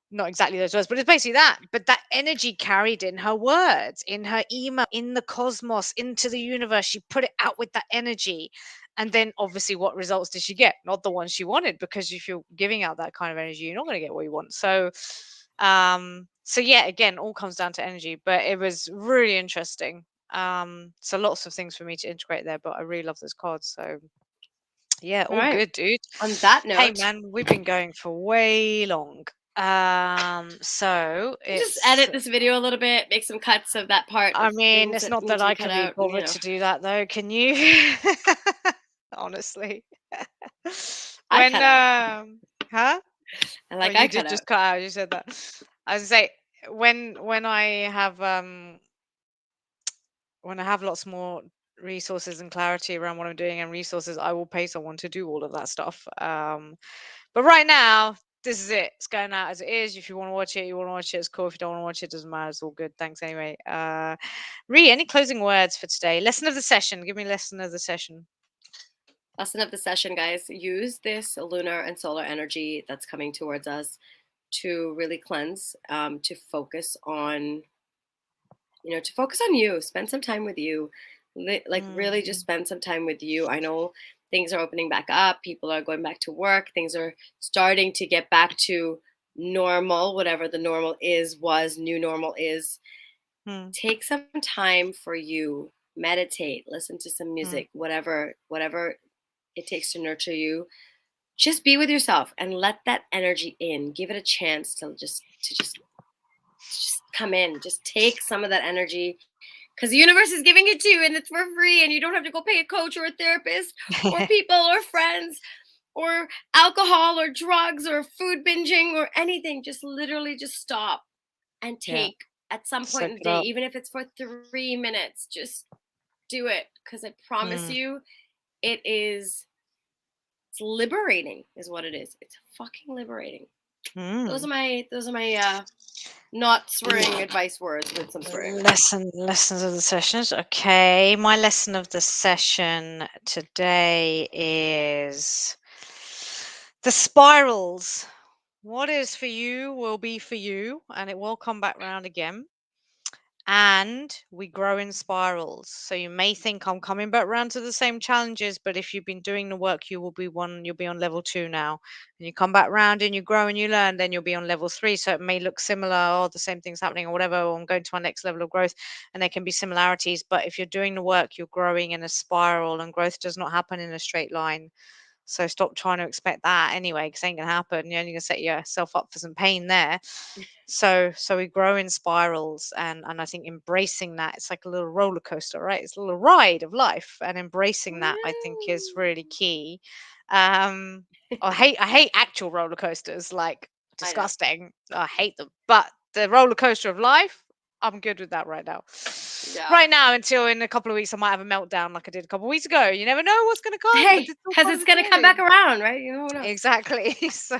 Not exactly those words, but it's basically that. But that energy carried in her words, in her email, in the cosmos, into the universe, she put it out with that energy. And then obviously what results did she get? Not the ones she wanted, because if you're giving out that kind of energy, you're not going to get what you want. So yeah, again, all comes down to energy, but it was really interesting. So lots of things for me to integrate there, but I really love those cards. So yeah, all all right. good, dude. On that Hey note, man, we've been going for way long. So just it's, edit this video a little bit, make some cuts of that part I of mean, things it's that not need that to be I cut can be out, bothered to do that though, can you? Honestly. I When cut out. huh? I Oh, like I you cut did out. just cut out, you said that. I was gonna say, when I have when I have lots more resources and clarity around what I'm doing and resources, I will pay someone to do all of that stuff. But right now, this is it. It's going out as it is. If you want to watch it, you want to watch it. It's cool. If you don't want to watch it, doesn't matter. It's all good. Thanks anyway. Ree, any closing words for today? Lesson of the session. Give me a lesson of the session. Lesson of the session, guys. Use this lunar and solar energy that's coming towards us to really cleanse, to focus on, to focus on you. Spend some time with you. Like really just Mm, spend some time with you. I know things are opening back up. People are going back to work. Things are starting to get back to normal, whatever the normal is, was, new normal is. mm, Take some time for you. Meditate, listen to some mm, music, whatever it takes to nurture you. Just be with yourself and let that energy in. Give it a chance to just come in. Just take some of that energy because the universe is giving it to you and it's for free, and you don't have to go pay a coach or a therapist or people or friends or alcohol or drugs or food binging or anything. Just literally just stop and yeah. take at some point Soak in the it day, up. even if it's for 3 minutes, just do it because I promise Mm, you it is, it's liberating is what it is. It's fucking liberating. mm. Those are my not swearing advice words with some swearing. Lessons of the sessions. Okay, my lesson of the session today is the spirals. What is for you will be for you, and it will come back round again. And we grow in spirals. So you may think I'm coming back round to the same challenges, but if you've been doing the work, you'll be on level 2 now. And you come back round and you grow and you learn, then you'll be on level 3. So it may look similar, or the same thing's happening, or whatever, or I'm going to my next level of growth, and there can be similarities. But if you're doing the work, you're growing in a spiral, and growth does not happen in a straight line. So stop trying to expect that anyway, because it ain't gonna happen. You're only gonna set yourself up for some pain there. So we grow in spirals, and I think embracing that, it's like a little roller coaster, right? It's a little ride of life, and embracing that, I think, is really key. Um, I hate actual roller coasters, like I know. disgusting. I hate them. But the roller coaster of life, I'm good with that right now. Yeah. Right now, until in a couple of weeks, I might have a meltdown like I did a couple of weeks ago. You never know what's going to come, but Hey, it's all because part of it's the gonna come back journey. around, right? Who knows? Exactly. So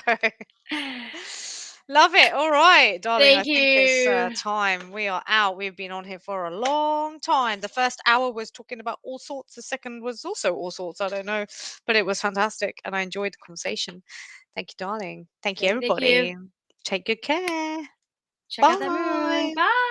love it. All right, darling. I Thank think it's you. time. We are out. We've been on here for a long time. The first hour was talking about all sorts. The second was also all sorts. I don't know, but it was fantastic, and I enjoyed the conversation. Thank you, darling. Thank you, Thank you. everybody. Take good care. Check out that moon. Bye. Bye.